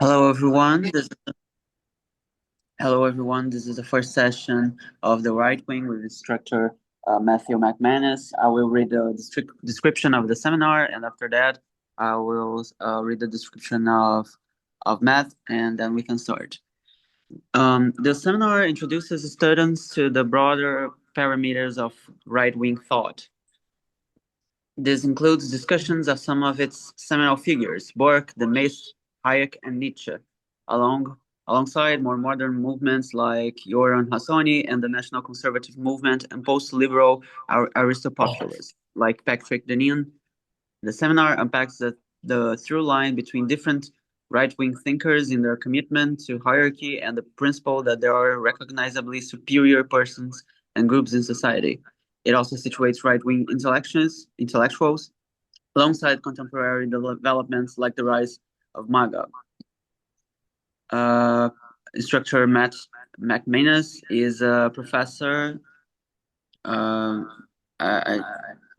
Hello everyone. Hello everyone. This is the first session of the right wing with instructor Matthew McManus. I will read the description of the seminar, and after that, I will read the description of math, and then we can start. The seminar introduces students to the broader parameters of right wing thought. This includes discussions of some of its seminal figures, Burke, the Maistre, Hayek, and Nietzsche, alongside more modern movements like Yoram Hazony and the National Conservative Movement and post-liberal aristopopulists like Patrick Deneen. The seminar unpacks the through line between different right-wing thinkers in their commitment to hierarchy and the principle that there are recognizably superior persons and groups in society. It also situates right-wing intellectuals alongside contemporary developments like the rise of MAGA. Instructor McManus is a professor.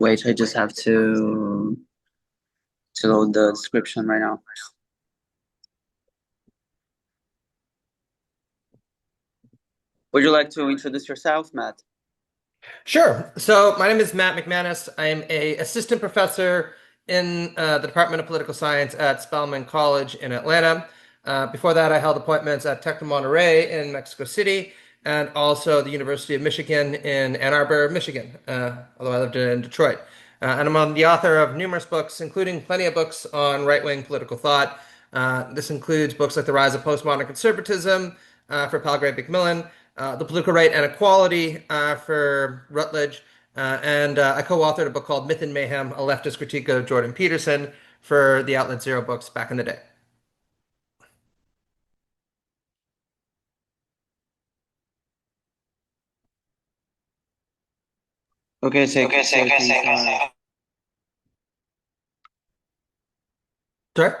Wait, I just have to load the description right now. Would you like to introduce yourself, Matt? Sure. So my name is Matt McManus. I'm a assistant professor in the Department of Political Science at Spelman College in Atlanta. Before that, I held appointments at Tec de Monterrey in Mexico City and also the University of Michigan in Ann Arbor, Michigan, although I lived in Detroit. And I'm the author of numerous books, including plenty of books on right-wing political thought. This includes books like The Rise of Postmodern Conservatism for Palgrave Macmillan, The Political Right and Equality for Rutledge, and I co-authored a book called Myth and Mayhem, a leftist critique of Jordan Peterson for the Outlet Zero books back in the day. Okay, so Sorry?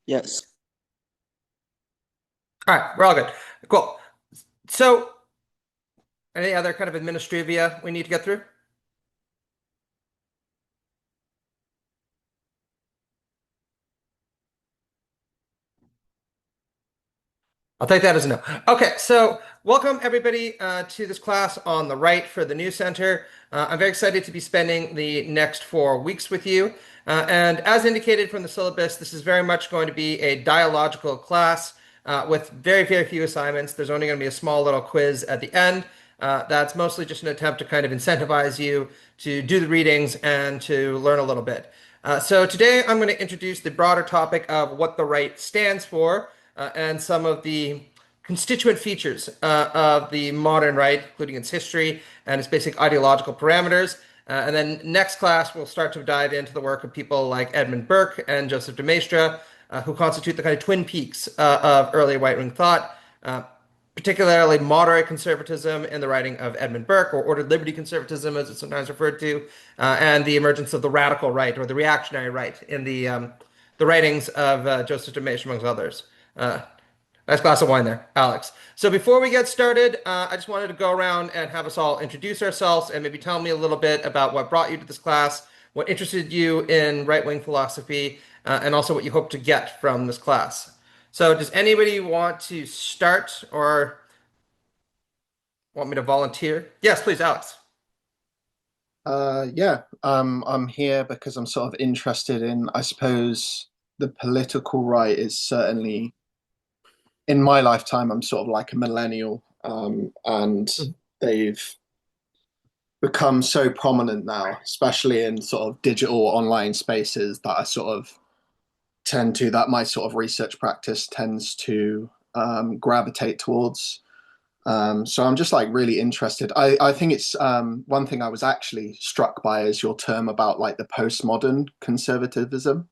yes. All right, we're all good. Cool. So, any other kind of administrivia we need to get through? I'll take that as a no. Okay, so welcome everybody to this class on the right for the New Center. I'm very excited to be spending the next 4 weeks with you. And as indicated from the syllabus, this is very much going to be a dialogical class with very, very few assignments. There's only going to be a small little quiz at the end. That's mostly just an attempt to kind of incentivize you to do the readings and to learn a little bit. So today I'm going to introduce the broader topic of what the right stands for and some of the constituent features of the modern right, including its history and its basic ideological parameters. And then next class, we'll start to dive into the work of people like Edmund Burke and Joseph de Maistre, who constitute the kind of twin peaks of early right-wing thought, particularly moderate conservatism in the writing of Edmund Burke, or ordered liberty conservatism, as it's sometimes referred to, and the emergence of the radical right or the reactionary right in the writings of Joseph de Maistre, amongst others. Nice glass of wine there, Alex. So before we get started, I just wanted to go around and have us all introduce ourselves and maybe tell me a little bit about what brought you to this class, what interested you in right-wing philosophy, and also what you hope to get from this class. So does anybody want to start or want me to volunteer? Yes, please, Alex. Yeah, I'm here because I'm sort of interested in, I suppose, the political right is certainly, in my lifetime, I'm sort of like a millennial, and they've become so prominent now, especially in sort of digital online spaces that I sort of that my sort of research practice tends to gravitate towards. So I'm just like really interested. I think it's one thing I was actually struck by is your term about like the postmodern conservatism.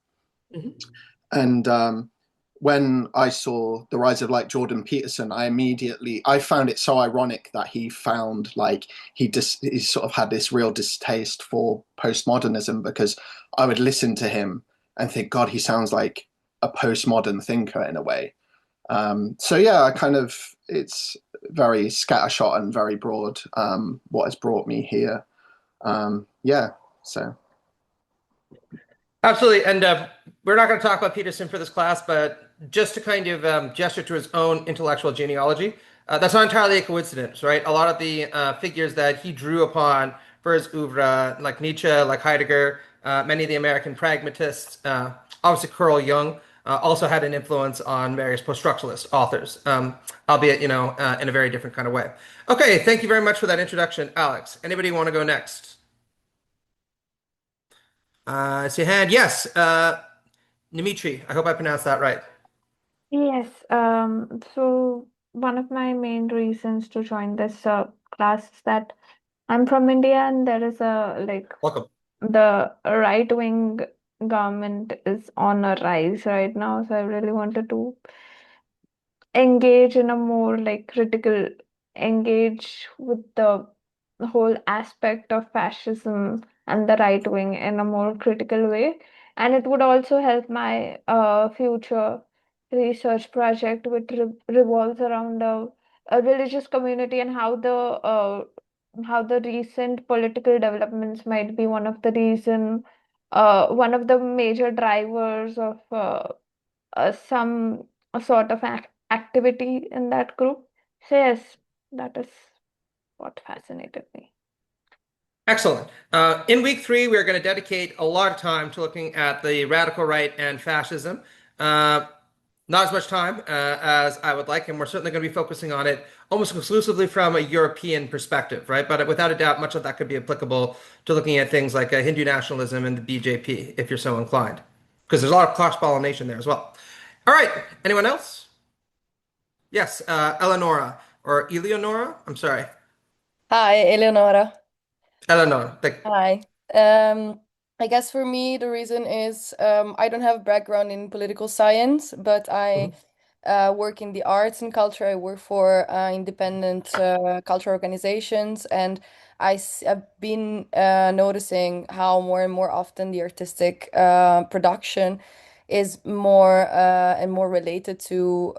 Mhm. And when I saw the rise of like Jordan Peterson, I found it so ironic that he found like he sort of had this real distaste for postmodernism, because I would listen to him and think, God, he sounds like a postmodern thinker in a way. So yeah, it's very scattershot and very broad, what has brought me here. Yeah, so. Absolutely. And we're not going to talk about Peterson for this class, but just to kind of gesture to his own intellectual genealogy, that's not entirely a coincidence, right? A lot of the figures that he drew upon for his oeuvre, like Nietzsche, like Heidegger, many of the American pragmatists, obviously Carl Jung, also had an influence on various post-structuralist authors, albeit, in a very different kind of way. Okay, thank you very much for that introduction, Alex. Anybody want to go next? I see a hand. Yes, Dimitri. I hope I pronounced that right. Yes, so one of my main reasons to join this class is that I'm from India and there is Welcome. the right wing government is on a rise right now. So I really wanted to engage in a more critical, engage with the whole aspect of fascism and the right wing in a more critical way. And it would also help my future research project, which revolves around a religious community and how the recent political developments might be one of the major drivers of some sort of activity in that group. So yes, that is what fascinated me. Excellent. In week 3, we're going to dedicate a lot of time to looking at the radical right and fascism. Not as much time as I would like, and we're certainly going to be focusing on it almost exclusively from a European perspective, right? But without a doubt, much of that could be applicable to looking at things like Hindu nationalism and the BJP, if you're so inclined, because there's a lot of cross-pollination there as well. All right. Anyone else? Yes, Eleonora or Eleonora. I'm sorry, Hi, Eleonora. Eleonora. Hi. I guess for me, the reason is I don't have a background in political science, but I work in the arts and culture. I work for independent cultural organizations, and I've been noticing how more and more often the artistic production is more and more related to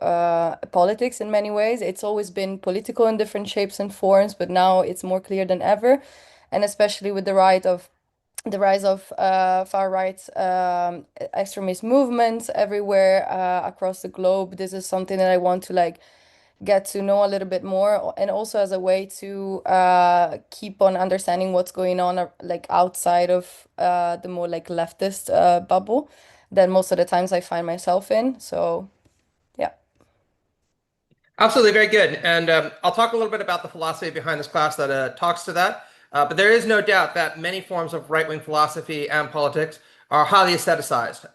politics in many ways. It's always been political in different shapes and forms, but now it's more clear than ever, and especially with the rise of far right extremist movements everywhere across the globe. This is something that I want to get to know a little bit more, and also as a way to keep on understanding what's going on outside of the more leftist bubble that most of the times I find myself in. So yeah. Absolutely, very good. And I'll talk a little bit about the philosophy behind this class that talks to that. But there is no doubt that many forms of right-wing philosophy and politics are highly aestheticized.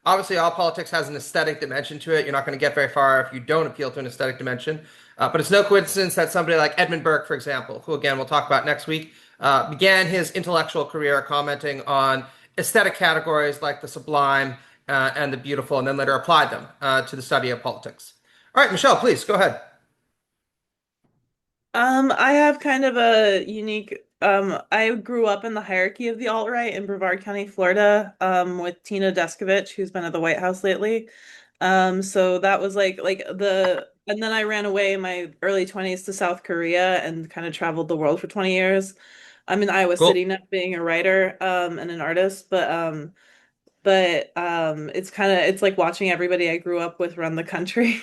Obviously, all politics has an aesthetic dimension to it. You're not going to get very far if you don't appeal to an aesthetic dimension. But it's no coincidence that somebody like Edmund Burke, for example, who again we'll talk about next week, began his intellectual career commenting on aesthetic categories like the sublime and the beautiful, and then later applied them to the study of politics. All right, Michelle, please go ahead. I have kind of a unique I grew up in the hierarchy of the alt-right in Brevard County, Florida, with Tina Descovich, who's been at the White House lately. So that was and then I ran away in my early 20s to South Korea and kind of traveled the world for 20 years. I'm in Iowa Cool. City now being a writer and an artist, but it's like watching everybody I grew up with run the country.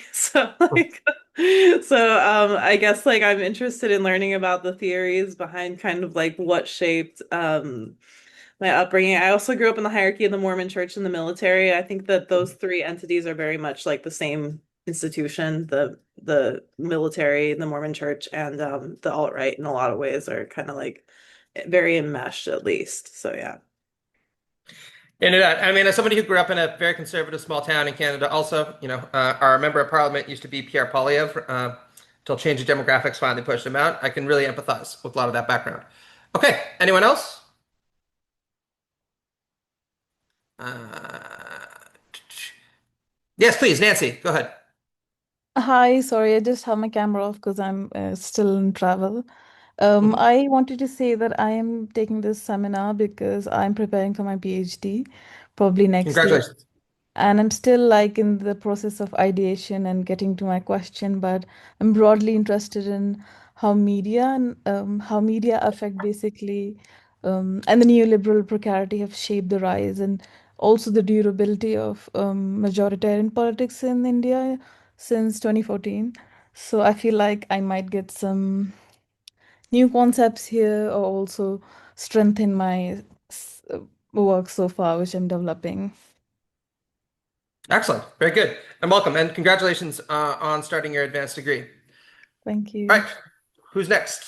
I guess I'm interested in learning about the theories behind kind of like what shaped my upbringing. I also grew up in the hierarchy of the Mormon Church and the military. I think that those three entities are very much like the same institution. The military, the Mormon Church, and the alt-right in a lot of ways are kind of like very enmeshed at least. So yeah. And I mean, as somebody who grew up in a very conservative small town in Canada, also, our member of parliament used to be Pierre Poilievre, till change of demographics finally pushed him out. I can really empathize with a lot of that background. Okay, anyone else? Yes, please, Nancy, go ahead. Hi, sorry, I just have my camera off because I'm still in travel. I wanted to say that I am taking this seminar because I'm preparing for my PhD, probably next year. Congratulations. And I'm still in the process of ideation and getting to my question, but I'm broadly interested in how media affect basically and the neoliberal precarity have shaped the rise and also the durability of majoritarian politics in India since 2014. So I feel like I might get some new concepts here or also strengthen my work so far, which I'm developing. Excellent. Very good. And welcome. And congratulations on starting your advanced degree. Thank you. All right. Who's next?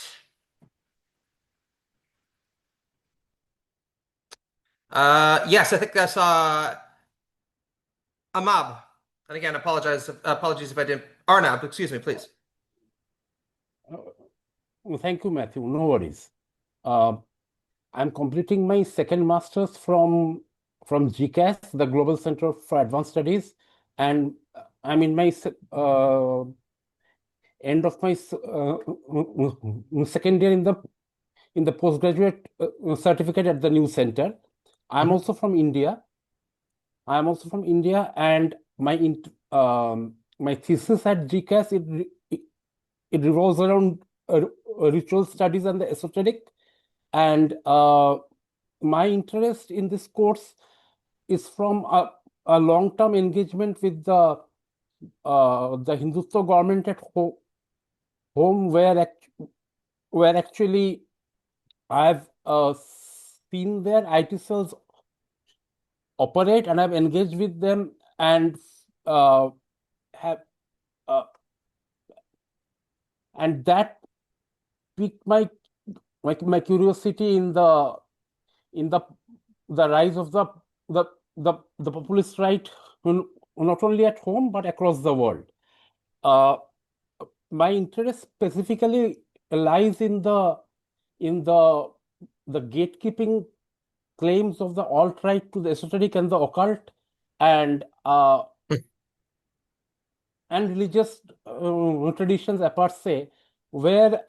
Yes, I think that's Amab. And again, apologies if I didn't. Arnab, excuse me, please. Thank you, Matthew. No worries. I'm completing my second master's from GCAS, the Global Center for Advanced Studies, and I'm in my end of my second year in the postgraduate certificate at the new center. I'm also from India. And my thesis at GCAS it revolves around ritual studies and the esoteric. And my interest in this course is from a long-term engagement with the Hindutva government at home, where actually I've seen their IT cells operate, and I've engaged with them and have and that piqued my curiosity in the rise of the populist right, not only at home but across the world. My interest specifically lies in the gatekeeping claims of the alt-right to the esoteric and the occult, and religious traditions apart se, where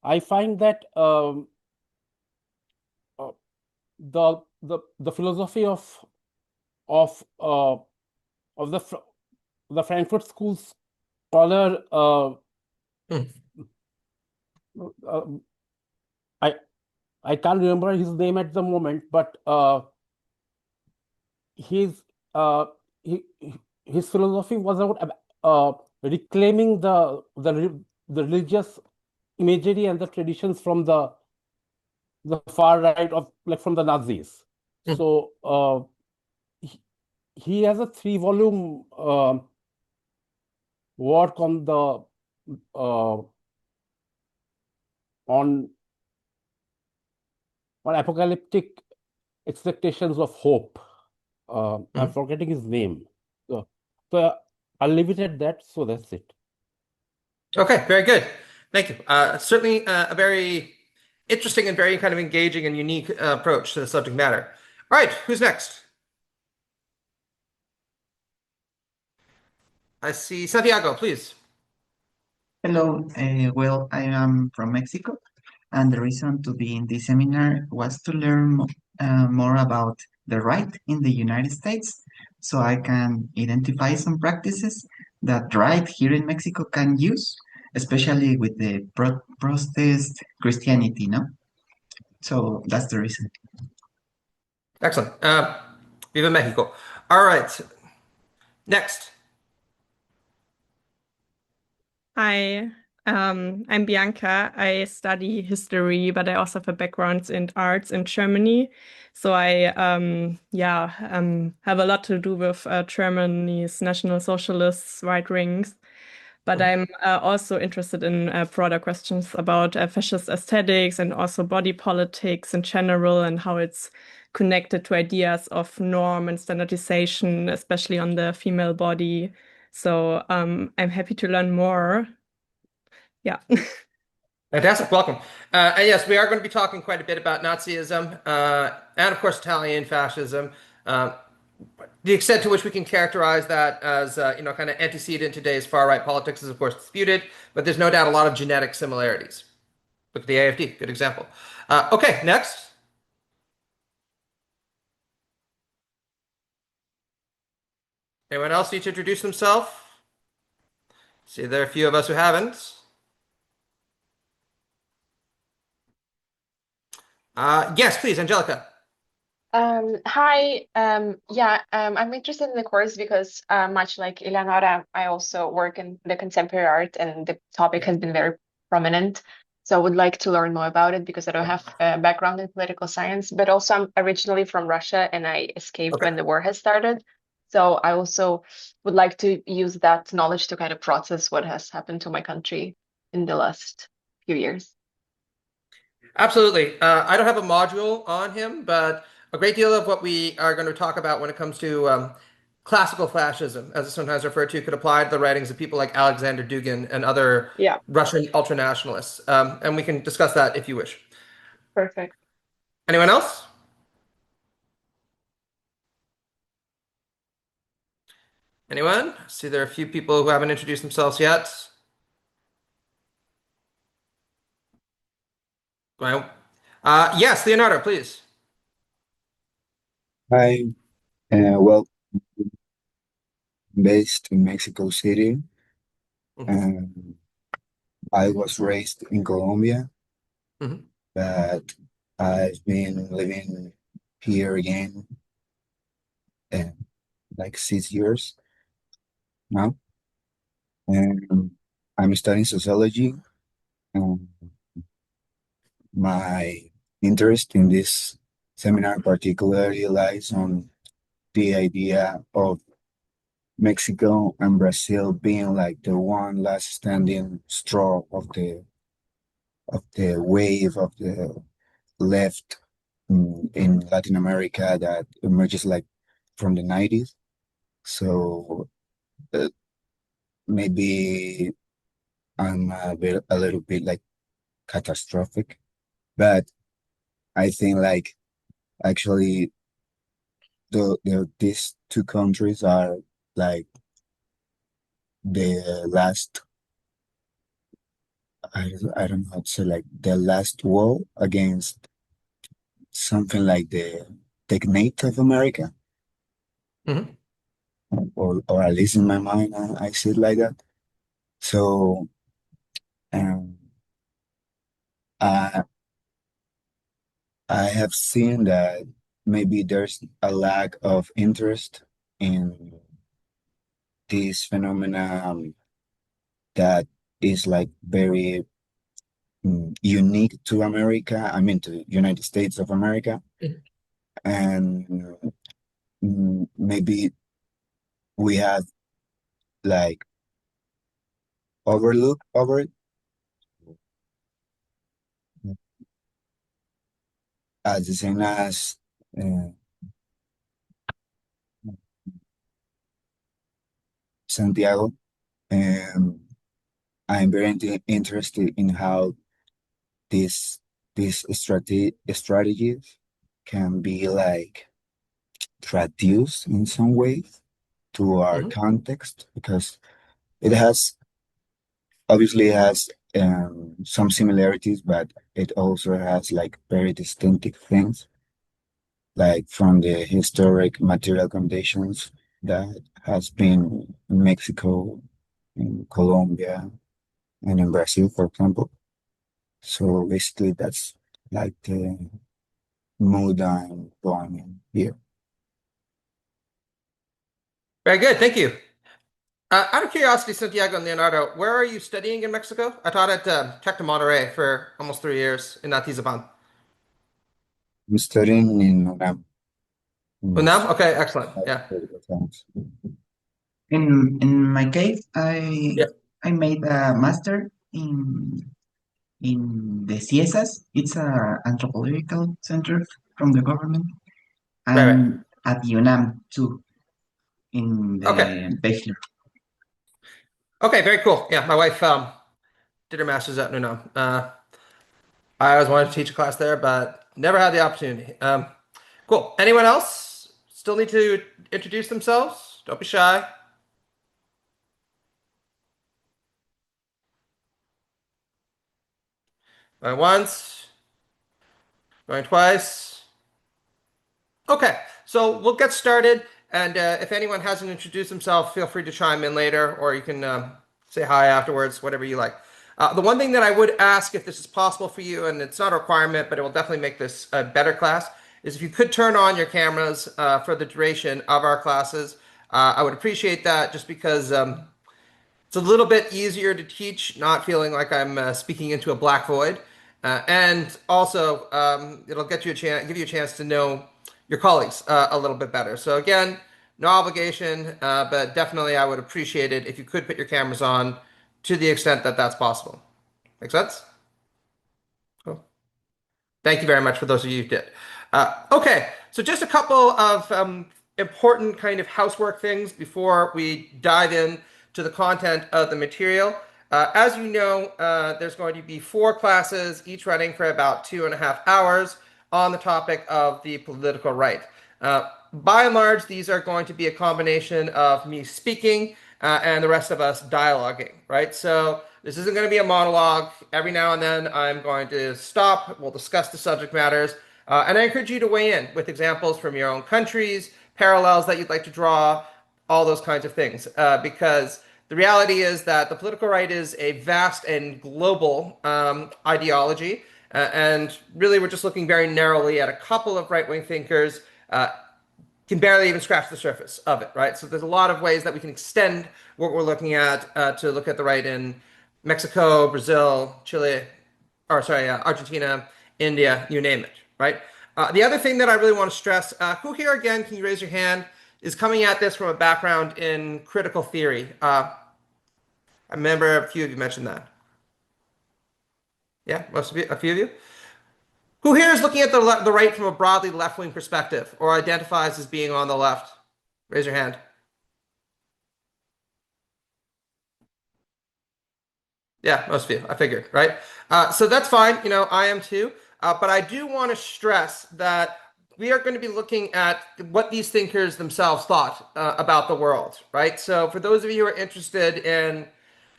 I find that the philosophy of the Frankfurt School scholar I can't remember his name at the moment, but his philosophy was about reclaiming the religious imagery and the traditions from the far right, of like from the Nazis. So he has a 3-volume work on the on apocalyptic expectations of hope. I'm forgetting his name. So I'll leave it at that. So that's it. Okay, very good. Thank you. Certainly a very interesting and very kind of engaging and unique approach to the subject matter. All right, who's next? I see Santiago, please. Hello, well, I am from Mexico, and the reason to be in this seminar was to learn more about the right in the United States, so I can identify some practices that right here in Mexico can use, especially with the protest Christianity, no? So that's the reason. Excellent. Viva Mexico. All right. Next. Hi, I'm Bianca. I study history, but I also have a background in arts in Germany. So I have a lot to do with Germany's National Socialists, right wings. But I'm also interested in broader questions about fascist aesthetics and also body politics in general, and how it's connected to ideas of norm and standardization, especially on the female body. So I'm happy to learn more. Yeah. Fantastic. Welcome. And yes, we are going to be talking quite a bit about Nazism and, of course, Italian fascism. The extent to which we can characterize that as, kind of antecedent in today's far-right politics is, of course, disputed, but there's no doubt a lot of genetic similarities. Look at the AFD, good example. Okay, next. Anyone else need to introduce themselves? See, there are a few of us who haven't. Yes, please, Angelica. Hi. I'm interested in the course because much like Eleonora, I also work in the contemporary art and the topic has been very prominent. So I would like to learn more about it because I don't have a background in political science, but also I'm originally from Russia and I escaped when the war has started. So I also would like to use that knowledge to kind of process what has happened to my country in the last few years. Absolutely. I don't have a module on him, but a great deal of what we are going to talk about when it comes to classical fascism, as it's sometimes referred to, could apply to the writings of people like Alexander Dugin and other Yeah, Russian ultranationalists. And we can discuss that if you wish. perfect. Anyone else? Anyone? I see there are a few people who haven't introduced themselves yet. Well, yes, Leonardo, please. Hi, well, based in Mexico City. Um, I was raised in Colombia, Mhm. but I've been living here again uh, like 6 years now. And I'm studying sociology. Um, my interest in this seminar particularly lies on the idea of Mexico and Brazil being like the one last standing straw of the wave of the left in Latin America that emerges like from the 90s. So uh, maybe I'm a little bit like catastrophic, but I think like actually these two countries are like the last I don't know how to say like the last war against something like the technate of America, Mhm. or at least in my mind, I see it like that. So um, I I have seen that maybe there's a lack of interest in this phenomenon that is like very unique to America. I mean, to the United States of America, Mhm. and maybe we have like overlooked over it as the same as uh, Santiago. And I'm very interested in how these strategies can be like traduced in some ways to our Mhm. context because it has obviously has some similarities, but it also has like very distinctive things, like from the historic material conditions that has been in Mexico, in Colombia, and in Brazil, for example. So basically, that's like the mood I'm going in here. Very good. Thank you. Out of curiosity, Santiago and Leonardo, where are you studying in Mexico? I taught at Tec de Monterrey for almost 3 years in Atizaban. I'm studying in UNAM. Unam? Okay, excellent. Yeah. In my case, Yeah. I made a master in the CIESAS. It's a anthropological center from the government, Right, right. and at UNAM too in Okay. the bachelor. Okay, very cool. Yeah, my wife did her master's at Unam. I always wanted to teach a class there, but never had the opportunity. Cool. Anyone else still need to introduce themselves? Don't be shy. Going once, going twice. Okay, so we'll get started. And if anyone hasn't introduced himself, feel free to chime in later, or you can say hi afterwards, whatever you like. The one thing that I would ask, if this is possible for you, and it's not a requirement, but it will definitely make this a better class, is if you could turn on your cameras for the duration of our classes. I would appreciate that, just because it's a little bit easier to teach, not feeling like I'm speaking into a black void. And also, it'll give you a chance to know your colleagues a little bit better. So again, no obligation, but definitely I would appreciate it if you could put your cameras on to the extent that that's possible. Make sense? Cool. Thank you very much for those of you who did. Okay, so just a couple of important kind of housework things before we dive in to the content of the material. As you know, there's going to be 4 classes, each running for about 2.5 hours on the topic of the political right. By and large, these are going to be a combination of me speaking and the rest of us dialoguing, right? So this isn't going to be a monologue. Every now and then I'm going to stop, we'll discuss the subject matters, and I encourage you to weigh in with examples from your own countries, parallels that you'd like to draw, all those kinds of things, because the reality is that the political right is a vast and global ideology, and really we're just looking very narrowly at a couple of right-wing thinkers, can barely even scratch the surface of it, right? So there's a lot of ways that we can extend what we're looking at to look at the right in Mexico, Brazil, Chile, Argentina, India, you name it, right? The other thing that I really want to stress, who here again, can you raise your hand, is coming at this from a background in critical theory? I remember a few of you mentioned that. Yeah, most of you, a few of you. Who here is looking at the right from a broadly left-wing perspective, or identifies as being on the left? Raise your hand. Yeah, most of you, I figured, right? So that's fine, you know, I am too. But I do want to stress that we are going to be looking at what these thinkers themselves thought about the world, right? So for those of you who are interested in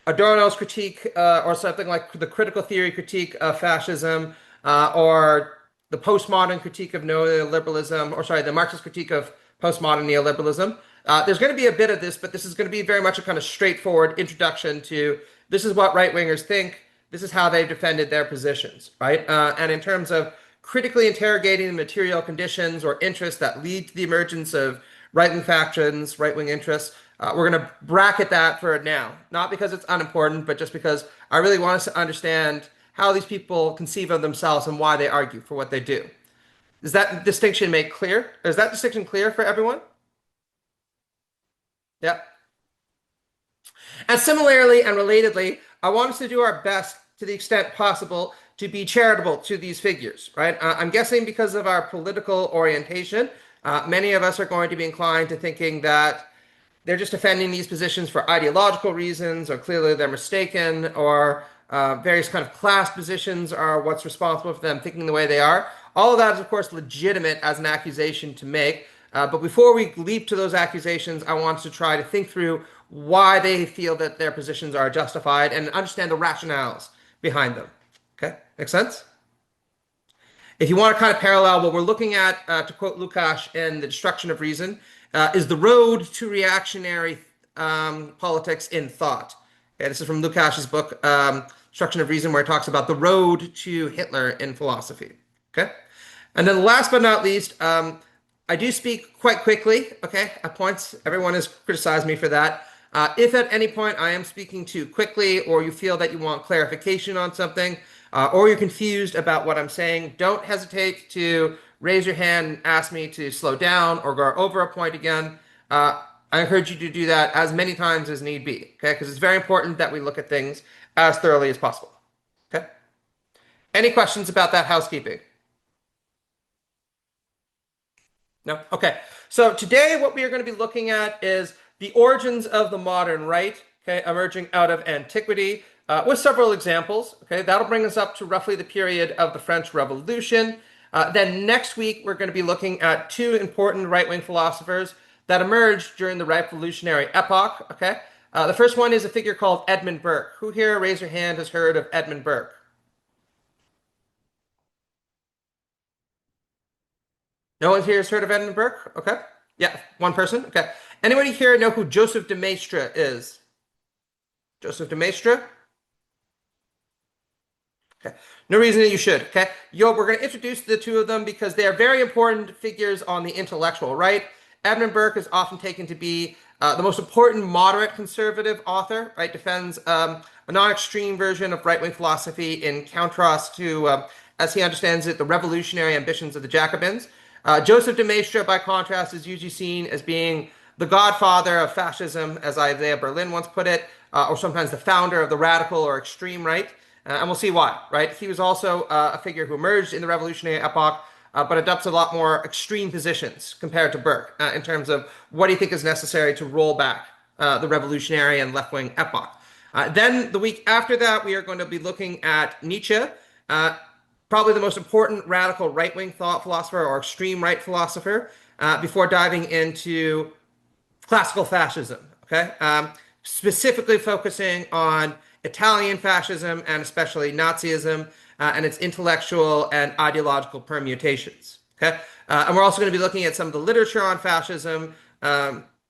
Adorno's critique or something like the critical theory critique of fascism, or the postmodern critique of neoliberalism, or sorry, the Marxist critique of postmodern neoliberalism. There's going to be a bit of this, but this is going to be very much a kind of straightforward introduction to this is what right-wingers think, this is how they've defended their positions, right? And in terms of critically interrogating the material conditions or interests that lead to the emergence of right-wing factions, right-wing interests, we're going to bracket that for now, not because it's unimportant, but just because I really want us to understand how these people conceive of themselves and why they argue for what they do. Does that distinction make clear? Is that distinction clear for everyone? Yeah. And similarly and relatedly, I want us to do our best to the extent possible to be charitable to these figures, right? I'm guessing because of our political orientation, many of us are going to be inclined to thinking that they're just defending these positions for ideological reasons, or clearly they're mistaken, or various kind of class positions are what's responsible for them thinking the way they are. All of that is, of course, legitimate as an accusation to make. But before we leap to those accusations, I want to try to think through why they feel that their positions are justified and understand the rationales behind them. Okay, makes sense? If you want to kind of parallel what we're looking at, to quote Lukács in The Destruction of Reason, is the road to reactionary politics in thought. Okay, this is from Lukács's book, Destruction of Reason, where he talks about the road to Hitler in philosophy. Okay, and then last but not least, I do speak quite quickly. Okay, at points, everyone has criticized me for that. If at any point I am speaking too quickly, or you feel that you want clarification on something, or you're confused about what I'm saying, don't hesitate to raise your hand and ask me to slow down or go over a point again. I encourage you to do that as many times as need be, okay? Because it's very important that we look at things as thoroughly as possible, okay? Any questions about that housekeeping? No? Okay. So today what we are going to be looking at is the origins of the modern right, okay, emerging out of antiquity, with several examples. Okay, that'll bring us up to roughly the period of the French Revolution. Then next week, we're going to be looking at 2 important right-wing philosophers that emerged during the revolutionary epoch. Okay, the first one is a figure called Edmund Burke. Who here, raise your hand, has heard of Edmund Burke? No one here has heard of Edmund Burke? Okay. Yeah, one person. Okay. Anybody here know who Joseph de Maistre is? Joseph de Maistre? Okay. No reason that you should. Okay. We're going to introduce the two of them because they are very important figures on the intellectual right. Edmund Burke is often taken to be the most important moderate conservative author, right? Defends a non-extreme version of right-wing philosophy in contrast to, as he understands it, the revolutionary ambitions of the Jacobins. Joseph de Maistre, by contrast, is usually seen as being the godfather of fascism, as Isaiah Berlin once put it, or sometimes the founder of the radical or extreme right. And we'll see why, right? He was also a figure who emerged in the revolutionary epoch, but adopts a lot more extreme positions compared to Burke in terms of what do you think is necessary to roll back the revolutionary and left-wing epoch. Then the week after that, we are going to be looking at Nietzsche, probably the most important radical right-wing thought philosopher or extreme right philosopher, before diving into classical fascism, okay? Specifically focusing on Italian fascism and especially Nazism and its intellectual and ideological permutations, okay? And we're also going to be looking at some of the literature on fascism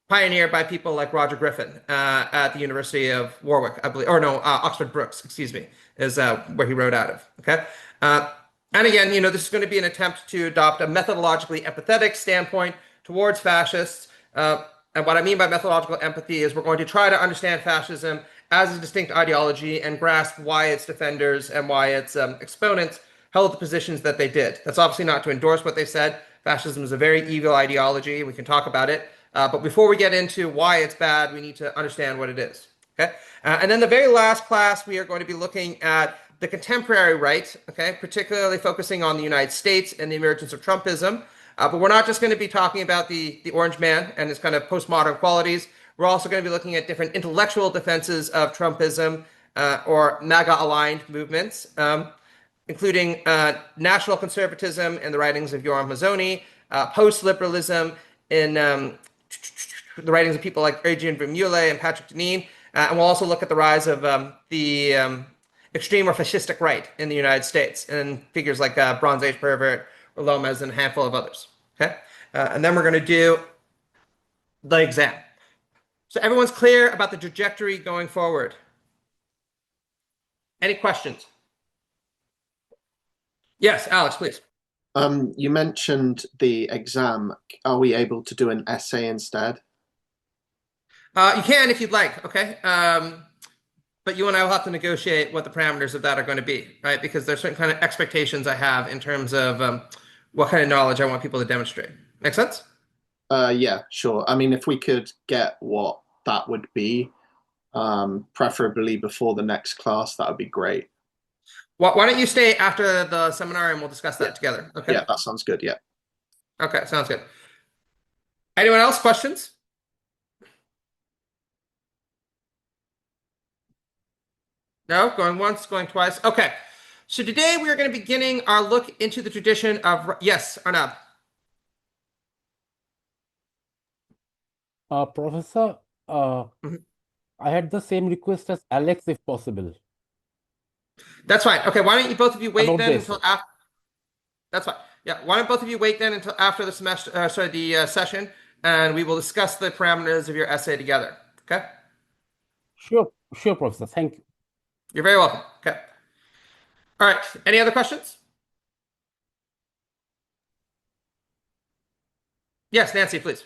pioneered by people like Roger Griffin at the University of Warwick, I believe, or no, Oxford Brookes, excuse me, is where he wrote out of, okay? And again, this is going to be an attempt to adopt a methodologically empathetic standpoint towards fascists. And what I mean by methodological empathy is we're going to try to understand fascism as a distinct ideology and grasp why its defenders and why its exponents held the positions that they did. That's obviously not to endorse what they said. Fascism is a very evil ideology. We can talk about it. But before we get into why it's bad, we need to understand what it is. Okay? And then the very last class, we are going to be looking at the contemporary right, okay, particularly focusing on the United States and the emergence of Trumpism. But we're not just going to be talking about the orange man and his kind of postmodern qualities. We're also going to be looking at different intellectual defenses of Trumpism or MAGA-aligned movements, including national conservatism in the writings of Yoram Hazony, post-liberalism in the writings of people like Adrian Vermeulen and Patrick Deneen. And we'll also look at the rise of the extreme or fascistic right in the United States and figures like Bronze Age pervert, or Lomez, and a handful of others. Okay, and then we're going to do the exam. So everyone's clear about the trajectory going forward. Any questions? Yes, Alex, please. You mentioned the exam. Are we able to do an essay instead? You can if you'd like, okay? But you and I will have to negotiate what the parameters of that are going to be, right? Because there's certain kind of expectations I have in terms of what kind of knowledge I want people to demonstrate. Make sense? Yeah, sure. I mean, if we could get what that would be, preferably before the next class, that would be great. Why don't you stay after the seminar and we'll discuss that together, okay? Yeah, that sounds good, yeah. Okay, sounds good. Anyone else? Questions? No? Going once, going twice? Okay. So today we are going to be beginning our look into the tradition of... Yes, Arnab. Professor, I had the same request as Alex, if possible. That's fine. Okay, why don't you both of you wait About then this. until after... That's fine. Yeah, why don't both of you wait then until after the semester, the session, and we will discuss the parameters of your essay together. Okay? Sure, Professor. Thank you. You're very welcome. Okay. All right. Any other questions? Yes, Nancy, please.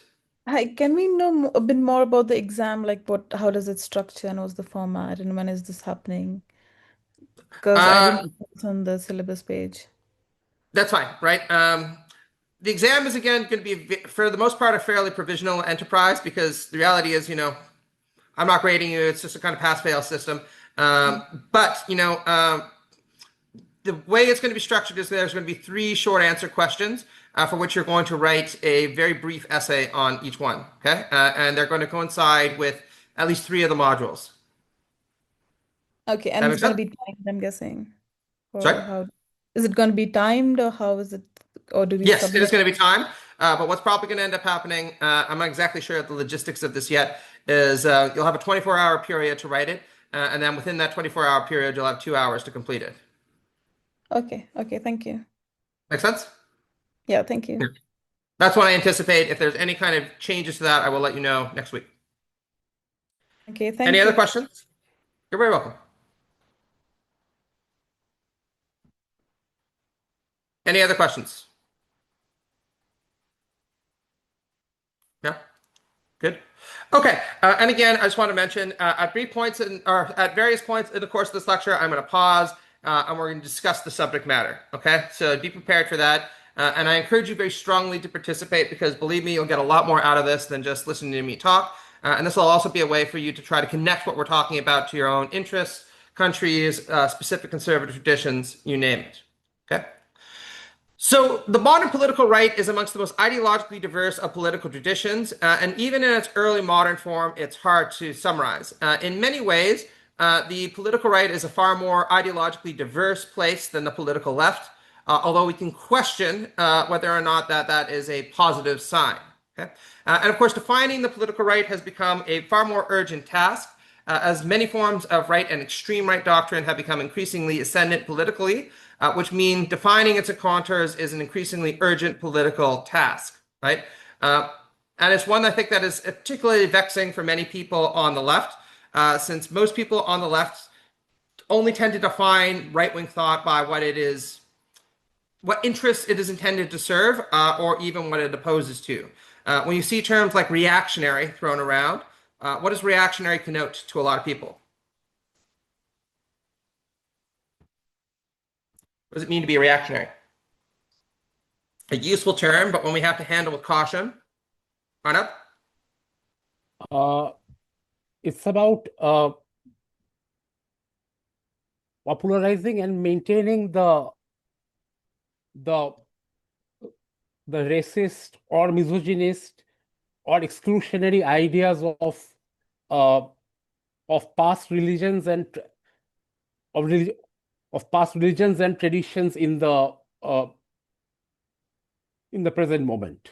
Hi, can we know a bit more about the exam? Like how does it structure and what's the format and when is this happening? Because I didn't see it on the syllabus page. That's fine, right? The exam is, again, going to be, for the most part, a fairly provisional enterprise because the reality is, I'm not grading you. It's just a kind of pass-fail system. But, the way it's going to be structured is there's going to be 3 short answer questions for which you're going to write a very brief essay on each one, okay? And they're going to coincide with at least 3 of the modules. Okay, and it's going to be timed, I'm guessing. Or Sorry? how is it going to be timed, or how is it? Or do we Yes, submit? it is going to be timed. But what's probably going to end up happening, I'm not exactly sure of the logistics of this yet, is you'll have a 24-hour period to write it. And then within that 24-hour period, you'll have 2 hours to complete it. Okay, thank you. Make sense? Yeah, thank you. That's what I anticipate. If there's any kind of changes to that, I will let you know next week. Okay, thank you. Any other questions? You're very welcome. Any other questions? Yeah, good. Okay, and again, I just want to mention at various points in the course of this lecture, I'm going to pause and we're going to discuss the subject matter. Okay, so be prepared for that. And I encourage you very strongly to participate because believe me, you'll get a lot more out of this than just listening to me talk. And this will also be a way for you to try to connect what we're talking about to your own interests, countries, specific conservative traditions, you name it. Okay. So the modern political right is amongst the most ideologically diverse of political traditions, and even in its early modern form, it's hard to summarize. In many ways, the political right is a far more ideologically diverse place than the political left, although we can question whether or not that is a positive sign. Okay? And of course, defining the political right has become a far more urgent task, as many forms of right and extreme right doctrine have become increasingly ascendant politically, which means defining its contours is an increasingly urgent political task, right? And it's one I think that is particularly vexing for many people on the left, since most people on the left only tend to define right-wing thought by what interests it is intended to serve, or even what it opposes to. When you see terms like reactionary thrown around, what does reactionary connote to a lot of people? What does it mean to be a reactionary? A useful term, but when we have to handle with caution. Arnab? It's about popularizing and maintaining the racist or misogynist or exclusionary ideas of past religions and traditions in the present moment,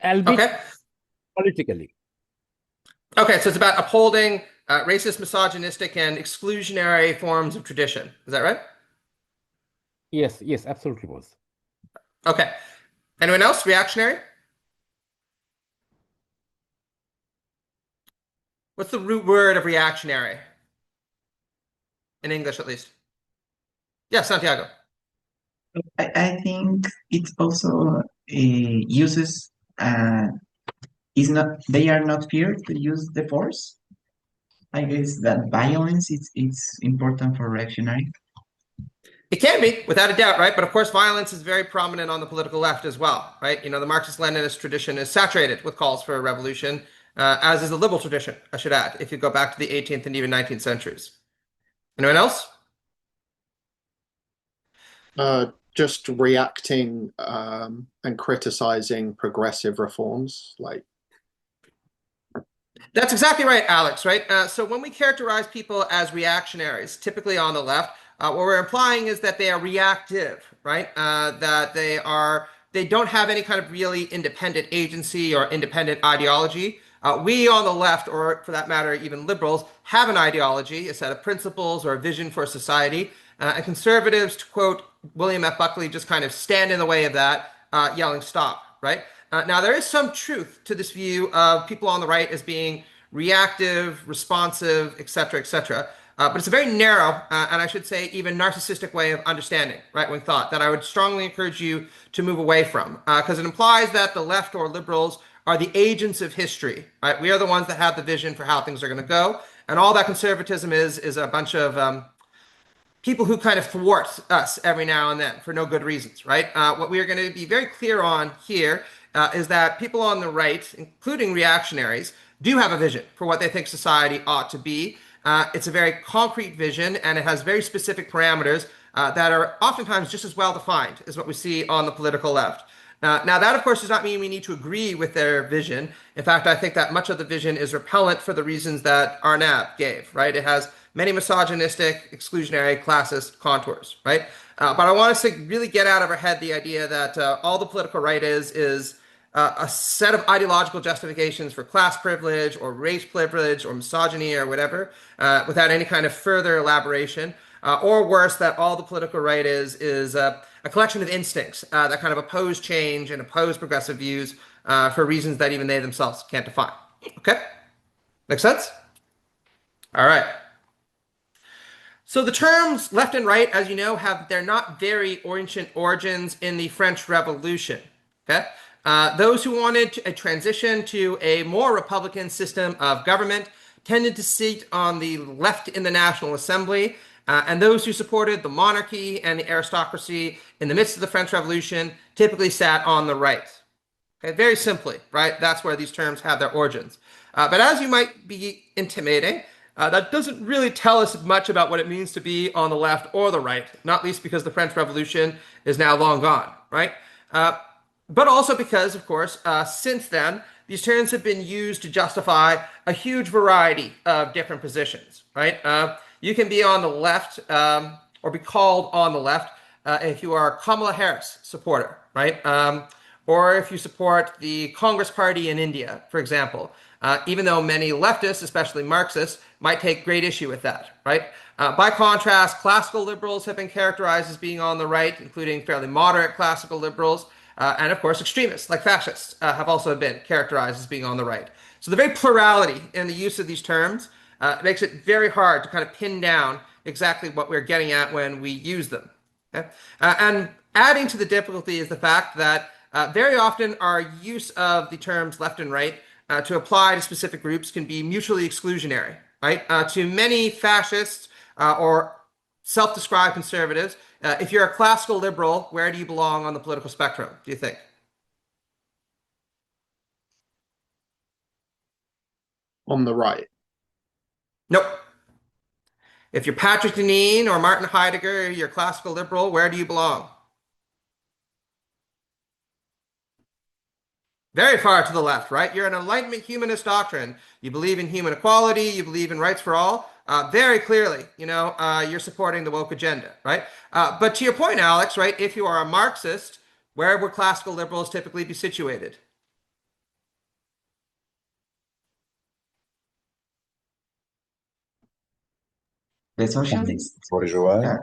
albeit politically. Okay, so it's about upholding racist, misogynistic, and exclusionary forms of tradition. Is that right? Yes, absolutely was. Okay. Anyone else? Reactionary? What's the root word of reactionary? In English, at least. Yeah, Santiago. I think it also uses they are not feared to use the force. I guess that violence it's important for reactionary. It can be, without a doubt, right? But of course, violence is very prominent on the political left as well, right? You know, the Marxist-Leninist tradition is saturated with calls for a revolution, as is the liberal tradition, I should add, if you go back to the 18th and even 19th centuries. Anyone else? Just reacting and criticizing progressive reforms, like. That's exactly right, Alex, right? So when we characterize people as reactionaries, typically on the left, what we're implying is that they are reactive, right? That they don't have any kind of really independent agency or independent ideology. We on the left, or for that matter, even liberals, have an ideology, a set of principles or a vision for society. And conservatives, to quote William F. Buckley, just kind of stand in the way of that, yelling stop, right? Now, there is some truth to this view of people on the right as being reactive, responsive, et cetera, but it's a very narrow, and I should say even narcissistic way of understanding right-wing thought that I would strongly encourage you to move away from, because it implies that the left or liberals are the agents of history, right? We are the ones that have the vision for how things are going to go, and all that conservatism is a bunch of people who kind of thwart us every now and then for no good reasons, right? What we are going to be very clear on here is that people on the right, including reactionaries, do have a vision for what they think society ought to be. It's a very concrete vision, and it has very specific parameters that are oftentimes just as well defined as what we see on the political left. Now, that, of course, does not mean we need to agree with their vision. In fact, I think that much of the vision is repellent for the reasons that Arnab gave, right? It has many misogynistic, exclusionary, classist contours, right? But I want us to really get out of our head the idea that all the political right is a set of ideological justifications for class privilege or race privilege or misogyny or whatever, without any kind of further elaboration. Or worse, that all the political right is a collection of instincts that kind of oppose change and oppose progressive views for reasons that even they themselves can't define. Okay? Make sense? All right. So the terms left and right, as you know, they're not very ancient origins in the French Revolution. Okay, those who wanted a transition to a more Republican system of government tended to sit on the left in the National Assembly, and those who supported the monarchy and the aristocracy in the midst of the French Revolution typically sat on the right. Okay, very simply, right? That's where these terms have their origins. But as you might be intimating, that doesn't really tell us much about what it means to be on the left or the right, not least because the French Revolution is now long gone, right? But also because, of course, since then, these terms have been used to justify a huge variety of different positions, right? You can be on the left or be called on the left if you are a Kamala Harris supporter, right? Or if you support the Congress Party in India, for example, even though many leftists, especially Marxists, might take great issue with that, right? By contrast, classical liberals have been characterized as being on the right, including fairly moderate classical liberals, and of course extremists like fascists have also been characterized as being on the right. So the very plurality in the use of these terms makes it very hard to kind of pin down exactly what we're getting at when we use them. Okay? And adding to the difficulty is the fact that very often our use of the terms left and right to apply to specific groups can be mutually exclusionary, right? To many fascists or self-described conservatives, if you're a classical liberal, where do you belong on the political spectrum, do you think? On the right. Nope. If you're Patrick Deneen or Martin Heidegger, you're a classical liberal, where do you belong? Very far to the left, right? You're an Enlightenment humanist doctrine. You believe in human equality. You believe in rights for all. Very clearly, you're supporting the woke agenda, right? But to your point, Alex, right? If you are a Marxist, where would classical liberals typically be situated? The socialists. Bourgeois.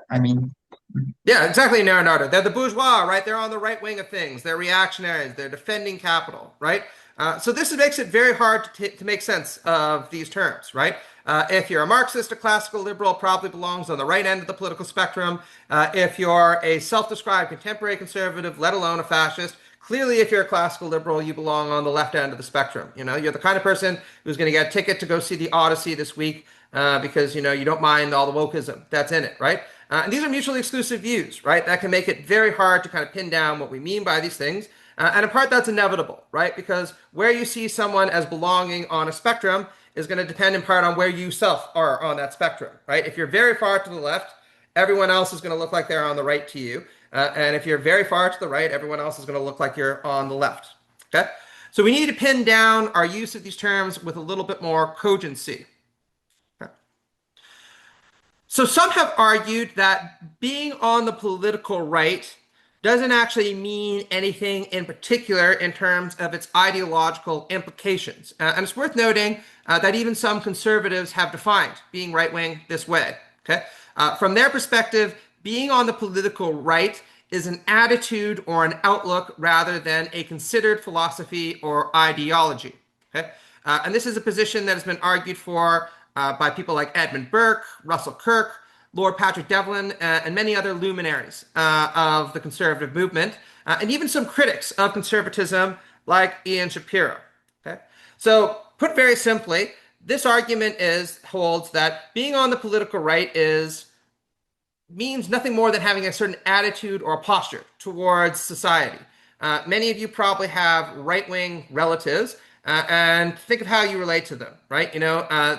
Yeah, exactly, Leonardo. They're the bourgeois, right? They're on the right wing of things. They're reactionaries. They're defending capital, right? So this makes it very hard to make sense of these terms, right? If you're a Marxist, a classical liberal probably belongs on the right end of the political spectrum. If you're a self-described contemporary conservative, let alone a fascist, clearly if you're a classical liberal, you belong on the left end of the spectrum. You're the kind of person who's going to get a ticket to go see the Odyssey this week because, you don't mind all the wokeism that's in it, right? And these are mutually exclusive views, right? That can make it very hard to kind of pin down what we mean by these things. And in part, that's inevitable, right? Because where you see someone as belonging on a spectrum is going to depend in part on where you self are on that spectrum, right? If you're very far to the left, everyone else is going to look like they're on the right to you. And if you're very far to the right, everyone else is going to look like you're on the left, okay? So we need to pin down our use of these terms with a little bit more cogency. So some have argued that being on the political right doesn't actually mean anything in particular in terms of its ideological implications. And it's worth noting that even some conservatives have defined being right-wing this way. Okay? From their perspective, being on the political right is an attitude or an outlook rather than a considered philosophy or ideology. Okay? And this is a position that has been argued for by people like Edmund Burke, Russell Kirk, Lord Patrick Deneen, and many other luminaries of the conservative movement, and even some critics of conservatism like Ian Shapiro. Okay? So, put very simply, this argument holds that being on the political right means nothing more than having a certain attitude or posture towards society. Many of you probably have right-wing relatives, and think of how you relate to them, right?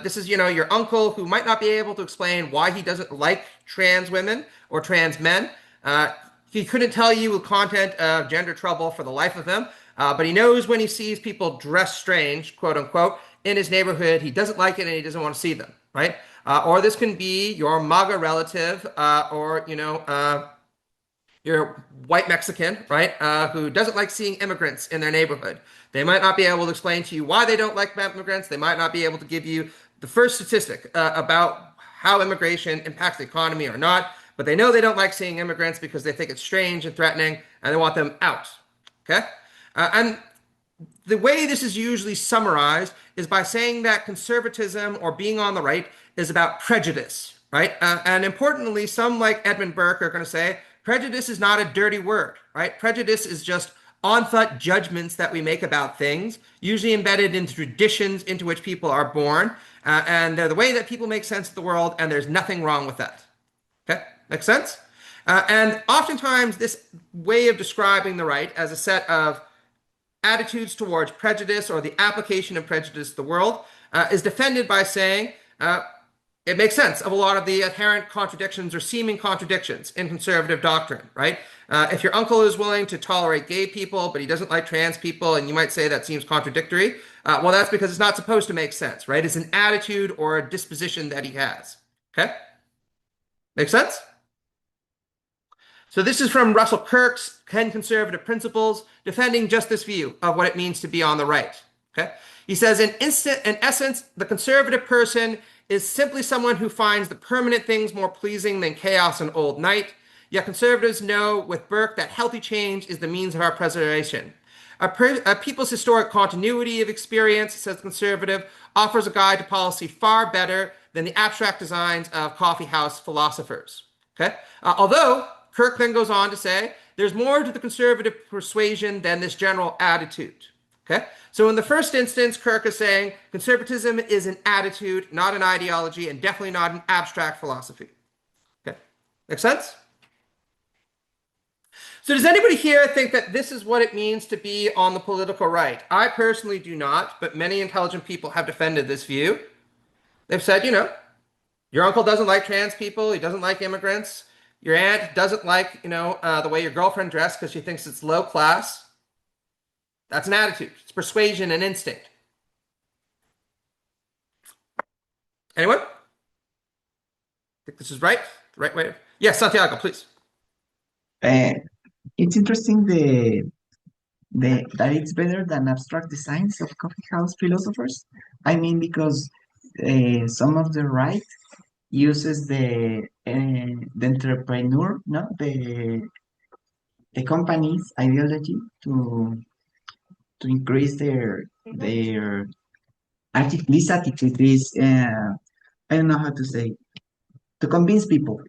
This is, your uncle who might not be able to explain why he doesn't like trans women or trans men. He couldn't tell you the content of Gender Trouble for the life of him, but he knows when he sees people dress strange, quote unquote, in his neighborhood, he doesn't like it and he doesn't want to see them, right? Or this can be your MAGA relative or, you're white Mexican, right, who doesn't like seeing immigrants in their neighborhood. They might not be able to explain to you why they don't like immigrants. They might not be able to give you the first statistic about how immigration impacts the economy or not, but they know they don't like seeing immigrants because they think it's strange and threatening, and they want them out, okay? And the way this is usually summarized is by saying that conservatism or being on the right is about prejudice, right? And importantly, some like Edmund Burke are going to say prejudice is not a dirty word, right? Prejudice is just on-thought judgments that we make about things, usually embedded in traditions into which people are born, and they're the way that people make sense of the world, and there's nothing wrong with that. Okay, makes sense? And oftentimes this way of describing the right as a set of attitudes towards prejudice or the application of prejudice to the world is defended by saying it makes sense of a lot of the inherent contradictions or seeming contradictions in conservative doctrine, right? If your uncle is willing to tolerate gay people, but he doesn't like trans people, and you might say that seems contradictory, well, that's because it's not supposed to make sense, right? It's an attitude or a disposition that he has, okay? Make sense? So this is from Russell Kirk's 10 Conservative Principles, defending just this view of what it means to be on the right, okay? He says, in essence, the conservative person is simply someone who finds the permanent things more pleasing than chaos and old night. Yet conservatives know with Burke that healthy change is the means of our preservation. A people's historic continuity of experience, says the conservative, offers a guide to policy far better than the abstract designs of coffeehouse philosophers. Okay? Although, Kirk then goes on to say, there's more to the conservative persuasion than this general attitude. Okay? So in the first instance, Kirk is saying conservatism is an attitude, not an ideology, and definitely not an abstract philosophy. Okay? Make sense? So does anybody here think that this is what it means to be on the political right? I personally do not, but many intelligent people have defended this view. They've said, you know, your uncle doesn't like trans people, he doesn't like immigrants, your aunt doesn't like, the way your girlfriend dressed because she thinks it's low class. That's an attitude. It's persuasion and instinct. Anyone? Think this is right? The right way? Yes, Santiago, please. It's interesting that it's better than abstract designs of coffee house philosophers. I mean, because some of the right uses the entrepreneur, no, the company's ideology to increase their attitude, this attitude, this I don't know how to say, to convince people.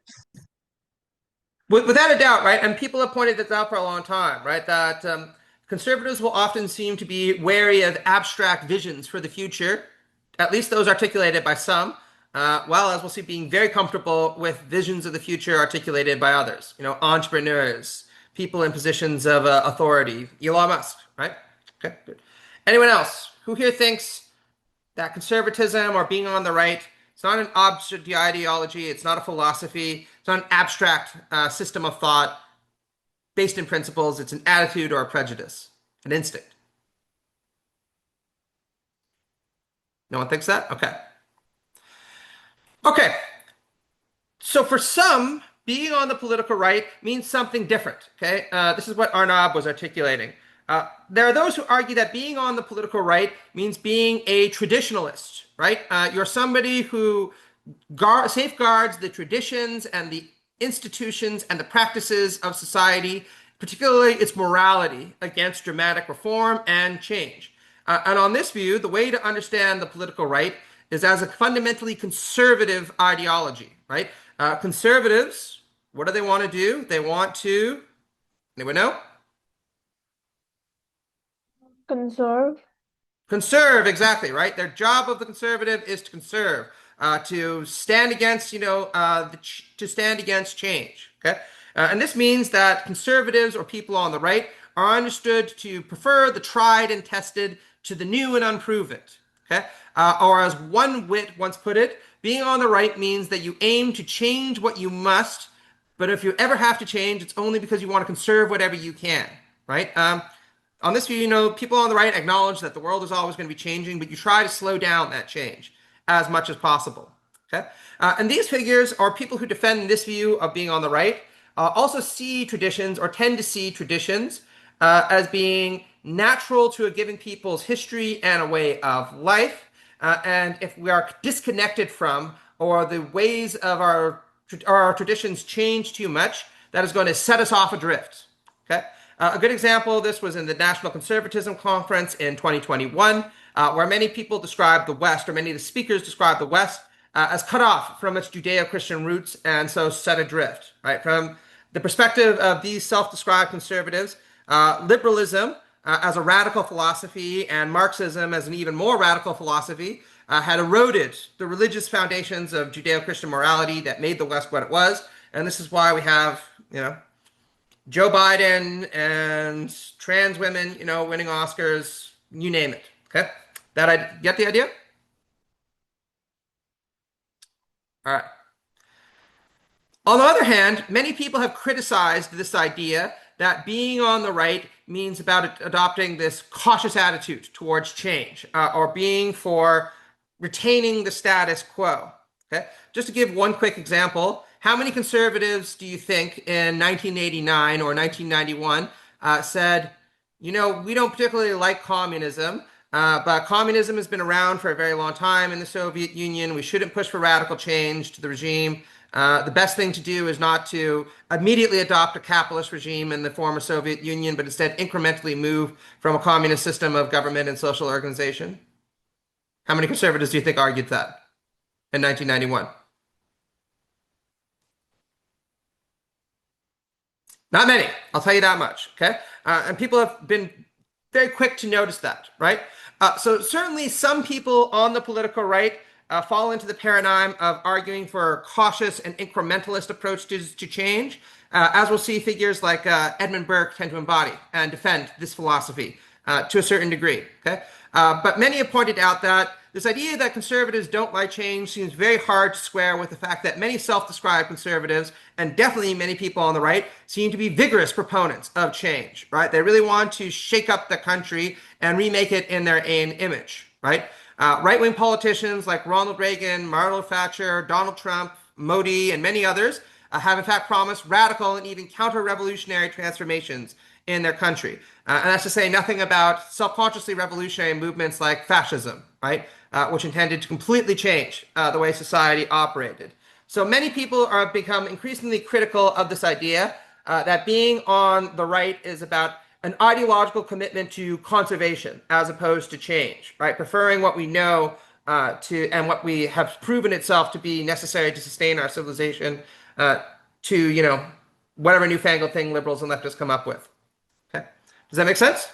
Without a doubt, right? And people have pointed this out for a long time, right? That conservatives will often seem to be wary of abstract visions for the future, at least those articulated by some, while, as we'll see, being very comfortable with visions of the future articulated by others. Entrepreneurs, people in positions of authority, Elon Musk, right? Okay, good. Anyone else who here thinks that conservatism or being on the right, it's not an abstract ideology, it's not a philosophy, it's not an abstract system of thought based in principles, it's an attitude or a prejudice, an instinct? No one thinks that? Okay. Okay. So for some, being on the political right means something different, okay? This is what Arnab was articulating. There are those who argue that being on the political right means being a traditionalist, right? You're somebody who safeguards the traditions and the institutions and the practices of society, particularly its morality, against dramatic reform and change. And on this view, the way to understand the political right is as a fundamentally conservative ideology, right? Conservatives, what do they want to do? They want to, anyone know? Conserve, exactly, right? Their job of the conservative is to conserve, to stand against, to stand against change, okay? And this means that conservatives or people on the right are understood to prefer the tried and tested to the new and unproven, okay? Or as one wit once put it, being on the right means that you aim to change what you must, but if you ever have to change, it's only because you want to conserve whatever you can, right? On this view, people on the right acknowledge that the world is always going to be changing, but you try to slow down that change as much as possible, okay? And these figures, or people who defend this view of being on the right, also see traditions, or tend to see traditions, as being natural to a given people's history and a way of life. And if we are disconnected from, or the ways of our traditions change too much, that is going to set us off adrift, okay? A good example of this was in the National Conservatism Conference in 2021, where many people described the West, or many of the speakers described the West as cut off from its Judeo-Christian roots and so set adrift, right? From the perspective of these self-described conservatives, liberalism as a radical philosophy and Marxism as an even more radical philosophy had eroded the religious foundations of Judeo-Christian morality that made the West what it was. And this is why we have, Joe Biden and trans women, winning Oscars, you name it. Okay, I get the idea? All right. On the other hand, many people have criticized this idea that being on the right means about adopting this cautious attitude towards change, or being for retaining the status quo. Okay, just to give one quick example, how many conservatives do you think in 1989 or 1991 said, we don't particularly like communism, but communism has been around for a very long time in the Soviet Union. We shouldn't push for radical change to the regime. The best thing to do is not to immediately adopt a capitalist regime in the former Soviet Union, but instead incrementally move from a communist system of government and social organization. How many conservatives do you think argued that in 1991? Not many, I'll tell you that much, okay? And people have been very quick to notice that, right? So certainly some people on the political right fall into the paradigm of arguing for a cautious and incrementalist approach to change, as we'll see figures like Edmund Burke tend to embody and defend this philosophy to a certain degree, okay? But many have pointed out that this idea that conservatives don't like change seems very hard to square with the fact that many self-described conservatives, and definitely many people on the right, seem to be vigorous proponents of change, right? They really want to shake up the country and remake it in their own image, right? Right-wing politicians like Ronald Reagan, Margaret Thatcher, Donald Trump, Modi, and many others have in fact promised radical and even counter-revolutionary transformations in their country. And that's to say nothing about self-consciously revolutionary movements like fascism, right? Which intended to completely change the way society operated. So many people are become increasingly critical of this idea that being on the right is about an ideological commitment to conservation as opposed to change, right? Preferring what we know and what we have proven itself to be necessary to sustain our civilization to, whatever newfangled thing liberals and leftists come up with. Okay, does that make sense?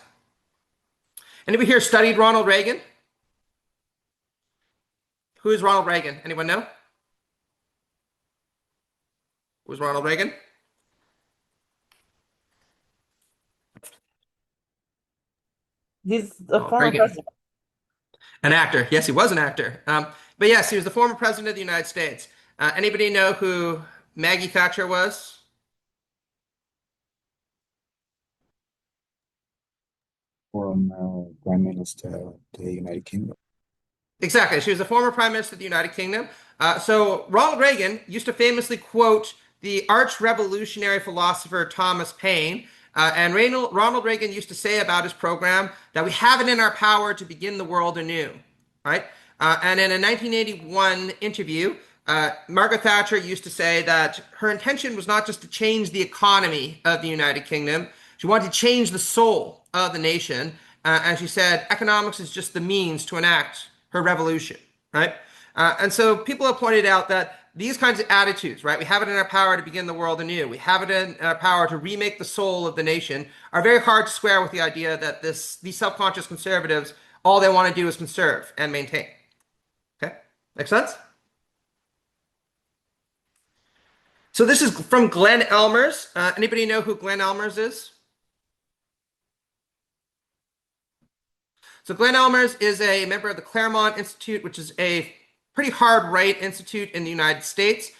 Anybody here studied Ronald Reagan? Who is Ronald Reagan? Anyone know? Who is Ronald Reagan? He's a former president. An actor. Yes, he was an actor. But yes, he was the former president of the United States. Anybody know who Maggie Thatcher was? Former Prime Minister of the United Kingdom. Exactly. She was the former Prime Minister of the United Kingdom. So Ronald Reagan used to famously quote the arch-revolutionary philosopher Thomas Paine. And Ronald Reagan used to say about his program that we have it in our power to begin the world anew, right? And in a 1981 interview, Margaret Thatcher used to say that her intention was not just to change the economy of the United Kingdom. She wanted to change the soul of the nation. And she said economics is just the means to enact her revolution, right? And so people have pointed out that these kinds of attitudes, right? We have it in our power to begin the world anew. We have it in our power to remake the soul of the nation are very hard to square with the idea that these self-conscious conservatives, all they want to do is conserve and maintain. Okay, make sense? So this is from Glenn Elmers. Anybody know who Glenn Elmers is? So Glenn Elmers is a member of the Claremont Institute, which is a pretty hard right institute in the United States.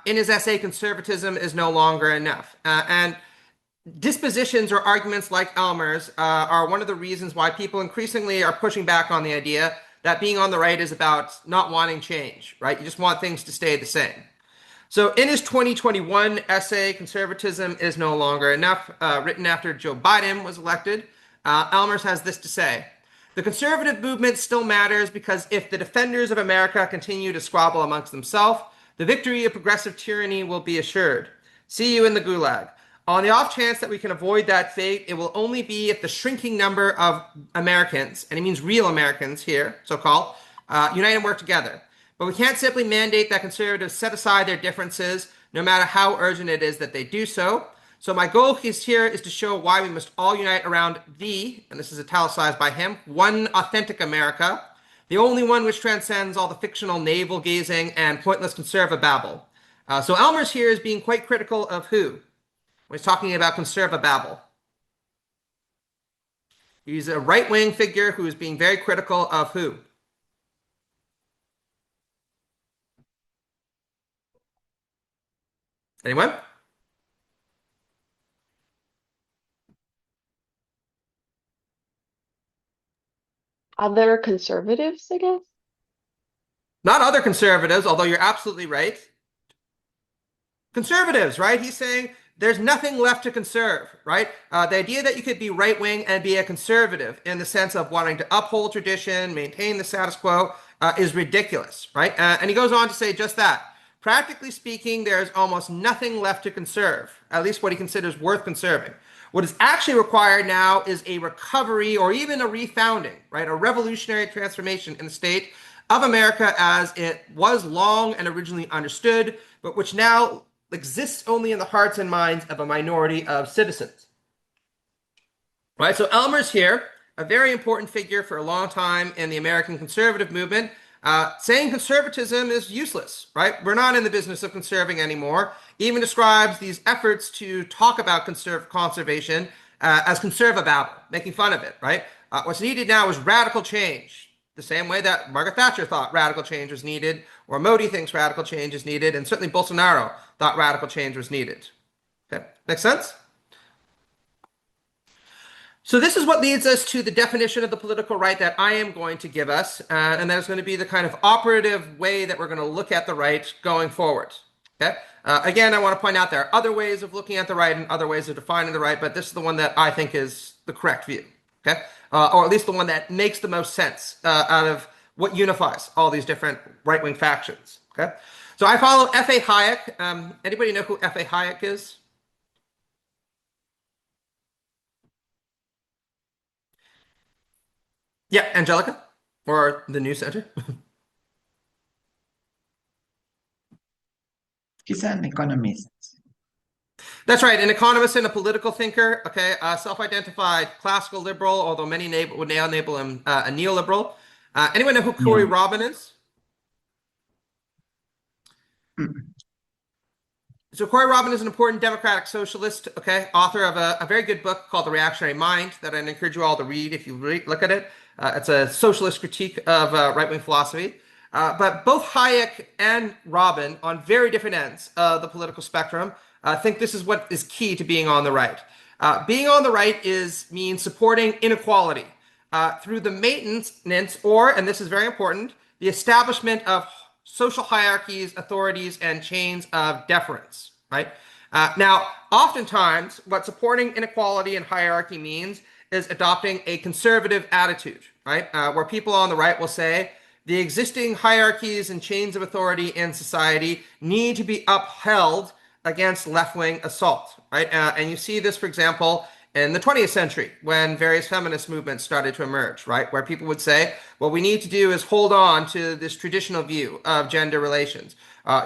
In his essay, Conservatism is No Longer Enough. And dispositions or arguments like Elmers are one of the reasons why people increasingly are pushing back on the idea that being on the right is about not wanting change, right? You just want things to stay the same. So in his 2021 essay, Conservatism is No Longer Enough, written after Joe Biden was elected, Elmers has this to say: the conservative movement still matters because if the defenders of America continue to squabble amongst themselves, the victory of progressive tyranny will be assured. See you in the gulag. On the off chance that we can avoid that fate, it will only be if the shrinking number of Americans, and he means real Americans here, so-called, unite and work together. But we can't simply mandate that conservatives set aside their differences, no matter how urgent it is that they do so. So my goal here is to show why we must all unite around and this is italicized by him, one authentic America, the only one which transcends all the fictional navel-gazing and pointless conservababble. So Elmer's here is being quite critical of who? When he's talking about conservababble. He's a right-wing figure who is being very critical of who? Anyone? Other conservatives, I guess? Not other conservatives, although you're absolutely right. Conservatives, right? He's saying there's nothing left to conserve, right? The idea that you could be right-wing and be a conservative in the sense of wanting to uphold tradition, maintain the status quo, is ridiculous, right? And he goes on to say just that. Practically speaking, there's almost nothing left to conserve, at least what he considers worth conserving. What is actually required now is a recovery or even a refounding, right? A revolutionary transformation in the state of America as it was long and originally understood, but which now exists only in the hearts and minds of a minority of citizens. Right? So Elmer's here, a very important figure for a long time in the American conservative movement, saying conservatism is useless, right? We're not in the business of conserving anymore. He even describes these efforts to talk about conservation as conservababble, making fun of it, right? What's needed now is radical change, the same way that Margaret Thatcher thought radical change was needed, or Modi thinks radical change is needed, and certainly Bolsonaro thought radical change was needed. Okay, make sense? So this is what leads us to the definition of the political right that I am going to give us, and that is going to be the kind of operative way that we're going to look at the right going forward. Okay. Again, I want to point out there are other ways of looking at the right and other ways of defining the right, but this is the one that I think is the correct view. Okay, or at least the one that makes the most sense out of what unifies all these different right-wing factions. Okay, so I follow F.A. Hayek. Anybody know who F.A. Hayek is? Yeah, Angelica, or the News Center. He's an economist. That's right, an economist and a political thinker. Okay, self-identified classical liberal, although many would now label him a neoliberal. Anyone know who Corey Robin is? So Corey Robin is an important democratic socialist, okay, author of a very good book called The Reactionary Mind that I'd encourage you all to read if you look at it. It's a socialist critique of right-wing philosophy. But both Hayek and Robin, on very different ends of the political spectrum, think this is what is key to being on the right. Being on the right means supporting inequality through the maintenance or, and this is very important, the establishment of social hierarchies, authorities, and chains of deference, right? Now, oftentimes, what supporting inequality and hierarchy means is adopting a conservative attitude, right? Where people on the right will say, the existing hierarchies and chains of authority in society need to be upheld against left-wing assault, right? And you see this, for example, in the 20th century when various feminist movements started to emerge, right? Where people would say, what we need to do is hold on to this traditional view of gender relations.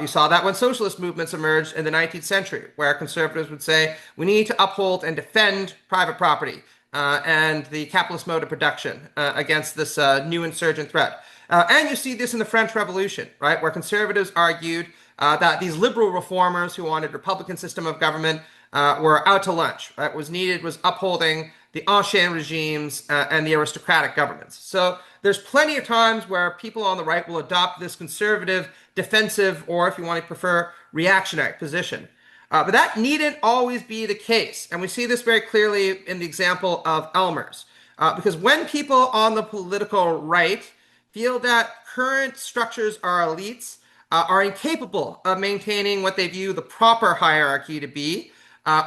You saw that when socialist movements emerged in the 19th century, where conservatives would say, we need to uphold and defend private property and the capitalist mode of production against this new insurgent threat. And you see this in the French Revolution, right, where conservatives argued that these liberal reformers who wanted a Republican system of government were out to lunch. Right? What was needed was upholding the ancien regimes and the aristocratic governments. So there's plenty of times where people on the right will adopt this conservative, defensive, or if you want to prefer, reactionary position. But that needn't always be the case. And we see this very clearly in the example of Elmer's. Because when people on the political right feel that current structures are elites, are incapable of maintaining what they view the proper hierarchy to be,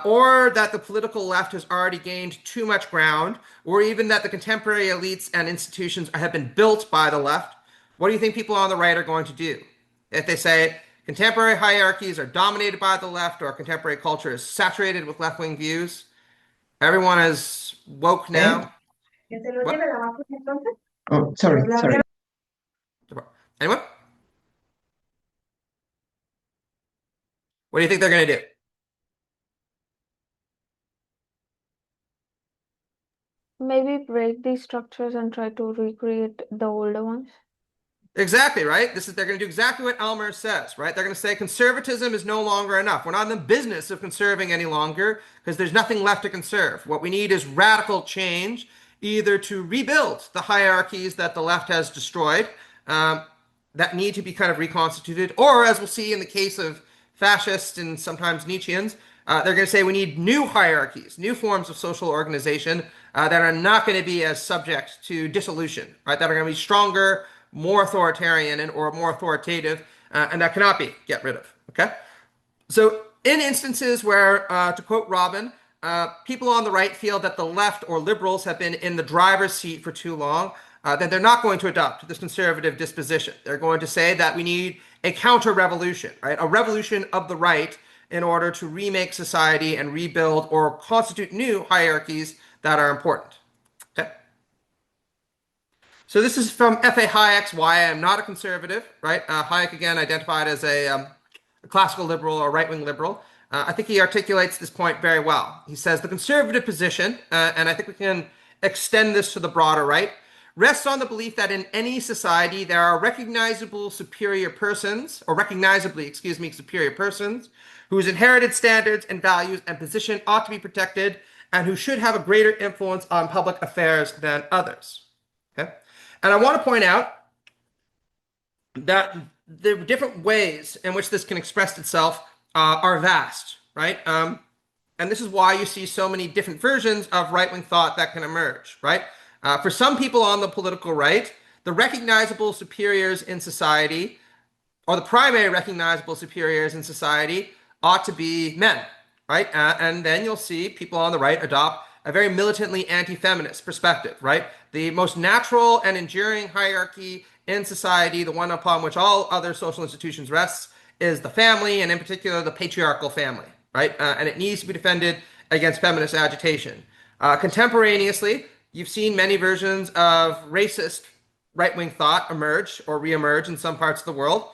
or that the political left has already gained too much ground, or even that the contemporary elites and institutions have been built by the left, what do you think people on the right are going to do? If they say contemporary hierarchies are dominated by the left or contemporary culture is saturated with left-wing views, everyone is woke now. What? Oh, sorry. Anyone? What do you think they're going to do? Maybe break these structures and try to recreate the older ones. Exactly, right? They're going to do exactly what Elmer says, right? They're going to say conservatism is no longer enough. We're not in the business of conserving any longer because there's nothing left to conserve. What we need is radical change, either to rebuild the hierarchies that the left has destroyed, that need to be kind of reconstituted, or as we'll see in the case of fascists and sometimes Nietzscheans, they're going to say we need new hierarchies, new forms of social organization that are not going to be as subject to dissolution, right? That are going to be stronger, more authoritarian or more authoritative, and that cannot be get rid of, okay? So in instances where, to quote Robin, people on the right feel that the left or liberals have been in the driver's seat for too long, then they're not going to adopt this conservative disposition. They're going to say that we need a counter-revolution, right? A revolution of the right in order to remake society and rebuild or constitute new hierarchies that are important. Okay. So this is from F.A. Hayek's Why I Am Not a Conservative, right? Hayek, again, identified as a classical liberal or right-wing liberal. I think he articulates this point very well. He says the conservative position, and I think we can extend this to the broader right, rests on the belief that in any society there are recognizable superior persons, or recognizably, excuse me, superior persons, whose inherited standards and values and position ought to be protected and who should have a greater influence on public affairs than others. Okay? And I want to point out that the different ways in which this can express itself are vast, right? And this is why you see so many different versions of right-wing thought that can emerge, right? For some people on the political right, the recognizable superiors in society, or the primary recognizable superiors in society, ought to be men, right? And then you'll see people on the right adopt a very militantly anti-feminist perspective, right? The most natural and enduring hierarchy in society, the one upon which all other social institutions rests, is the family, and in particular, the patriarchal family, right? And it needs to be defended against feminist agitation. Contemporaneously, you've seen many versions of racist right-wing thought emerge or reemerge in some parts of the world.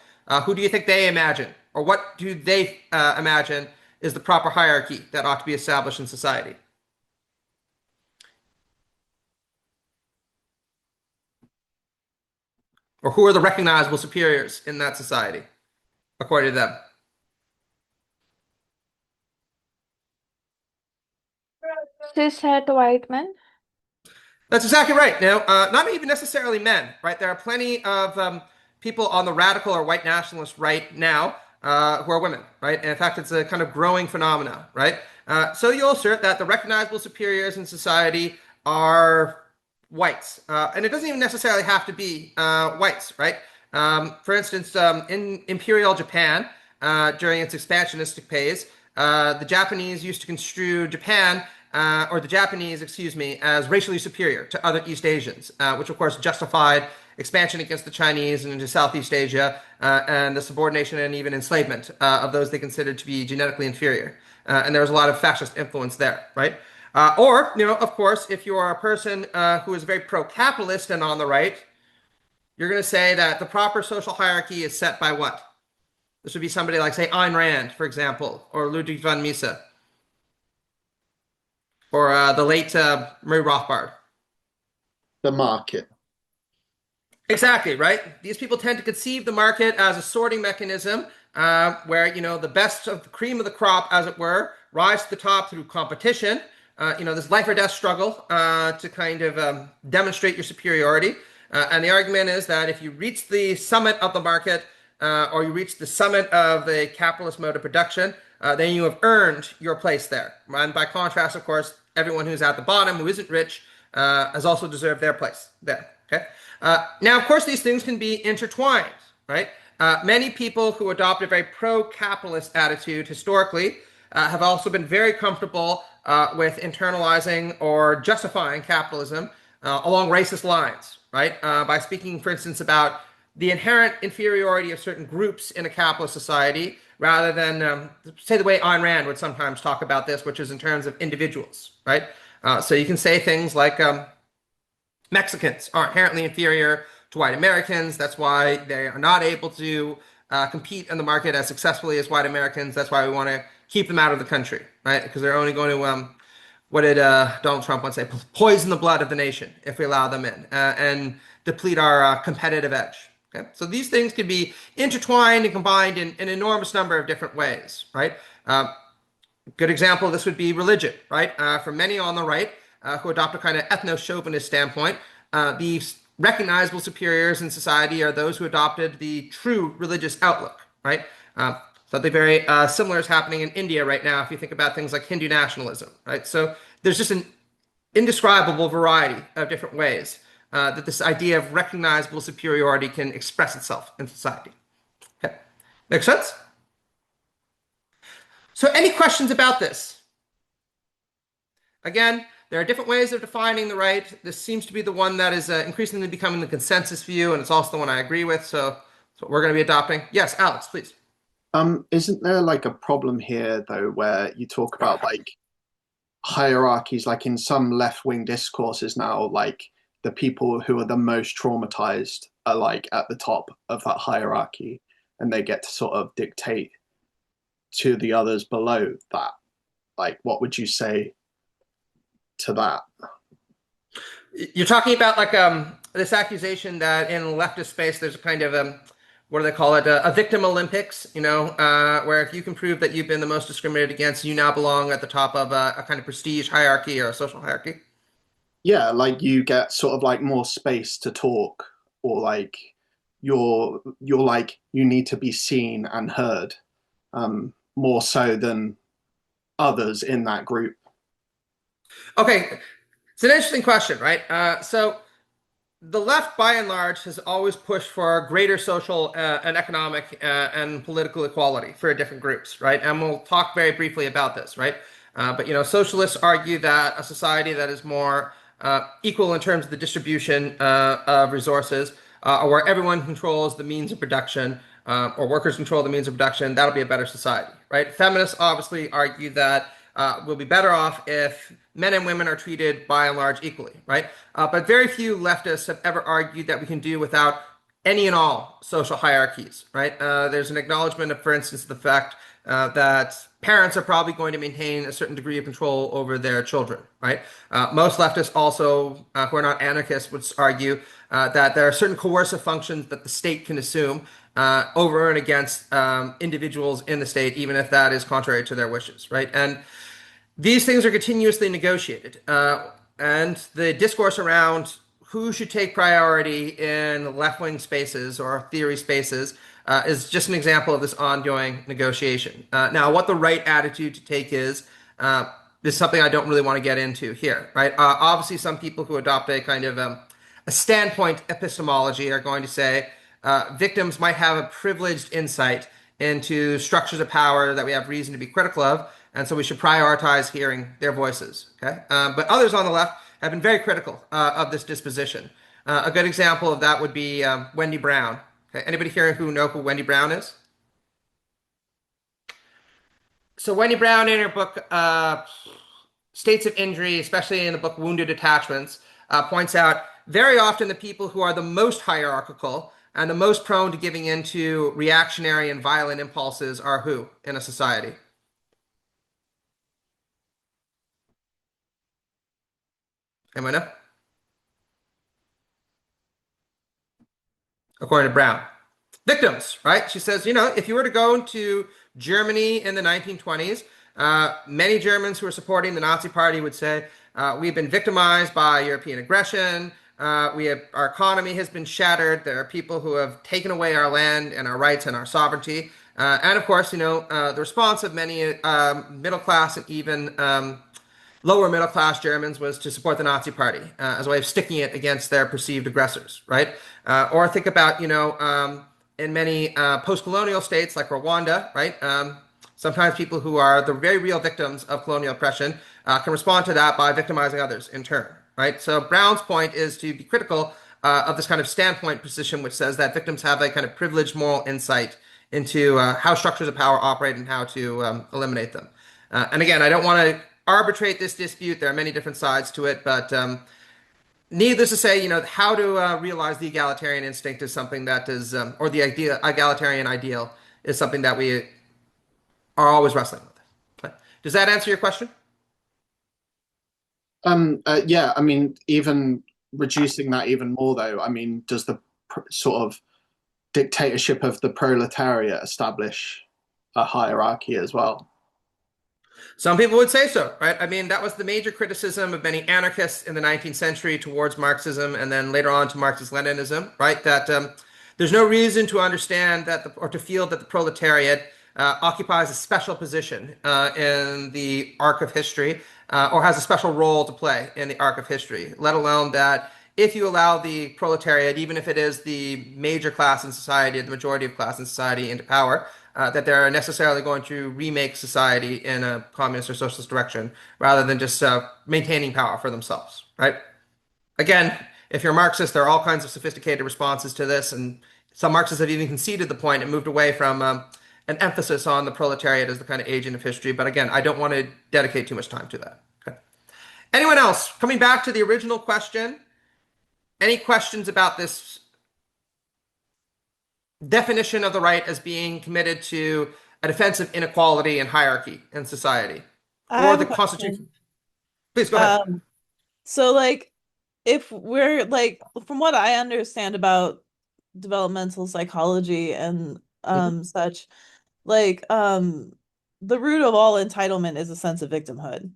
Who do you think they imagine? Or what do they imagine is the proper hierarchy that ought to be established in society? Or who are the recognizable superiors in that society, according to them? Cishet white men. That's exactly right. Now, not even necessarily men, right? There are plenty of people on the radical or white nationalist right now who are women, right? And in fact, it's a kind of growing phenomenon, right? So you'll assert that the recognizable superiors in society are whites. And it doesn't even necessarily have to be whites, right? For instance, in Imperial Japan, during its expansionistic phase, the Japanese used to construe Japan, or the Japanese, excuse me, as racially superior to other East Asians, which of course justified expansion against the Chinese and into Southeast Asia, and the subordination and even enslavement of those they considered to be genetically inferior. And there was a lot of fascist influence there, right? Or, of course, if you are a person who is very pro-capitalist and on the right, you're going to say that the proper social hierarchy is set by what? This would be somebody like, say, Ayn Rand, for example, or Ludwig von Mises, or the late Murray Rothbard. The market. Exactly, right? These people tend to conceive the market as a sorting mechanism where, the best of the cream of the crop, as it were, rise to the top through competition. This life or death struggle to kind of demonstrate your superiority. And the argument is that if you reach the summit of the market or you reach the summit of the capitalist mode of production, then you have earned your place there. And by contrast, of course, everyone who's at the bottom, who isn't rich, has also deserved their place there. Okay. Now, of course, these things can be intertwined, right? Many people who adopt a very pro-capitalist attitude historically have also been very comfortable with internalizing or justifying capitalism along racist lines, right? By speaking, for instance, about the inherent inferiority of certain groups in a capitalist society, rather than, say, the way Ayn Rand would sometimes talk about this, which is in terms of individuals, right? So you can say things like Mexicans are inherently inferior to white Americans. That's why they are not able to compete in the market as successfully as white Americans. That's why we want to keep them out of the country, right? Because they're only going to, what did Donald Trump once say? Poison the blood of the nation if we allow them in and deplete our competitive edge. Okay? So these things can be intertwined and combined in an enormous number of different ways, right? Good example of this would be religion, right? For many on the right who adopt a kind of ethno-chauvinist standpoint, the recognizable superiors in society are those who adopted the true religious outlook, right? Something very similar is happening in India right now if you think about things like Hindu nationalism, right? So there's just an indescribable variety of different ways that this idea of recognizable superiority can express itself in society. Okay, make sense? So any questions about this? Again, there are different ways of defining the right. This seems to be the one that is increasingly becoming the consensus view, and it's also the one I agree with, so that's what we're going to be adopting. Yes, Alex, please. Isn't there like a problem here though, where you talk about like hierarchies, like in some left-wing discourses now, like the people who are the most traumatized are like at the top of that hierarchy, and they get to sort of dictate to the others below that. Like, what would you say to that? You're talking about like this accusation that in leftist space there's a kind of what do they call it? A victim Olympics, you know, where if you can prove that you've been the most discriminated against, you now belong at the top of a kind of prestige hierarchy or a social hierarchy. Yeah, like you get sort of like more space to talk, or like you're like you need to be seen and heard, more so than others in that group. Okay, it's an interesting question, right? So the left, by and large, has always pushed for greater social and economic and political equality for different groups, right? And we'll talk very briefly about this, right? But you know, socialists argue that a society that is more equal in terms of the distribution of resources, or where everyone controls the means of production, or workers control the means of production, that'll be a better society, right? Feminists obviously argue that we'll be better off if men and women are treated by and large equally, right? But very few leftists have ever argued that we can do without any and all social hierarchies, right? There's an acknowledgement of, for instance, the fact that parents are probably going to maintain a certain degree of control over their children, right? Most leftists also, who are not anarchists, would argue that there are certain coercive functions that the state can assume over and against individuals in the state, even if that is contrary to their wishes, right? And these things are continuously negotiated. And the discourse around who should take priority in left-wing spaces or theory spaces is just an example of this ongoing negotiation. Now, what the right attitude to take is something I don't really want to get into here, right? Obviously, some people who adopt a kind of a standpoint epistemology are going to say victims might have a privileged insight into structures of power that we have reason to be critical of, and so we should prioritize hearing their voices. Okay, but others on the left have been very critical of this disposition. A good example of that would be Wendy Brown. Okay, anybody here who know who Wendy Brown is? So Wendy Brown, in her book States of Injury, especially in the book Wounded Attachments, points out very often the people who are the most hierarchical and the most prone to giving into reactionary and violent impulses are who in a society? Anyone know? According to Brown. Victims, right? She says, you know, if you were to go to Germany in the 1920s, many Germans who are supporting the Nazi Party would say, we've been victimized by European aggression. Our economy has been shattered. There are people who have taken away our land and our rights and our sovereignty. And of course, you know, the response of many middle class and even lower middle class Germans was to support the Nazi Party as a way of sticking it against their perceived aggressors, right? Or think about, you know, in many post-colonial states like Rwanda, right? Sometimes people who are the very real victims of colonial oppression can respond to that by victimizing others in turn, right? So Brown's point is to be critical of this kind of standpoint position, which says that victims have a kind of privileged moral insight into how structures of power operate and how to eliminate them. And again, I don't want to arbitrate this dispute. There are many different sides to it, but needless to say, how to realize the egalitarian instinct is something that is, or the egalitarian ideal is something that we are always wrestling with. But does that answer your question? Yeah, I mean, even reducing that even more, though, I mean, does the sort of dictatorship of the proletariat establish a hierarchy as well? Some people would say so, right? I mean, that was the major criticism of many anarchists in the 19th century towards Marxism and then later on to Marxist-Leninism, right? That there's no reason to understand that or to feel that the proletariat occupies a special position in the arc of history or has a special role to play in the arc of history, let alone that if you allow the proletariat, even if it is the major class in society, the majority of class in society, into power, that they're necessarily going to remake society in a communist or socialist direction rather than just maintaining power for themselves, right? Again, if you're a Marxist, there are all kinds of sophisticated responses to this, and some Marxists have even conceded the point and moved away from an emphasis on the proletariat as the kind of agent of history. But again, I don't want to dedicate too much time to that. Okay. Anyone else? Coming back to the original question, any questions about this definition of the right as being committed to a defense of inequality and hierarchy in society, or the Constitution? Please go ahead. So, like, if we're like, from what I understand about developmental psychology and such, like, the root of all entitlement is a sense of victimhood.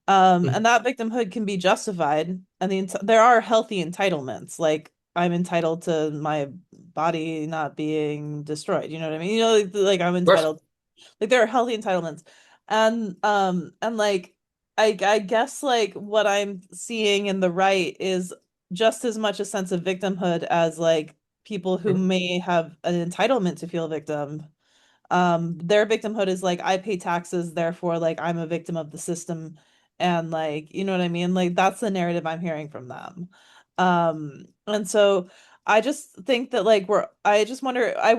And that victimhood can be justified, and there are healthy entitlements, like I'm entitled to my body not being destroyed. You know what I mean? Like I'm entitled. Like there are healthy entitlements, and like I guess like what I'm seeing in the right is just as much a sense of victimhood as like people who may have an entitlement to feel victim. Their victimhood is like I pay taxes, therefore like I'm a victim of the system, and like you know what I mean? Like that's the narrative I'm hearing from them. And so I just think that like I'm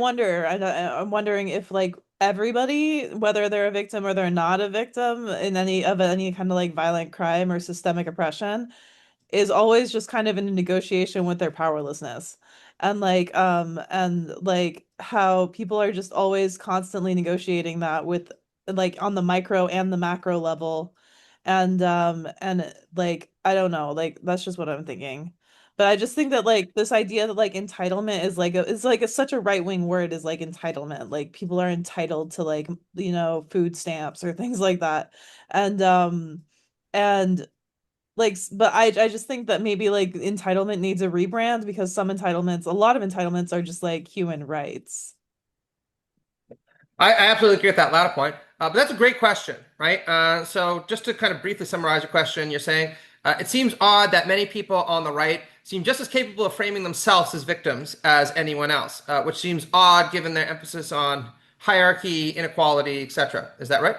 wondering if like everybody, whether they're a victim or they're not a victim in any kind of like violent crime or systemic oppression, is always just kind of in a negotiation with their powerlessness. And like how people are just always constantly negotiating that with like on the micro and the macro level. And like I don't know, like that's just what I'm thinking. But I just think that like this idea that like entitlement is such a right-wing word, is like entitlement. Like people are entitled to like, food stamps or things like that. And like but I just think that maybe like entitlement needs a rebrand, because a lot of entitlements are just like human rights. I absolutely agree with that latter point. But that's a great question, right? So just to kind of briefly summarize your question, you're saying it seems odd that many people on the right seem just as capable of framing themselves as victims as anyone else, which seems odd given their emphasis on hierarchy, inequality, etc. Is that right?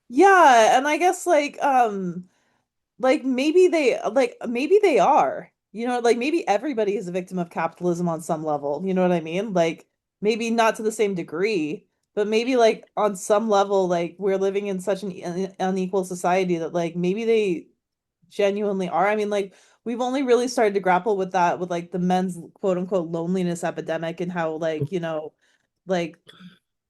Yeah, and I guess like maybe they are. Like maybe everybody is a victim of capitalism on some level. You know what I mean? Like maybe not to the same degree, but maybe like on some level, like we're living in such an unequal society that like maybe they genuinely are. I mean, like we've only really started to grapple with that with like the men's quote unquote loneliness epidemic, and how like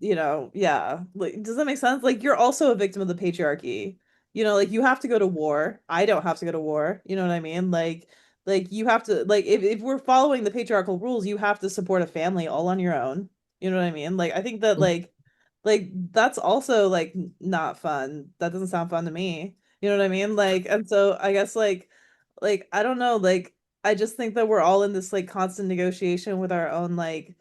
yeah. Like, does that make sense? Like, you're also a victim of the patriarchy. Like you have to go to war. I don't have to go to war. You know what I mean? Like you have to like if we're following the patriarchal rules, you have to support a family all on your own. You know what I mean? Like I think that like that's also like not fun. That doesn't sound fun to me. You know what I mean? Like, and so I guess like I don't know, like I just think that we're all in this like constant negotiation with our own like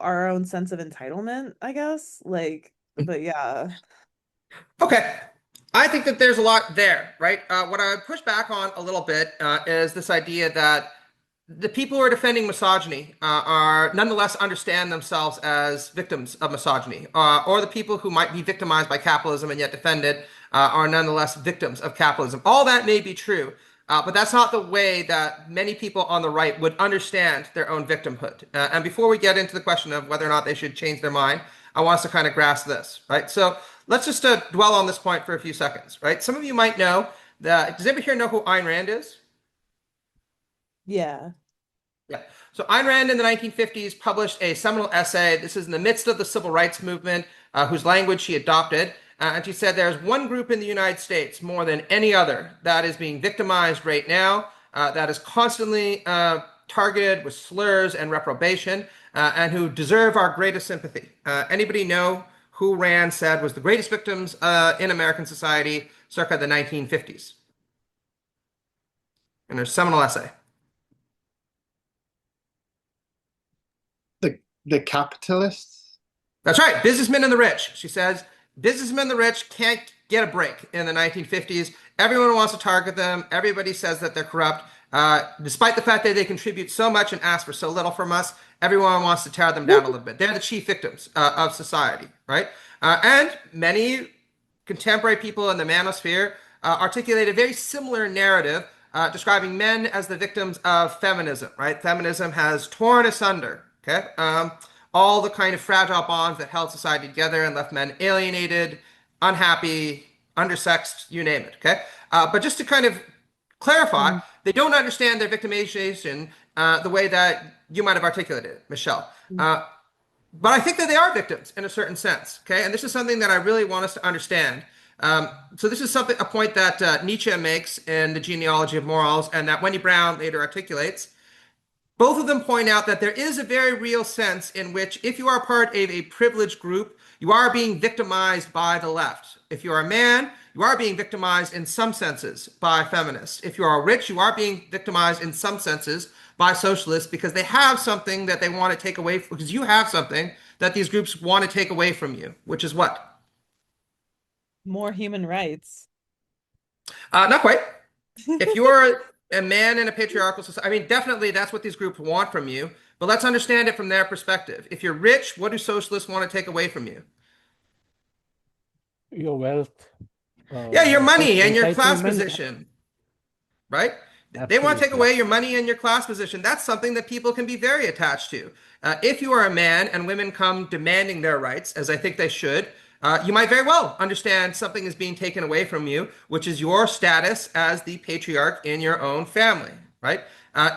our own sense of entitlement, I guess. Like, but yeah. Okay. I think that there's a lot there, right? What I would push back on a little bit is this idea that the people who are defending misogyny are nonetheless understand themselves as victims of misogyny, or the people who might be victimized by capitalism and yet defend it are nonetheless victims of capitalism. All that may be true, but that's not the way that many people on the right would understand their own victimhood. And before we get into the question of whether or not they should change their mind, I want us to kind of grasp this, right? So let's just dwell on this point for a few seconds, right? Some of you might know Does anybody here know who Ayn Rand is? Yeah. Yeah. So Ayn Rand in the 1950s published a seminal essay. This is in the midst of the civil rights movement, whose language she adopted. And she said there's one group in the United States more than any other that is being victimized right now, that is constantly targeted with slurs and reprobation, and who deserve our greatest sympathy. Anybody know who Rand said was the greatest victims in American society circa the 1950s? In her seminal essay. The capitalists? That's right, businessmen and the rich. She says businessmen and the rich can't get a break in the 1950s. Everyone wants to target them. Everybody says that they're corrupt. Despite the fact that they contribute so much and ask for so little from us, everyone wants to tear them down a little bit. They're the chief victims of society, right? And many contemporary people in the manosphere articulate a very similar narrative, describing men as the victims of feminism, right? Feminism has torn asunder, okay, all the kind of fragile bonds that held society together and left men alienated, unhappy, undersexed, you name it, okay? But just to kind of clarify, they don't understand their victimization the way that you might have articulated it, Michelle. But I think that they are victims in a certain sense, okay? And this is something that I really want us to understand. So this is a point that Nietzsche makes in The Genealogy of Morals, and that Wendy Brown later articulates. Both of them point out that there is a very real sense in which if you are part of a privileged group, you are being victimized by the left. If you are a man, you are being victimized in some senses by feminists. If you are rich, you are being victimized in some senses by socialists, because they have something that they want to take away, because you have something that these groups want to take away from you, which is what? More human rights. Not quite. If you're a man in a patriarchal society, I mean, definitely that's what these groups want from you, but let's understand it from their perspective. If you're rich, what do socialists want to take away from you? Your wealth. Yeah, your money and your class Entitlement. position, right? They Absolutely. want to take away your money and your class position. That's something that people can be very attached to. If you are a man and women come demanding their rights, as I think they should, you might very well understand something is being taken away from you, which is your status as the patriarch in your own family, right?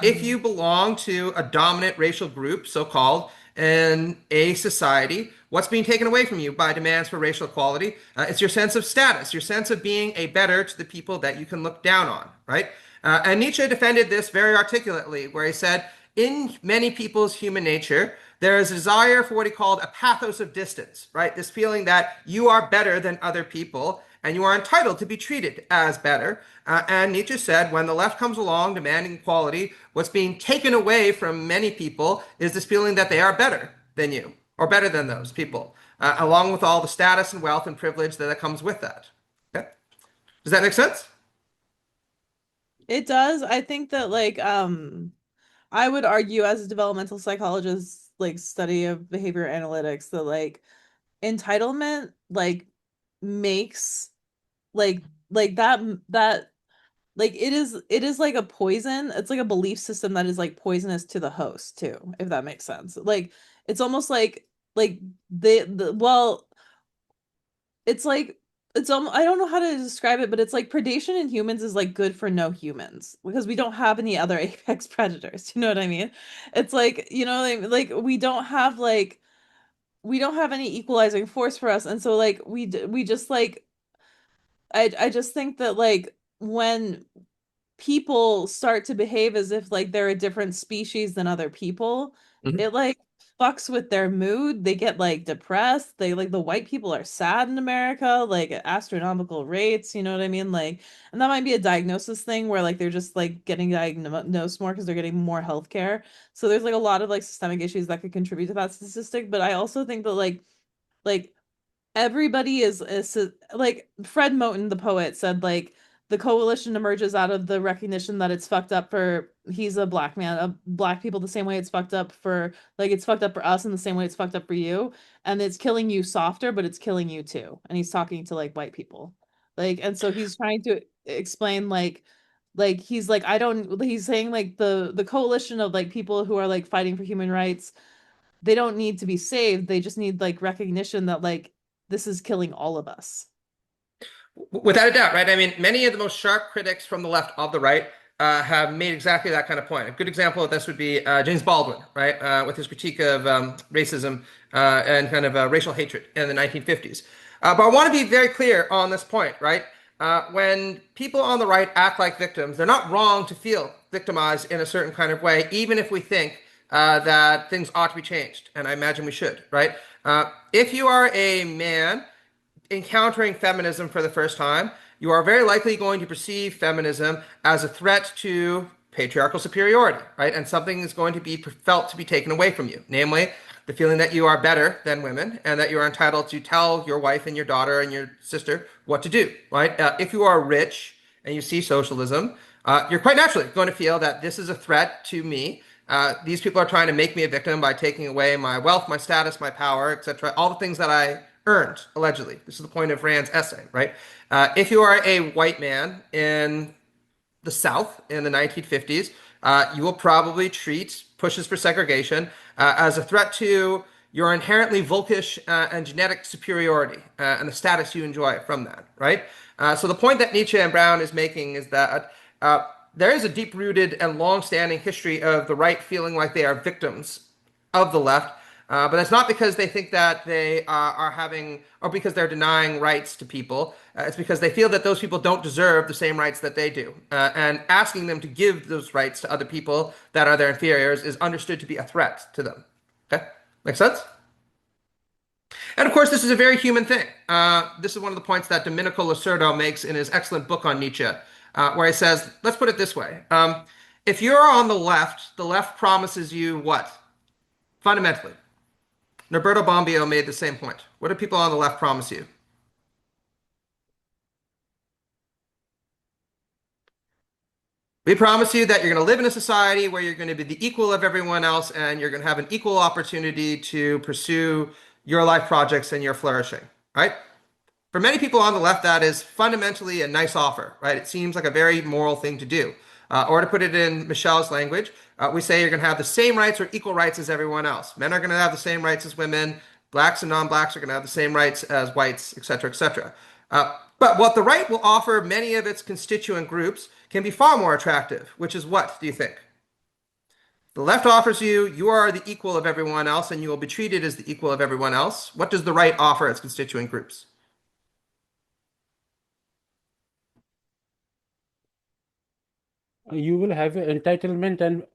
If you belong to a dominant racial group, so-called, in a society, what's being taken away from you by demands for racial equality? It's your sense of status, your sense of being a better to the people that you can look down on, right? And Nietzsche defended this very articulately, where he said, in many people's human nature, there is a desire for what he called a pathos of distance, right? This feeling that you are better than other people and you are entitled to be treated as better. And Nietzsche said, when the left comes along demanding equality, what's being taken away from many people is this feeling that they are better than you, or better than those people, along with all the status and wealth and privilege that comes with that. Okay? Does that make sense? It does. I think that I would argue as a developmental psychologist, study of behavior analytics, that entitlement makes that it is like a poison. It's like a belief system that is poisonous to the host too, if that makes sense. It's almost it's I don't know how to describe it, but it's like predation in humans is good for no humans, because we don't have any other apex predators. You know what I mean? It's we don't have we don't have any equalizing force for us, and so we just I just think that when people start to behave as if they're a different species than other people, it fucks with their mood. They get depressed. They the white people are sad in America, at astronomical rates, you know what I mean? And that might be a diagnosis thing where they're just getting diagnosed more because they're getting more healthcare. So there's a lot of systemic issues that could contribute to that statistic. But I also think that everybody is Fred Moten, the poet, said the coalition emerges out of the recognition that it's fucked up for he's a black man, black people, the same way it's fucked up for it's fucked up for us in the same way it's fucked up for you, and it's killing you softer, but it's killing you too. And he's talking to white people, and so he's trying to explain he's I don't he's saying the coalition of people who are fighting for human rights, they don't need to be saved, they just need recognition that this is killing all of us. Without a doubt, right? I mean, many of the most sharp critics from the left of the right have made exactly that kind of point. A good example of this would be James Baldwin, right, with his critique of racism and kind of racial hatred in the 1950s. But I want to be very clear on this point, right? When people on the right act like victims, they're not wrong to feel victimized in a certain kind of way, even if we think that things ought to be changed. And I imagine we should, right? If you are a man encountering feminism for the first time, you are very likely going to perceive feminism as a threat to patriarchal superiority, right? And something is going to be felt to be taken away from you, namely the feeling that you are better than women and that you are entitled to tell your wife and your daughter and your sister what to do, right? If you are rich and you see socialism, you're quite naturally going to feel that this is a threat to me. These people are trying to make me a victim by taking away my wealth, my status, my power, etc., all the things that I earned, allegedly. This is the point of Rand's essay, right? If you are a white man in the South in the 1950s, you will probably treat pushes for segregation as a threat to your inherently volkish and genetic superiority and the status you enjoy from that, right? So the point that Nietzsche and Brown is making is that there is a deep-rooted and long-standing history of the right feeling like they are victims of the left, but that's not because they think that they are having, or because they're denying rights to people. It's because they feel that those people don't deserve the same rights that they do. And asking them to give those rights to other people that are their inferiors is understood to be a threat to them. Okay? Make sense? And of course, this is a very human thing. This is one of the points that Domenico Lacerdo makes in his excellent book on Nietzsche, where he says, let's put it this way. If you're on the left promises you what? Fundamentally. Norberto Bobbio made the same point. What do people on the left promise you? We promise you that you're going to live in a society where you're going to be the equal of everyone else and you're going to have an equal opportunity to pursue your life projects and your flourishing, right? For many people on the left, that is fundamentally a nice offer, right? It seems like a very moral thing to do. Or to put it in Michelle's language, we say you're going to have the same rights or equal rights as everyone else. Men are going to have the same rights as women. Blacks and non-blacks are going to have the same rights as whites, etc., etc. But what the right will offer many of its constituent groups can be far more attractive, which is what, do you think? The left offers you, you are the equal of everyone else, and you will be treated as the equal of everyone else. What does the right offer its constituent groups? You will have entitlement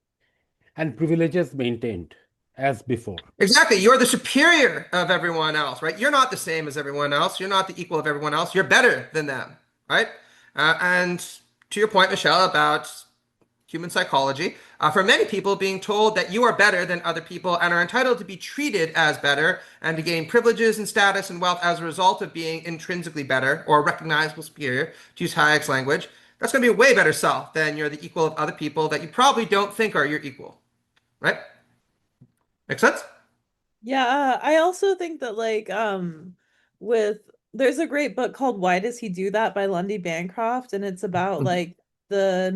and privileges maintained as before. Exactly. You're the superior of everyone else, right? You're not the same as everyone else. You're not the equal of everyone else. You're better than them, right? And to your point, Michelle, about human psychology, for many people, being told that you are better than other people and are entitled to be treated as better and to gain privileges and status and wealth as a result of being intrinsically better or recognizable superior, to use Hayek's language, that's going to be a way better self than you're the equal of other people that you probably don't think are your equal, right? Make sense? Yeah, I also think that with there's a great book called Why Does He Do That by Lundy Bancroft, and it's about like the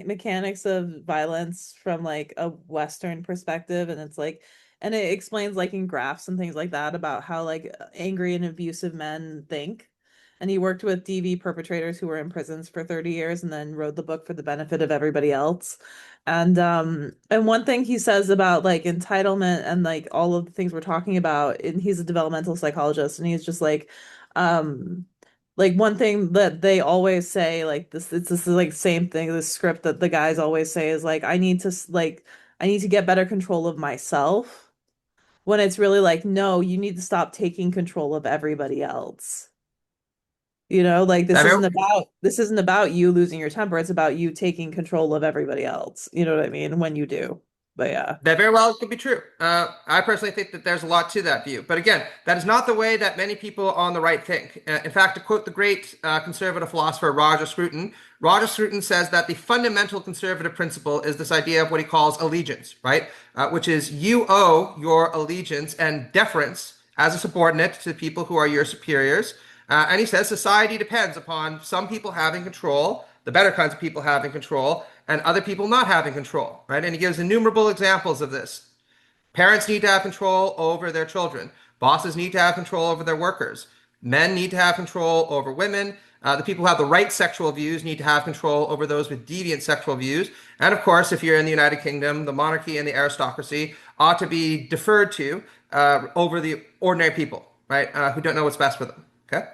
mechanics of violence from like a Western perspective, and it's like and it explains like in graphs and things like that about how like angry and abusive men think. And he worked with DV perpetrators who were in prisons for 30 years and then wrote the book for the benefit of everybody else. And one thing he says about like entitlement and like all of the things we're talking about, and he's a developmental psychologist, and he's just like one thing that they always say, like this is like same thing, this script that the guys always say is like, I need to get better control of myself, when it's really like, no, you need to stop taking control of everybody else. You know, like this isn't about you losing your temper. It's about you taking control of everybody else. You know what I mean? When you do. But yeah. That very well could be true. I personally think that there's a lot to that view. But again, that is not the way that many people on the right think. In fact, to quote the great conservative philosopher Roger Scruton says that the fundamental conservative principle is this idea of what he calls allegiance, right? Which is you owe your allegiance and deference as a subordinate to people who are your superiors. And he says society depends upon some people having control, the better kinds of people having control, and other people not having control, right? And he gives innumerable examples of this. Parents need to have control over their children. Bosses need to have control over their workers. Men need to have control over women. The people who have the right sexual views need to have control over those with deviant sexual views. And of course, if you're in the United Kingdom, the monarchy and the aristocracy ought to be deferred to over the ordinary people, right, who don't know what's best for them. Okay,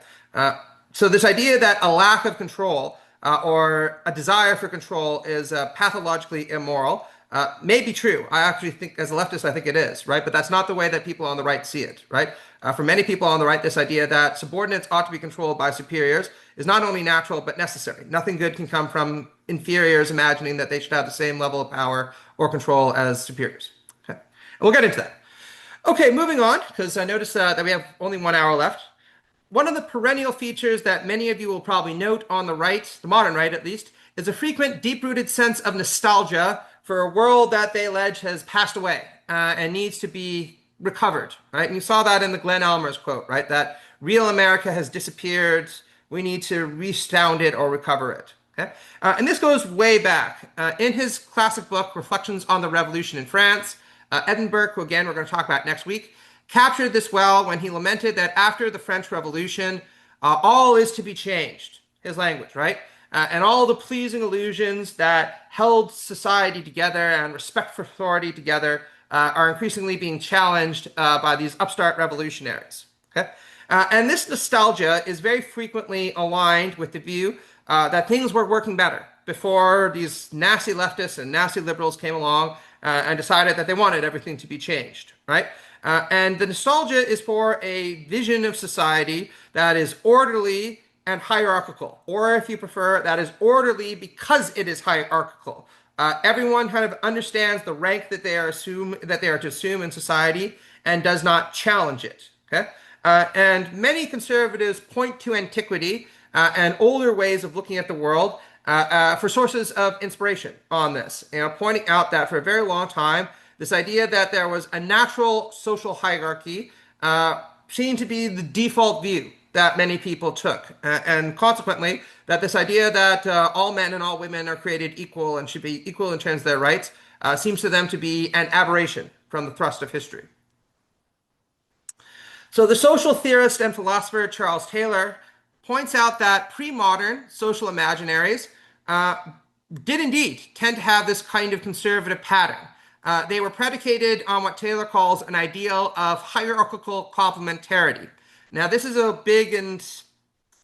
so this idea that a lack of control or a desire for control is pathologically immoral may be true. I actually think, as a leftist, I think it is, right? But that's not the way that people on the right see it, right? For many people on the right, this idea that subordinates ought to be controlled by superiors is not only natural, but necessary. Nothing good can come from inferiors imagining that they should have the same level of power or control as superiors. Okay, and we'll get into that. Okay, moving on, because I noticed that we have only 1 hour left. One of the perennial features that many of you will probably note on the right, the modern right at least, is a frequent deep-rooted sense of nostalgia for a world that they allege has passed away and needs to be recovered, right? And you saw that in the Glenn Elmer's quote, right? That real America has disappeared. We need to restound it or recover it. Okay? And this goes way back. In his classic book, Reflections on the Revolution in France, Burke, who again we're going to talk about next week, captured this well when he lamented that after the French Revolution, all is to be changed. His language, right? And all the pleasing illusions that held society together and respect for authority together are increasingly being challenged by these upstart revolutionaries. Okay? And this nostalgia is very frequently aligned with the view that things were working better before these nasty leftists and nasty liberals came along and decided that they wanted everything to be changed, right? And the nostalgia is for a vision of society that is orderly and hierarchical, or if you prefer, that is orderly because it is hierarchical. Everyone kind of understands the rank that they are to assume in society and does not challenge it. Okay, and many conservatives point to antiquity and older ways of looking at the world for sources of inspiration on this. Pointing out that for a very long time, this idea that there was a natural social hierarchy seemed to be the default view that many people took. And consequently, that this idea that all men and all women are created equal and should be equal in terms of their rights seems to them to be an aberration from the thrust of history. So the social theorist and philosopher Charles Taylor points out that pre-modern social imaginaries did indeed tend to have this kind of conservative pattern. They were predicated on what Taylor calls an ideal of hierarchical complementarity. Now, this is a big and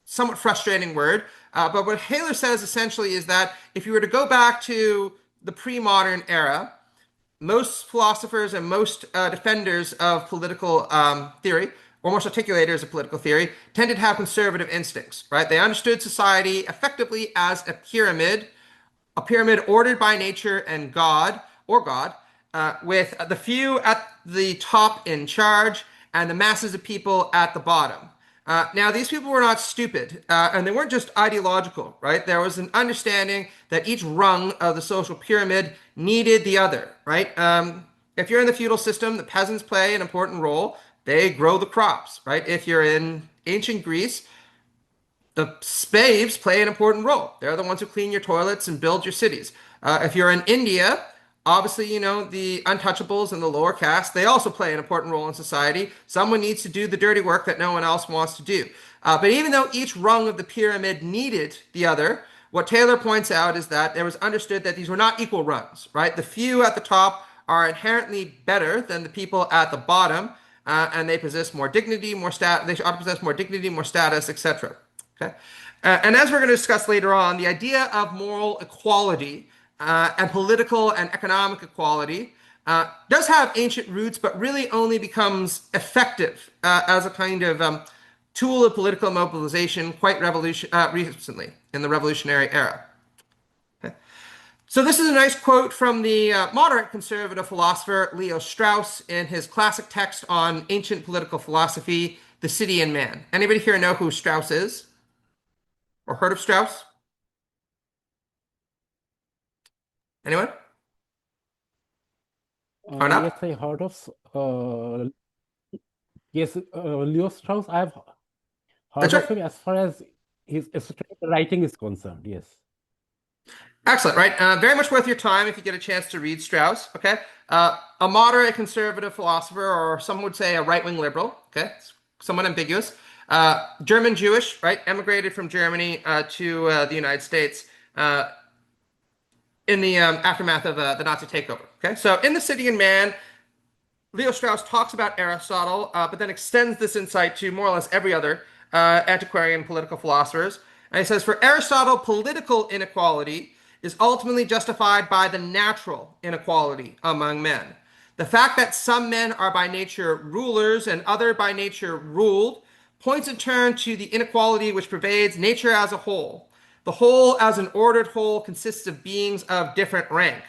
somewhat frustrating word, but what Taylor says essentially is that if you were to go back to the pre-modern era, most philosophers and most defenders of political theory, or most articulators of political theory, tended to have conservative instincts, right? They understood society effectively as a pyramid ordered by nature and God, with the few at the top in charge and the masses of people at the bottom. Now, these people were not stupid, and they weren't just ideological, right? There was an understanding that each rung of the social pyramid needed the other, right? If you're in the feudal system, the peasants play an important role. They grow the crops, right? If you're in ancient Greece, the slaves play an important role. They're the ones who clean your toilets and build your cities. If you're in India, obviously, the untouchables and the lower caste, they also play an important role in society. Someone needs to do the dirty work that no one else wants to do. But even though each rung of the pyramid needed the other, what Taylor points out is that there was understood that these were not equal rungs, right? The few at the top are inherently better than the people at the bottom, and they possess more dignity, they ought to possess more dignity, more status, etc. Okay? And as we're going to discuss later on, the idea of moral equality and political and economic equality does have ancient roots, but really only becomes effective as a kind of tool of political mobilization quite recently in the revolutionary era. Okay. So this is a nice quote from the moderate conservative philosopher Leo Strauss in his classic text on ancient political philosophy, The City and Man. Anybody here know who Strauss is? Or heard of Strauss? Anyone? Or not? Yes, I heard of. Yes, Leo Strauss. I've heard of him as far as his esoteric writing is concerned. Yes. Excellent, right? Very much worth your time if you get a chance to read Strauss. Okay, a moderate conservative philosopher, or some would say a right-wing liberal. Okay, somewhat ambiguous. German Jewish, right, emigrated from Germany to the United States in the aftermath of the Nazi takeover. Okay, so in The City and Man, Leo Strauss talks about Aristotle, but then extends this insight to more or less every other antiquarian political philosophers. And he says, for Aristotle, political inequality is ultimately justified by the natural inequality among men. The fact that some men are by nature rulers and other by nature ruled points in turn to the inequality which pervades nature as a whole. The whole as an ordered whole consists of beings of different rank.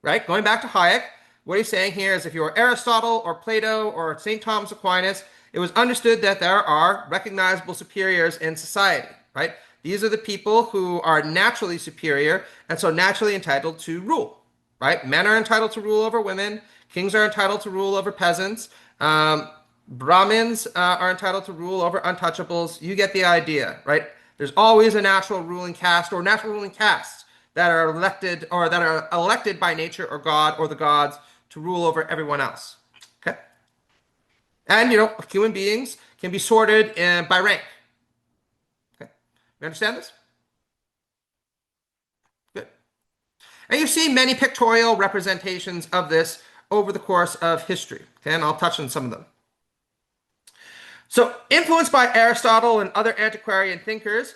Right? Going back to Hayek, what he's saying here is if you were Aristotle or Plato or St. Thomas Aquinas, it was understood that there are recognizable superiors in society, right? These are the people who are naturally superior and so naturally entitled to rule, right? Men are entitled to rule over women. Kings are entitled to rule over peasants. Brahmins are entitled to rule over untouchables. You get the idea, right? There's always a natural ruling caste or natural ruling castes that are elected or that are elected by nature or God or the gods to rule over everyone else. Okay? And, human beings can be sorted by rank. Okay? You understand this? Good. And you see many pictorial representations of this over the course of history. Okay? And I'll touch on some of them. So, influenced by Aristotle and other antiquarian thinkers,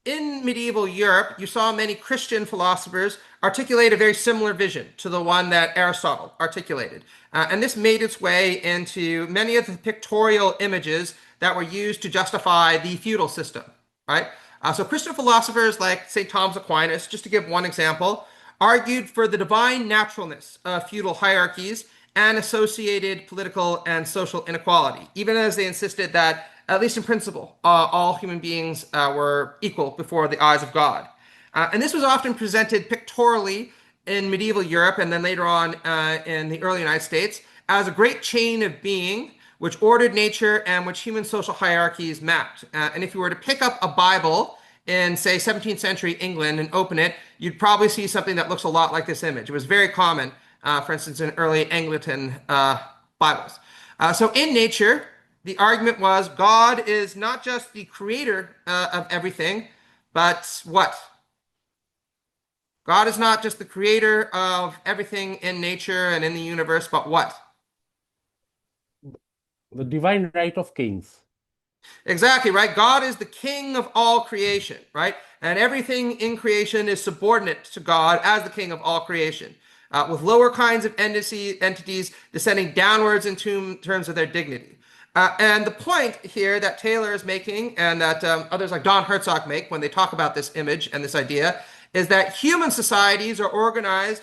in medieval Europe, you saw many Christian philosophers articulate a very similar vision to the one that Aristotle articulated. And this made its way into many of the pictorial images that were used to justify the feudal system, right? So Christian philosophers like St. Thomas Aquinas, just to give one example, argued for the divine naturalness of feudal hierarchies and associated political and social inequality, even as they insisted that, at least in principle, all human beings were equal before the eyes of God. And this was often presented pictorially in medieval Europe and then later on in the early United States as a great chain of being which ordered nature and which human social hierarchies mapped. And if you were to pick up a Bible in, say, 17th century England and open it, you'd probably see something that looks a lot like this image. It was very common, for instance, in early Anglican Bibles. So in nature, the argument was God is not just the creator of everything, but what? God is not just the creator of everything in nature and in the universe, but what? The divine right of kings. Exactly, right? God is the king of all creation, right? And everything in creation is subordinate to God as the king of all creation, with lower kinds of entities descending downwards in terms of their dignity. And the point here that Taylor is making and that others like Don Herzog make when they talk about this image and this idea is that human societies are organized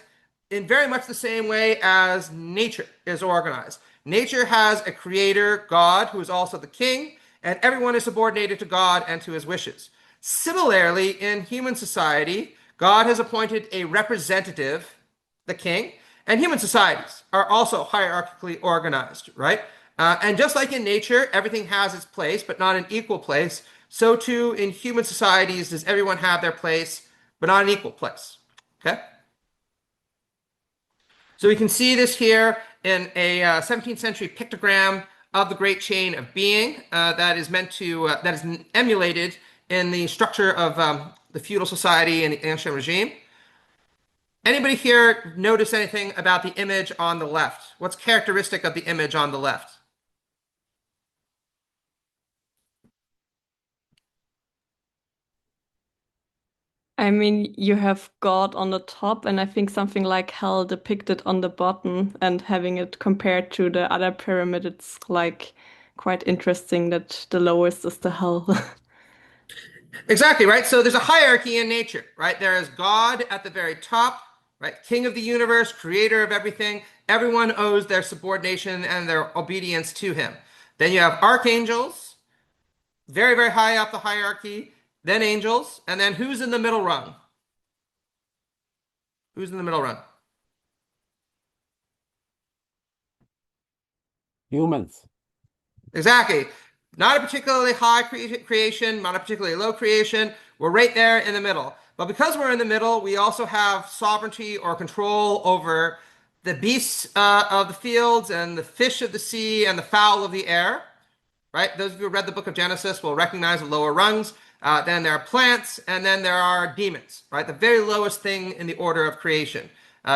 in very much the same way as nature is organized. Nature has a creator, God, who is also the king, and everyone is subordinated to God and to his wishes. Similarly, in human society, God has appointed a representative, the king, and human societies are also hierarchically organized, right? And just like in nature, everything has its place, but not an equal place, so too in human societies does everyone have their place, but not an equal place. Okay? So we can see this here in a 17th century pictogram of the great chain of being that is emulated in the structure of the feudal society and the ancient regime. Anybody here notice anything about the image on the left? What's characteristic of the image on the left? I mean, you have God on the top, and I think something like hell depicted on the bottom, and having it compared to the other pyramid, it's like quite interesting that the lowest is the hell. Exactly, right? So there's a hierarchy in nature, right? There is God at the very top, right? King of the universe, creator of everything. Everyone owes their subordination and their obedience to him. Then you have archangels, very, very high up the hierarchy, then angels, and then who's in the middle rung? Who's in the middle rung? Humans. Exactly. Not a particularly high creation, not a particularly low creation. We're right there in the middle. But because we're in the middle, we also have sovereignty or control over the beasts of the fields and the fish of the sea and the fowl of the air. right? Those of you who read the book of Genesis will recognize the lower rungs. Then there are plants, and then there are demons, right? The very lowest thing in the order of creation.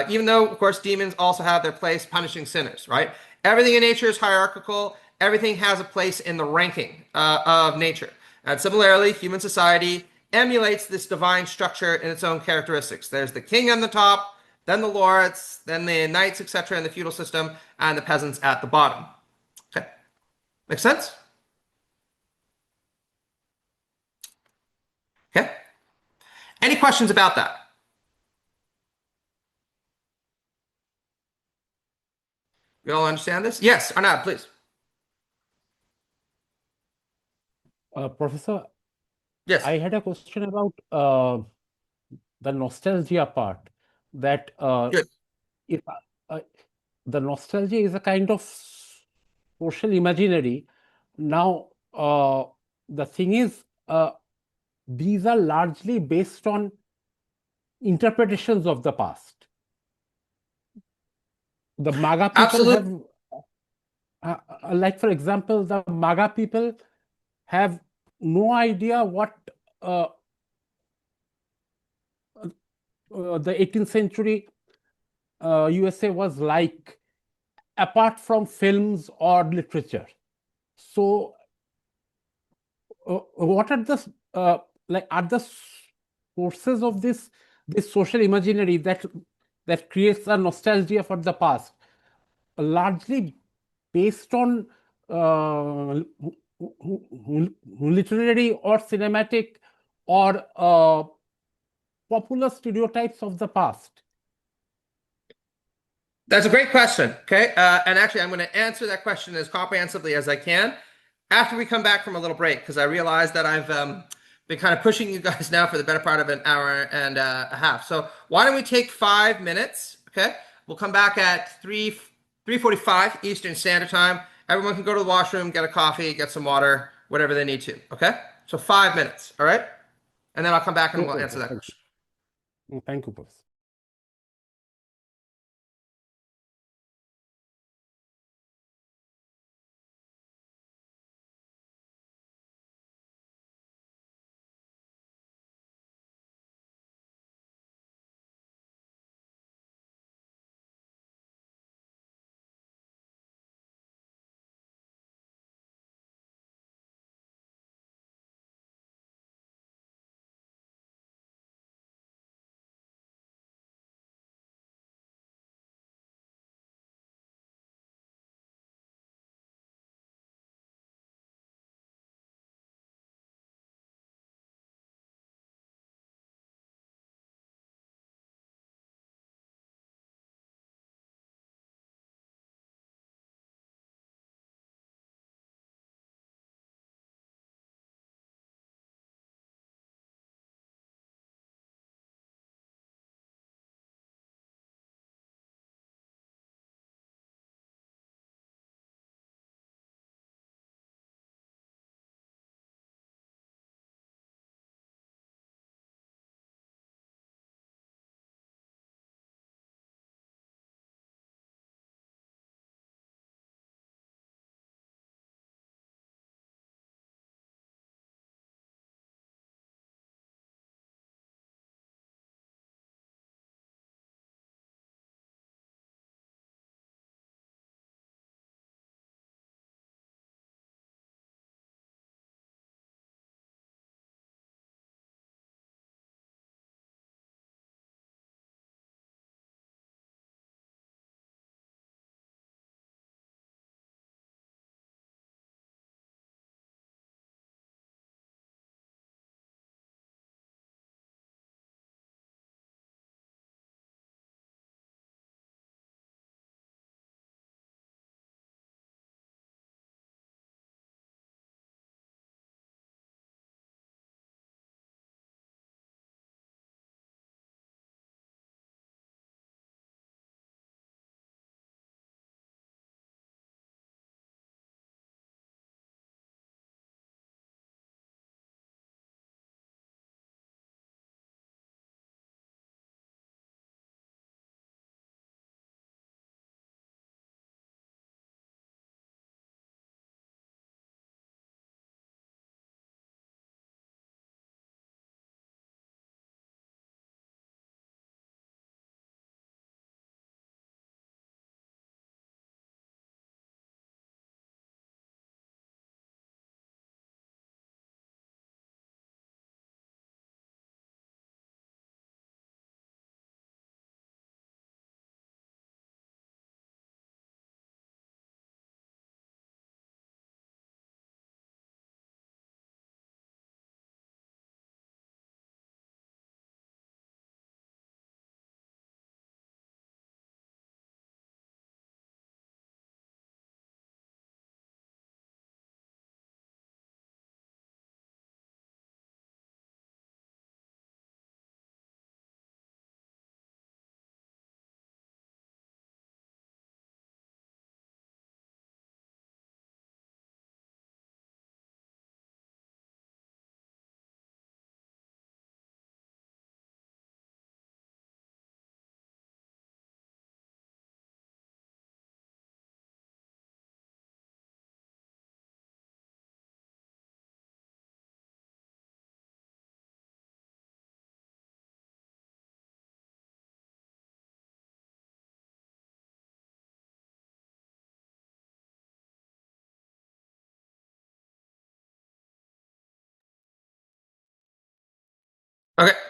Even though, of course, demons also have their place punishing sinners, right? Everything in nature is hierarchical. Everything has a place in the ranking of nature. And similarly, human society emulates this divine structure in its own characteristics. There's the king on the top, then the lords, then the knights, etc., in the feudal system, and the peasants at the bottom. Okay, make sense? Okay. Any questions about that? You all understand this? Yes, Arnab, please. Professor, Yes. I had a question about the nostalgia part. That Good. if the nostalgia is a kind of social imaginary. Now, the thing is, these are largely based on interpretations of the past. The MAGA people Absolutely. have, like for example, the MAGA people have no idea what the 18th century USA was like, apart from films or literature. So, what are the are the sources of this social imaginary that creates a nostalgia for the past, largely based on literary or cinematic or popular stereotypes of the past? That's a great question. Okay. And actually, I'm going to answer that question as comprehensively as I can after we come back from a little break, because I realize that I've been kind of pushing you guys now for the better part of an hour and a half. So why don't we take 5 minutes? Okay. We'll come back at 3:45 Eastern Standard Time. Everyone can go to the washroom, get a coffee, get some water, whatever they need to. Okay. So 5 minutes. All right. And then I'll come back and we'll answer that question. Thank you, Professor.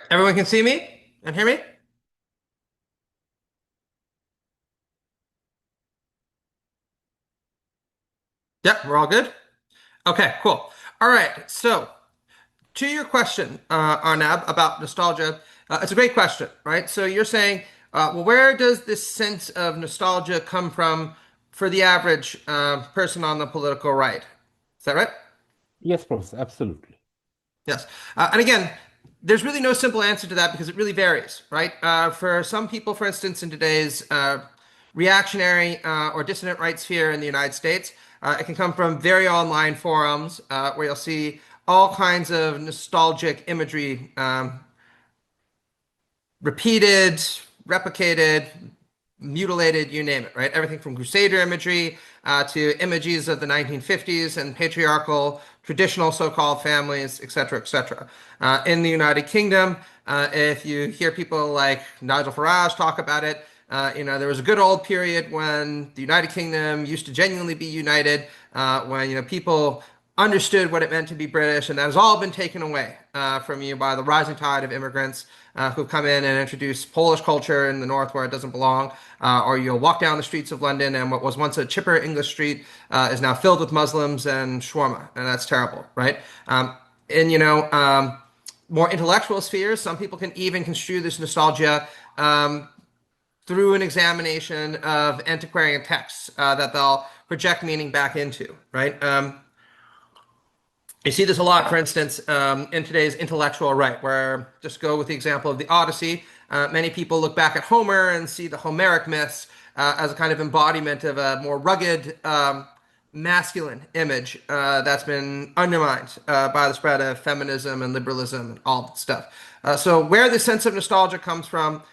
Everyone can see me and hear me? Yep, we're all good? Okay, cool. All right, so to your question, Arnab, about nostalgia, it's a great question, right? So you're saying, well, where does this sense of nostalgia come from for the average person on the political right? Is that right? Yes, Professor, absolutely. Yes. And again, there's really no simple answer to that because it really varies, right? For some people, for instance, in today's reactionary or dissident right sphere in the United States, it can come from very online forums where you'll see all kinds of nostalgic imagery repeated, replicated, mutilated, you name it, right? Everything from Crusader imagery to images of the 1950s and patriarchal, traditional so-called families, et cetera, et cetera. In the United Kingdom, if you hear people like Nigel Farage talk about it, there was a good old period when the United Kingdom used to genuinely be united, when people understood what it meant to be British, and that has all been taken away from you by the rising tide of immigrants who come in and introduce Polish culture in the north where it doesn't belong, or you'll walk down the streets of London and what was once a chipper English street is now filled with Muslims and shawarma, and that's terrible, right? More intellectual spheres, some people can even construe this nostalgia through an examination of antiquarian texts that they'll project meaning back into, right? You see this a lot, for instance, in today's intellectual right, where just go with the example of the Odyssey. Many people look back at Homer and see the Homeric myths as a kind of embodiment of a more rugged, masculine image that's been undermined by the spread of feminism and liberalism and all that stuff. So where the sense of nostalgia comes from,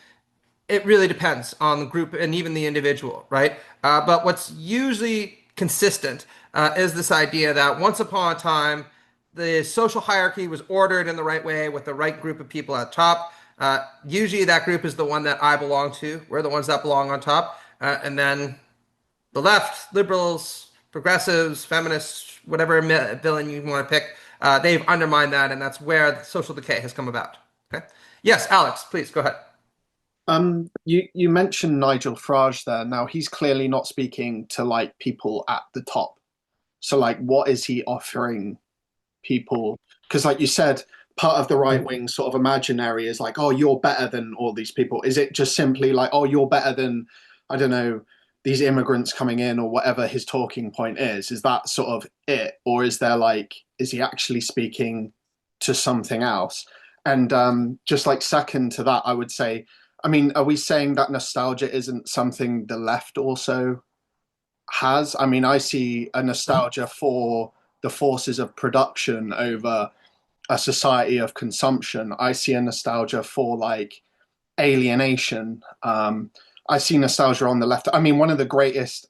it really depends on the group and even the individual, right? But what's usually consistent is this idea that once upon a time, the social hierarchy was ordered in the right way with the right group of people at top. Usually that group is the one that I belong to. We're the ones that belong on top. And then the left, liberals, progressives, feminists, whatever villain you want to pick, they've undermined that, and that's where the social decay has come about. Okay. Yes, Alex, please go ahead. You mentioned Nigel Farage there. Now he's clearly not speaking to people at the top. So what is he offering people? Because you said, part of the right wing sort of imaginary is oh, you're better than all these people. Is it just simply oh, you're better than, I don't know, these immigrants coming in, or whatever his talking point is? Is that sort of it? Or is there is he actually speaking to something else? And just second to that, I would say, I mean, are we saying that nostalgia isn't something the left also has? I mean, I see a nostalgia for the forces of production over a society of consumption. I see a nostalgia for alienation. I see nostalgia on the left. I mean, one of the greatest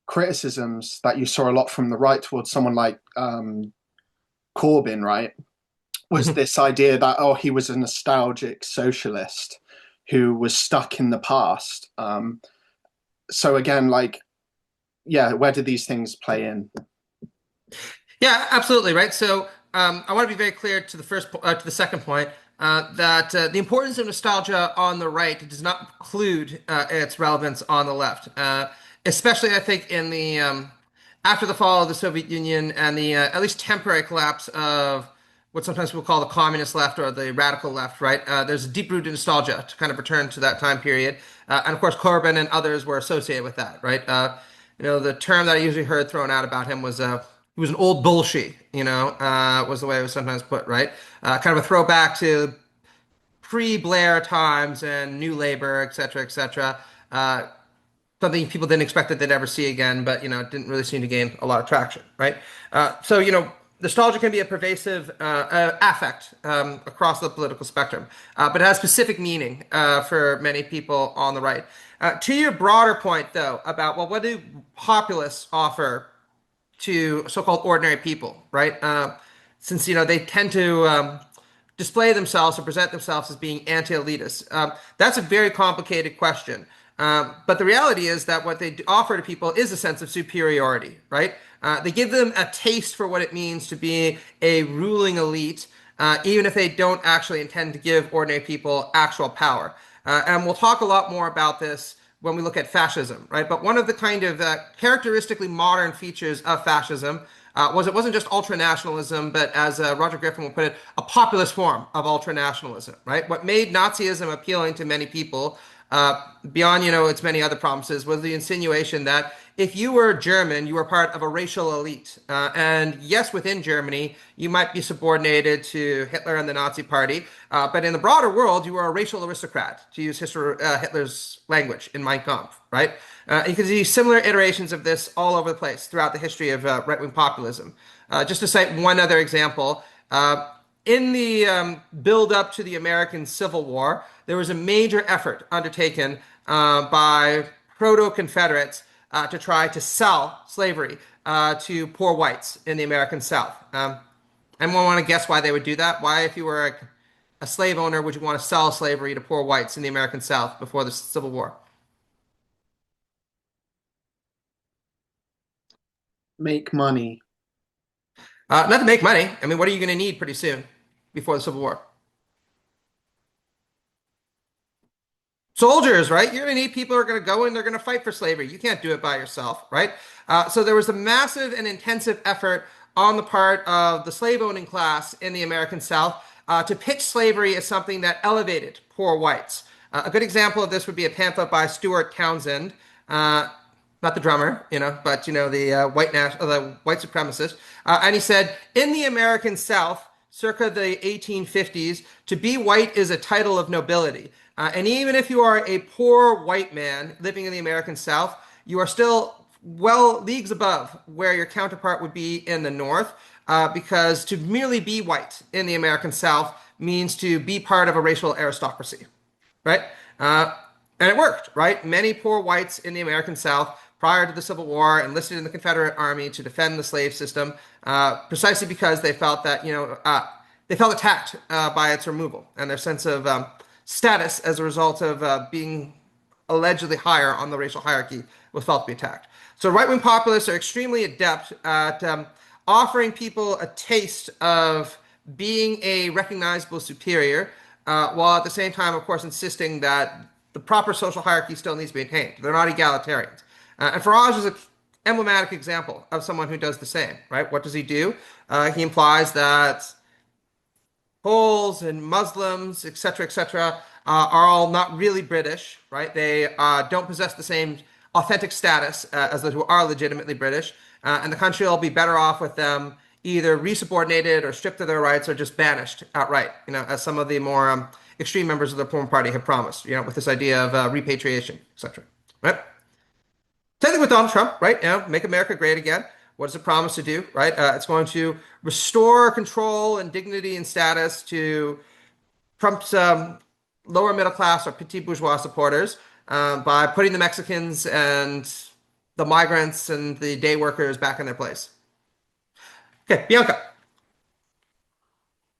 criticisms that you saw a lot from the right towards someone like Corbyn, right, was this idea that, oh, he was a nostalgic socialist who was stuck in the past. So again, where do these things play in? Yeah, absolutely, right. So I want to be very clear to the second point that the importance of nostalgia on the right does not preclude its relevance on the left, especially I think in the after the fall of the Soviet Union and the at least temporary collapse of what sometimes people call the communist left or the radical left, right? There's a deep-rooted nostalgia to kind of return to that time period. And of course, Corbyn and others were associated with that, right? The term that I usually heard thrown out about him was he was an old bullshit, was the way it was sometimes put, right? Kind of a throwback to pre-Blair times and New Labour, et cetera, et cetera. Something people didn't expect that they'd ever see again, but, it didn't really seem to gain a lot of traction, right? So, nostalgia can be a pervasive affect across the political spectrum, but it has specific meaning for many people on the right. To your broader point, though, about, well, what do populists offer to so-called ordinary people, right? Since, they tend to display themselves or present themselves as being anti-elitist. That's a very complicated question. But the reality is that what they offer to people is a sense of superiority, right? They give them a taste for what it means to be a ruling elite even if they don't actually intend to give ordinary people actual power. And we'll talk a lot more about this when we look at fascism, right? But one of the kind of characteristically modern features of fascism was it wasn't just ultranationalism, but as Roger Griffin would put it, a populist form of ultranationalism, right? What made Nazism appealing to many people, beyond, its many other promises, was the insinuation that if you were German, you were part of a racial elite. And yes, within Germany, you might be subordinated to Hitler and the Nazi Party, but in the broader world, you were a racial aristocrat, to use Hitler's language in Mein Kampf, right? You can see similar iterations of this all over the place throughout the history of right-wing populism. Just to cite one other example, in the build-up to the American Civil War, there was a major effort undertaken by proto-Confederates to try to sell slavery to poor whites in the American South. Anyone want to guess why they would do that? Why, if you were a slave owner, would you want to sell slavery to poor whites in the American South before the Civil War? Make money. Not to make money. I mean, what are you going to need pretty soon before the Civil War? Soldiers, right? You're going to need people who are going to go in, they're going to fight for slavery. You can't do it by yourself, right? So there was a massive and intensive effort on the part of the slave-owning class in the American South to pitch slavery as something that elevated poor whites. A good example of this would be a pamphlet by Stuart Townsend, not the drummer, but the white supremacist. And he said, in the American South, circa the 1850s, to be white is a title of nobility. And even if you are a poor white man living in the American South, you are still well leagues above where your counterpart would be in the North, because to merely be white in the American South means to be part of a racial aristocracy, right? And it worked, right? Many poor whites in the American South prior to the Civil War enlisted in the Confederate Army to defend the slave system, precisely because they felt that, they felt attacked by its removal, and their sense of status as a result of being allegedly higher on the racial hierarchy was felt to be attacked. So right-wing populists are extremely adept at offering people a taste of being a recognizable superior, while at the same time, of course, insisting that the proper social hierarchy still needs to be maintained. They're not egalitarians. And Farage is an emblematic example of someone who does the same, right? What does he do? He implies that Poles and Muslims, etc., are all not really British, right? They don't possess the same authentic status as those who are legitimately British, and the country will be better off with them either resubordinated or stripped of their rights or just banished outright, as some of the more extreme members of the Reform Party have promised, with this idea of repatriation, etc. Right? Same thing with Donald Trump, right? Make America great again. What does it promise to do, right? It's going to restore control and dignity and status to Trump's lower middle class or petit bourgeois supporters by putting the Mexicans and the migrants and the day workers back in their place. Okay, Bianca.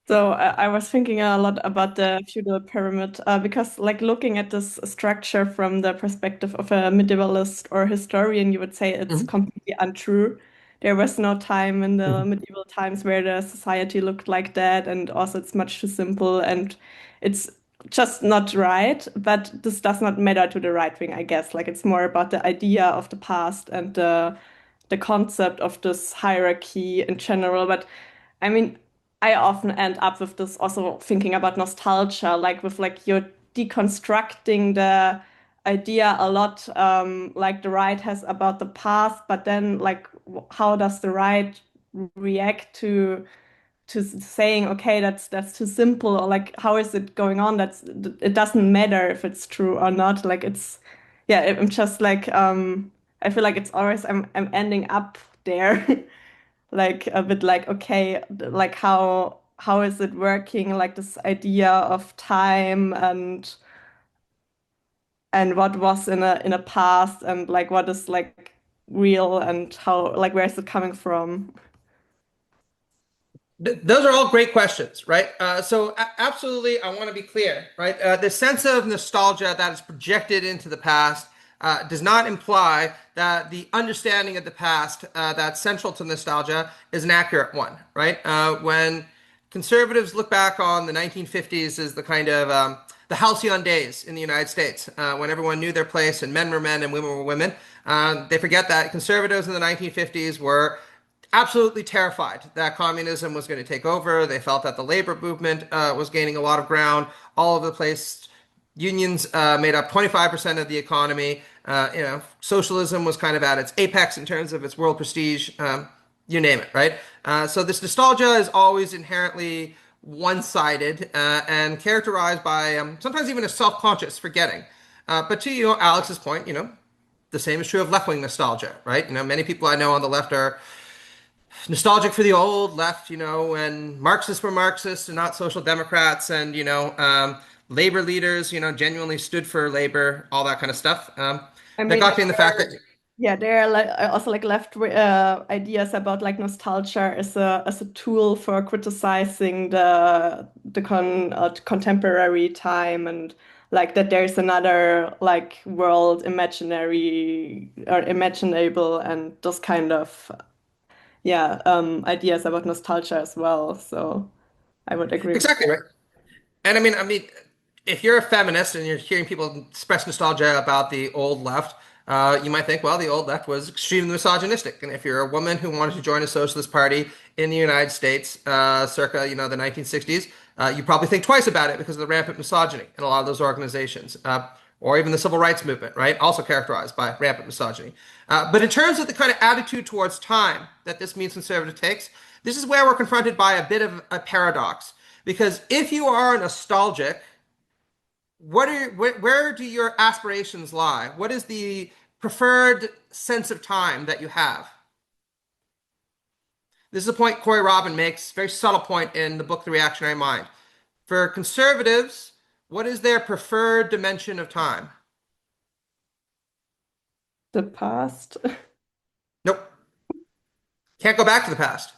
So I was thinking a lot about the feudal pyramid because, looking at this structure from the perspective of a medievalist or historian, you would say it's completely untrue. There was no time in the medieval times where the society looked like that, and also it's much too simple, and it's just not right. But this does not matter to the right wing, I guess. It's more about the idea of the past and the concept of this hierarchy in general. But I mean, I often end up with this also thinking about nostalgia, with you're deconstructing the idea a lot, the right has about the past, but then how does the right react to saying, okay, that's too simple, or how is it going on? It doesn't matter if it's true or not. I'm just I feel like it's always I'm ending up there. A bit okay, how is it working, this idea of time and what was in a past, and what is real, and how where is it coming from? Those are all great questions, right? So absolutely, I want to be clear, right? The sense of nostalgia that is projected into the past does not imply that the understanding of the past that's central to nostalgia is an accurate one, right? When conservatives look back on the 1950s as the kind of the halcyon days in the United States, when everyone knew their place and men were men and women were women. They forget that conservatives in the 1950s were absolutely terrified that communism was going to take over. They felt that the labor movement was gaining a lot of ground all over the place. Unions made up 25% of the economy. Socialism was kind of at its apex in terms of its world prestige. You name it, right? So this nostalgia is always inherently one-sided and characterized by sometimes even a self-conscious forgetting. But to Alex's point, the same is true of left-wing nostalgia, right? Many people I know on the left are nostalgic for the old left, when Marxists were Marxists and not social democrats, and labor leaders, genuinely stood for labor, all that kind of stuff. That got me in the fact that. Yeah, there are also left ideas about nostalgia as a tool for criticizing the contemporary time, and that there's another world imaginary or imaginable, and those kind of ideas about nostalgia as well. So I would agree. Exactly right. And I mean, if you're a feminist and you're hearing people express nostalgia about the old left, you might think, well, the old left was extremely misogynistic. And if you're a woman who wanted to join a socialist party in the United States, circa the 1960s, you probably think twice about it because of the rampant misogyny in a lot of those organizations, or even the civil rights movement, right? Also characterized by rampant misogyny. But in terms of the kind of attitude towards time that this means conservative takes, this is where we're confronted by a bit of a paradox. Because if you are nostalgic, where do your aspirations lie? What is the preferred sense of time that you have? This is a point Corey Robin makes, very subtle point in the book The Reactionary Mind. For conservatives, what is their preferred dimension of time? The past. Nope. Can't go back to the past.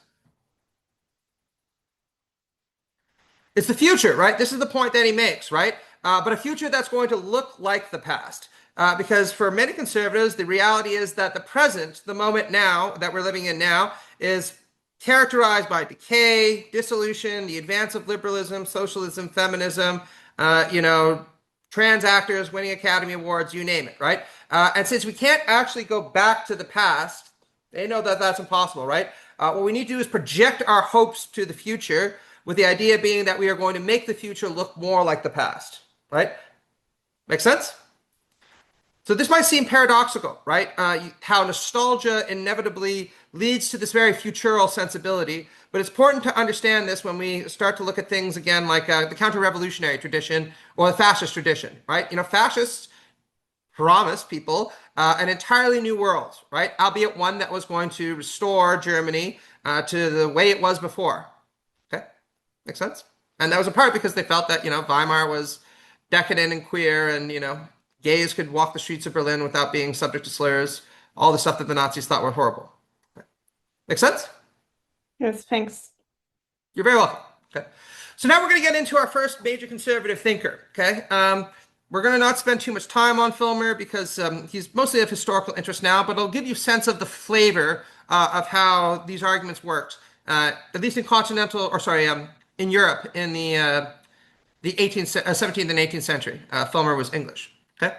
It's the future, right? This is the point that he makes, right? But a future that's going to look like the past. Because for many conservatives, the reality is that the present, the moment now that we're living in now, is characterized by decay, dissolution, the advance of liberalism, socialism, feminism, trans actors winning Academy Awards, you name it, right? And since we can't actually go back to the past, they know that that's impossible, right? What we need to do is project our hopes to the future, with the idea being that we are going to make the future look more like the past, right? Make sense? So this might seem paradoxical, right? How nostalgia inevitably leads to this very futural sensibility, but it's important to understand this when we start to look at things again like the counter-revolutionary tradition or the fascist tradition, right? Fascists promise people an entirely new world, right? Albeit one that was going to restore Germany to the way it was before. Makes sense? And that was in part because they felt that, Weimar was decadent and queer, and, gays could walk the streets of Berlin without being subject to slurs, all the stuff that the Nazis thought were horrible. Make sense? Yes, thanks. You're very welcome. Okay. So now we're going to get into our first major conservative thinker. Okay. We're going to not spend too much time on Filmer because he's mostly of historical interest now, but it'll give you a sense of the flavor of how these arguments worked, at least in Europe in the 17th and 18th century. Filmer was English. Okay.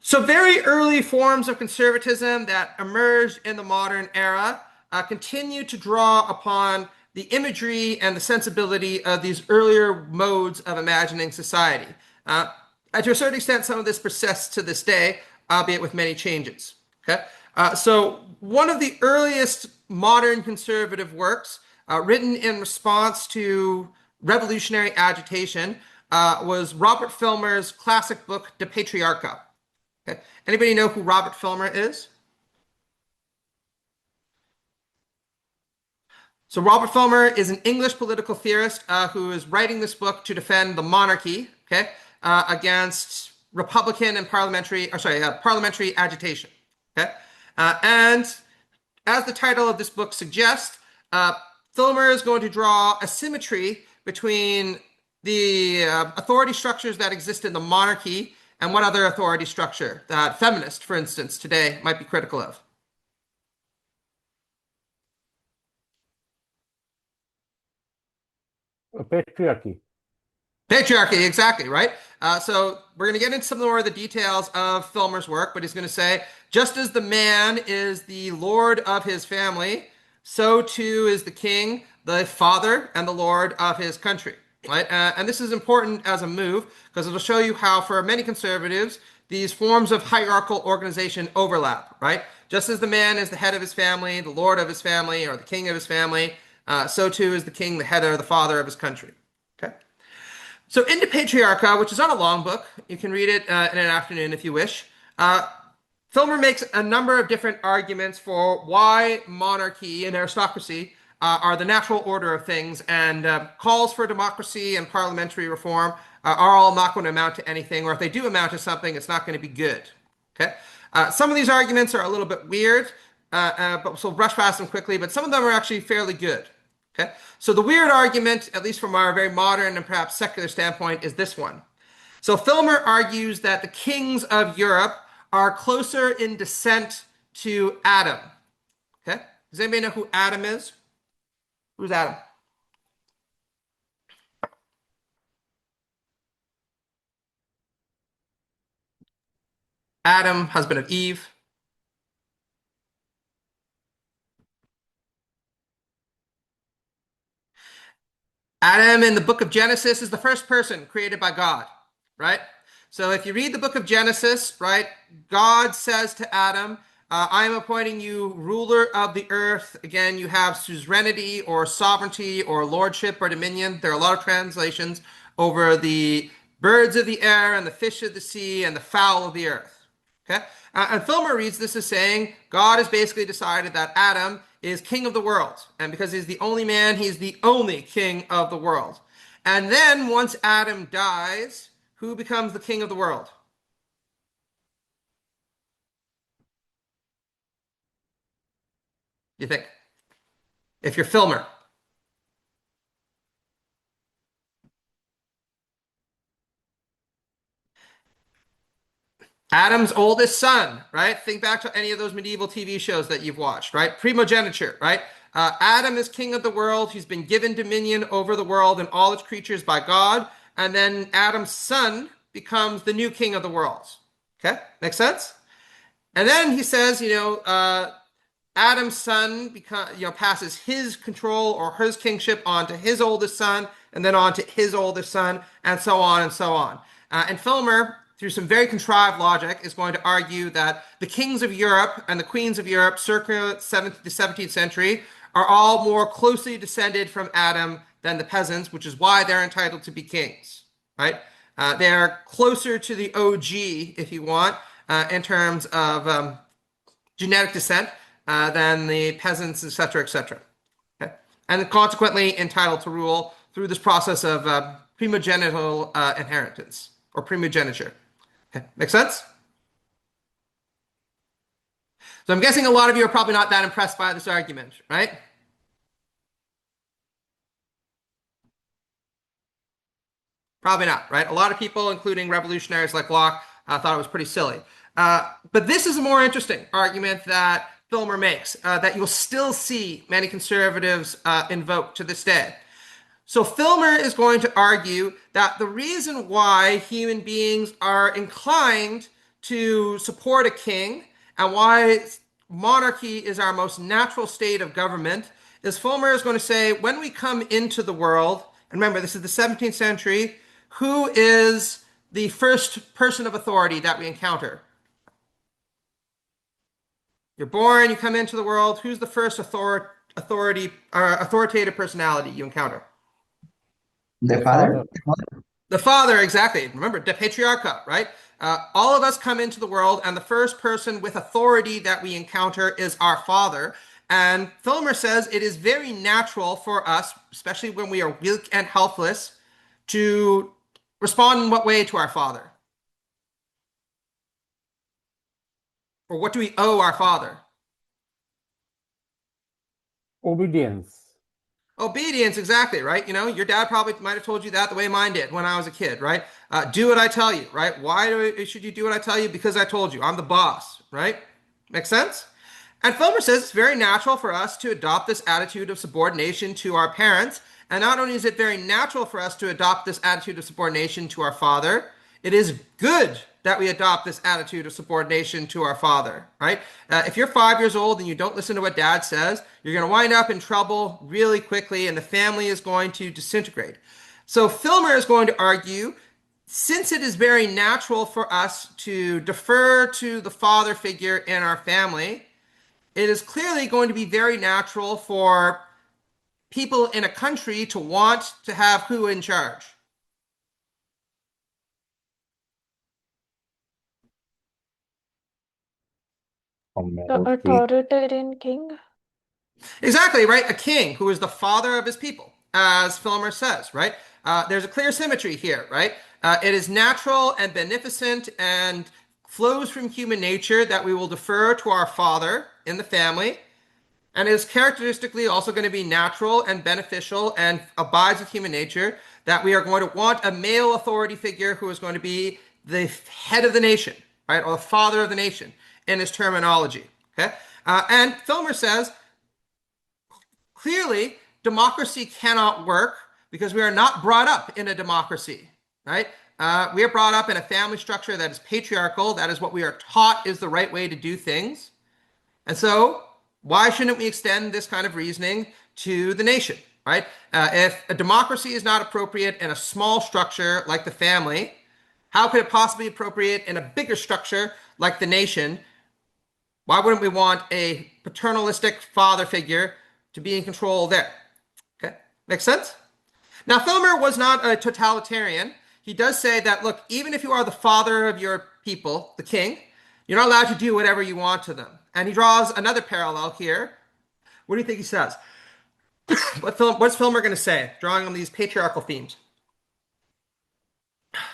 So very early forms of conservatism that emerged in the modern era continue to draw upon the imagery and the sensibility of these earlier modes of imagining society. To a certain extent, some of this persists to this day, albeit with many changes. Okay. So one of the earliest modern conservative works written in response to revolutionary agitation was Robert Filmer's classic book, De Patriarcha. Okay. Anybody know who Robert Filmer is? So Robert Filmer is an English political theorist who is writing this book to defend the monarchy, okay, against Republican and parliamentary agitation. Okay, and as the title of this book suggests, Filmer is going to draw a symmetry between the authority structures that exist in the monarchy and what other authority structure that feminists, for instance, today might be critical of. Patriarchy. Patriarchy, exactly, right? So we're going to get into some more of the details of Filmer's work, but he's going to say, just as the man is the lord of his family, so too is the king, the father, and the lord of his country, right? And this is important as a move because it'll show you how, for many conservatives, these forms of hierarchical organization overlap, right? Just as the man is the head of his family, the lord of his family, or the king of his family, so too is the king, the head, or the father of his country. Okay. So into Patriarcha, which is not a long book, you can read it in an afternoon if you wish. Filmer makes a number of different arguments for why monarchy and aristocracy are the natural order of things, and calls for democracy and parliamentary reform are all not going to amount to anything, or if they do amount to something, it's not going to be good. Okay. Some of these arguments are a little bit weird, but we'll brush past them quickly, but some of them are actually fairly good. Okay, so the weird argument, at least from our very modern and perhaps secular standpoint, is this one. So Filmer argues that the kings of Europe are closer in descent to Adam. Okay, does anybody know who Adam is? Who's Adam? Adam, husband of Eve. Adam in the book of Genesis is the first person created by God, right? So if you read the book of Genesis, right, God says to Adam, I am appointing you ruler of the earth. Again, you have suzerainty or sovereignty or lordship or dominion. There are a lot of translations over the birds of the air and the fish of the sea and the fowl of the earth. Okay? And Filmer reads this as saying God has basically decided that Adam is king of the world. And because he's the only man, he's the only king of the world. And then once Adam dies, who becomes the king of the world? You think? If you're Filmer. Adam's oldest son, right? Think back to any of those medieval TV shows that you've watched, right? Primogeniture, right? Adam is king of the world. He's been given dominion over the world and all its creatures by God. And then Adam's son becomes the new king of the world. Okay? Makes sense? And then he says, Adam's son passes his control or his kingship on to his oldest son, and then on to his oldest son, and so on and so on. And Filmer, through some very contrived logic, is going to argue that the kings of Europe and the queens of Europe circa the 17th century are all more closely descended from Adam than the peasants, which is why they're entitled to be kings, right? They're closer to the OG, if you want, in terms of genetic descent than the peasants, etc., etc. Okay? And consequently entitled to rule through this process of primogenital inheritance or primogeniture. Okay, make sense? So I'm guessing a lot of you are probably not that impressed by this argument, right? Probably not, right? A lot of people, including revolutionaries like Locke, thought it was pretty silly. But this is a more interesting argument that Filmer makes, that you'll still see many conservatives invoke to this day. So Filmer is going to argue that the reason why human beings are inclined to support a king and why monarchy is our most natural state of government is Filmer is going to say, when we come into the world, and remember, this is the 17th century, who is the first person of authority that we encounter? You're born, you come into the world. Who's the first authoritative personality you encounter? The father? The father, exactly. Remember, the patriarcha, right? All of us come into the world, and the first person with authority that we encounter is our father. And Filmer says it is very natural for us, especially when we are weak and helpless, to respond in what way to our father? Or what do we owe our father? Obedience. Obedience, exactly, right? Your dad probably might have told you that the way mine did when I was a kid, right? Do what I tell you, right? Why should you do what I tell you? Because I told you. I'm the boss, right? Make sense? And Filmer says it's very natural for us to adopt this attitude of subordination to our parents. And not only is it very natural for us to adopt this attitude of subordination to our father, it is good that we adopt this attitude of subordination to our father, right? If you're 5 years old and you don't listen to what dad says, you're going to wind up in trouble really quickly and the family is going to disintegrate. So Filmer is going to argue, since it is very natural for us to defer to the father figure in our family, it is clearly going to be very natural for people in a country to want to have who in charge? The authoritarian king. Exactly, right? A king who is the father of his people, as Filmer says, right? There's a clear symmetry here, right? It is natural and beneficent and flows from human nature that we will defer to our father in the family. And it is characteristically also going to be natural and beneficial and abides with human nature that we are going to want a male authority figure who is going to be the head of the nation, right? Or the father of the nation in his terminology, okay? And Filmer says, clearly, democracy cannot work because we are not brought up in a democracy, right? We are brought up in a family structure that is patriarchal. That is what we are taught is the right way to do things. And so why shouldn't we extend this kind of reasoning to the nation, right? If a democracy is not appropriate in a small structure like the family, how could it possibly be appropriate in a bigger structure like the nation? Why wouldn't we want a paternalistic father figure to be in control there? Okay, makes sense? Now, Filmer was not a totalitarian. He does say that, look, even if you are the father of your people, the king, you're not allowed to do whatever you want to them. And he draws another parallel here. What do you think he says? What's Filmer going to say, drawing on these patriarchal themes?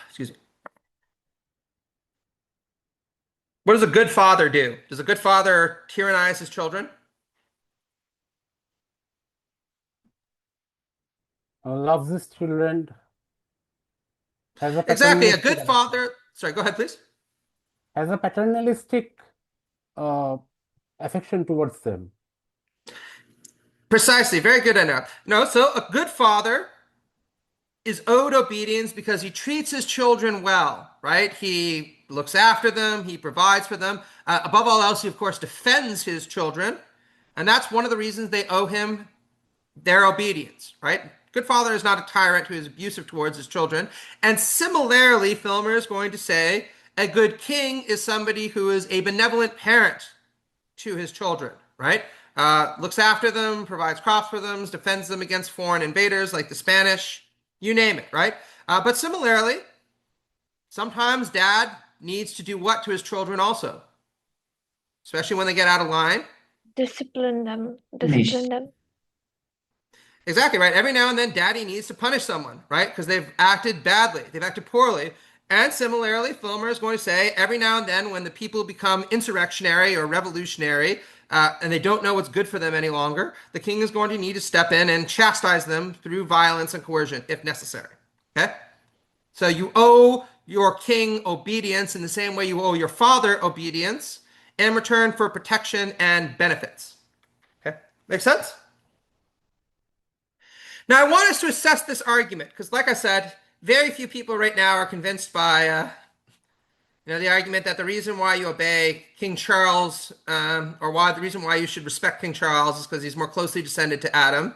Excuse me. What does a good father do? Does a good father tyrannize his children? Loves his children, has a Exactly. A paternalistic good father. Sorry, go ahead, please. has a paternalistic affection towards them. Precisely. Very good, Anna. No, so a good father is owed obedience because he treats his children well, right? He looks after them, he provides for them. Above all else, he, of course, defends his children. And that's one of the reasons they owe him their obedience, right? Good father is not a tyrant who is abusive towards his children. And similarly, Filmer is going to say a good king is somebody who is a benevolent parent to his children, right? Looks after them, provides crops for them, defends them against foreign invaders like the Spanish, you name it, right? But similarly, sometimes dad needs to do what to his children also, especially when they get out of line. Discipline them. Discipline them. Exactly, right? Every now and then, daddy needs to punish someone, right? Because they've acted badly, they've acted poorly. And similarly, Filmer is going to say every now and then when the people become insurrectionary or revolutionary and they don't know what's good for them any longer, the king is going to need to step in and chastise them through violence and coercion if necessary. Okay? So you owe your king obedience in the same way you owe your father obedience in return for protection and benefits. Okay? Make sense? Now, I want us to assess this argument because, like I said, very few people right now are convinced by the argument that the reason why you obey King Charles or why the reason why you should respect King Charles is because he's more closely descended to Adam.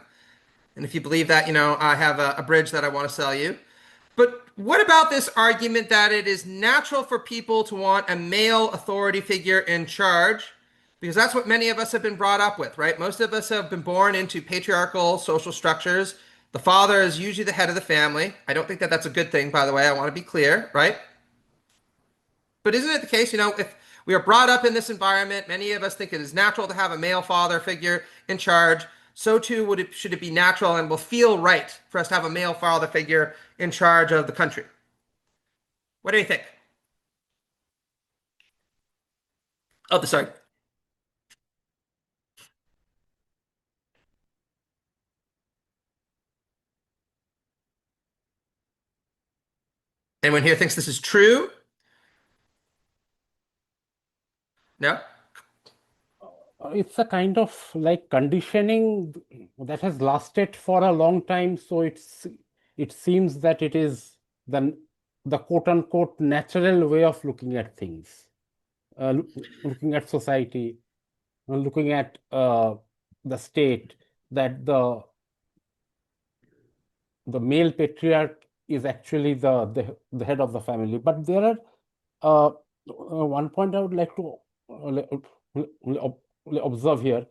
And if you believe that, I have a bridge that I want to sell you. But what about this argument that it is natural for people to want a male authority figure in charge? Because that's what many of us have been brought up with, right? Most of us have been born into patriarchal social structures. The father is usually the head of the family. I don't think that that's a good thing, by the way. I want to be clear, right? But isn't it the case, if we are brought up in this environment, many of us think it is natural to have a male father figure in charge. So too should it be natural and will feel right for us to have a male father figure in charge of the country. What do you think? Oh, sorry. Anyone here thinks this is true? No? it's a kind of like conditioning that has lasted for a long time. So it seems that it is the quote unquote natural way of looking at things, looking at society, looking at the state, that the male patriarch is actually the head of the family. But there are one point I would like to observe here.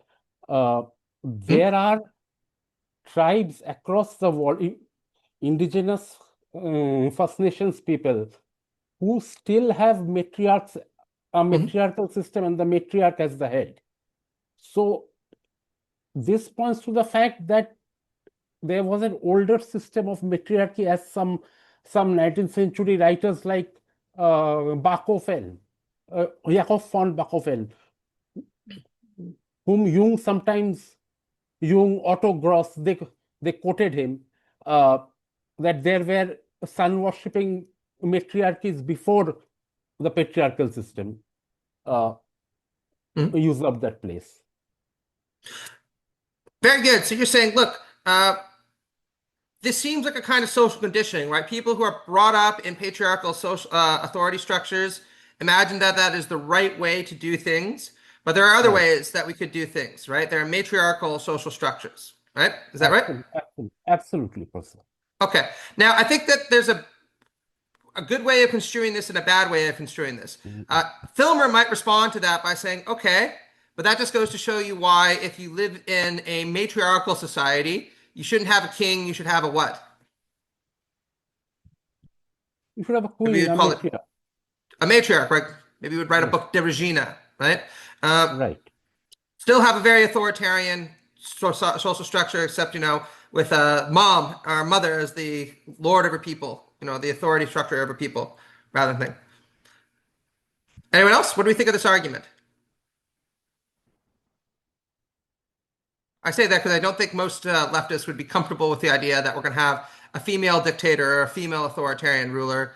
There are tribes across the world, indigenous First Nations people, who still have matriarchs, a matriarchal system, and the matriarch as the head. So this points to the fact that there was an older system of matriarchy, as some 19th century writers like Bachofen, Jakob von Bachofen, whom Jung, Otto Gross, they quoted him, that there were sun-worshipping matriarchies before the patriarchal system used up that place. Very good. So you're saying, look, this seems like a kind of social conditioning, right? People who are brought up in patriarchal social authority structures imagine that that is the right way to do things, but there are other ways that we could do things, right? There are matriarchal social structures, right? Is that right? Absolutely, Professor. Okay. Now, I think that there's a good way of construing this and a bad way of construing this. Filmer might respond to that by saying, okay, but that just goes to show you why, if you live in a matriarchal society, you shouldn't have a king, you should have a what? You should have a queen, a matriarch. A matriarch, right? Maybe you would write a book, De Regina, right? Right. Still have a very authoritarian social structure, except, with mom or mother as the lord of her people, the authority structure of her people, rather than thing. Anyone else? What do we think of this argument? I say that because I don't think most leftists would be comfortable with the idea that we're going to have a female dictator or a female authoritarian ruler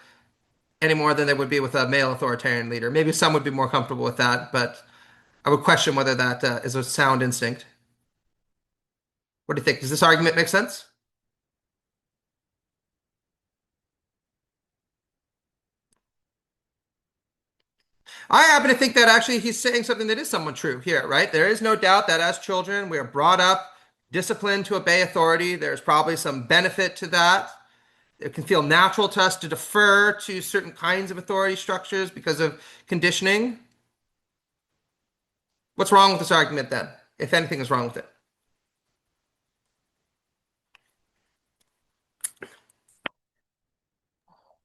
any more than they would be with a male authoritarian leader. Maybe some would be more comfortable with that, but I would question whether that is a sound instinct. What do you think? Does this argument make sense? I happen to think that actually he's saying something that is somewhat true here, right? There is no doubt that as children, we are brought up, disciplined to obey authority. There's probably some benefit to that. It can feel natural to us to defer to certain kinds of authority structures because of conditioning. What's wrong with this argument then, if anything is wrong with it?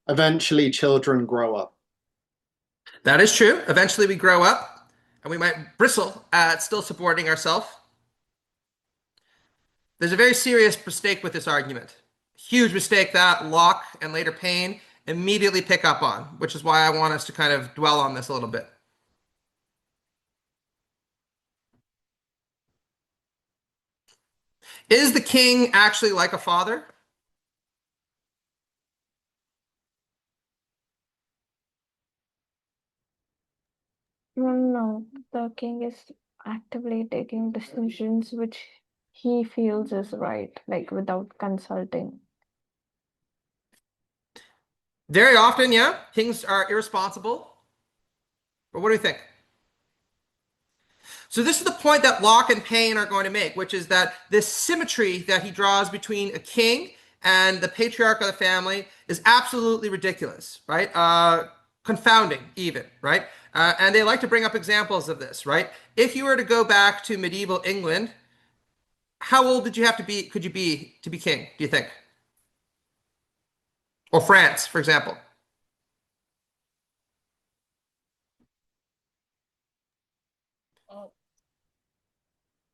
Eventually, children grow up. That is true. Eventually we grow up and we might bristle at still supporting ourselves. There's a very serious mistake with this argument. Huge mistake that Locke and later Paine immediately pick up on, which is why I want us to kind of dwell on this a little bit. Is the king actually like a father? No, the king is actively taking decisions which he feels is right, like without consulting. Very often, yeah, kings are irresponsible. But what do you think? So this is the point that Locke and Paine are going to make, which is that this symmetry that he draws between a king and the patriarch of the family is absolutely ridiculous, right? Confounding even, right? And they like to bring up examples of this, right? If you were to go back to medieval England, how old could you be to be king, do you think? Or France, for example.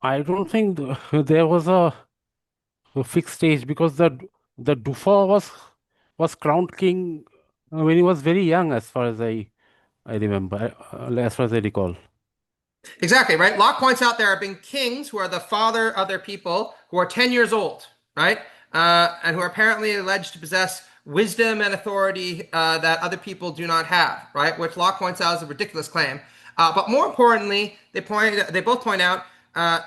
I don't think there was a fixed age, because the Dauphin was crowned king when he was very young, as far as I remember, as far as I recall. Exactly, right? Locke points out there have been kings who are the father of their people who are 10 years old, right? And who are apparently alleged to possess wisdom and authority that other people do not have, right? Which Locke points out is a ridiculous claim. But more importantly, they both point out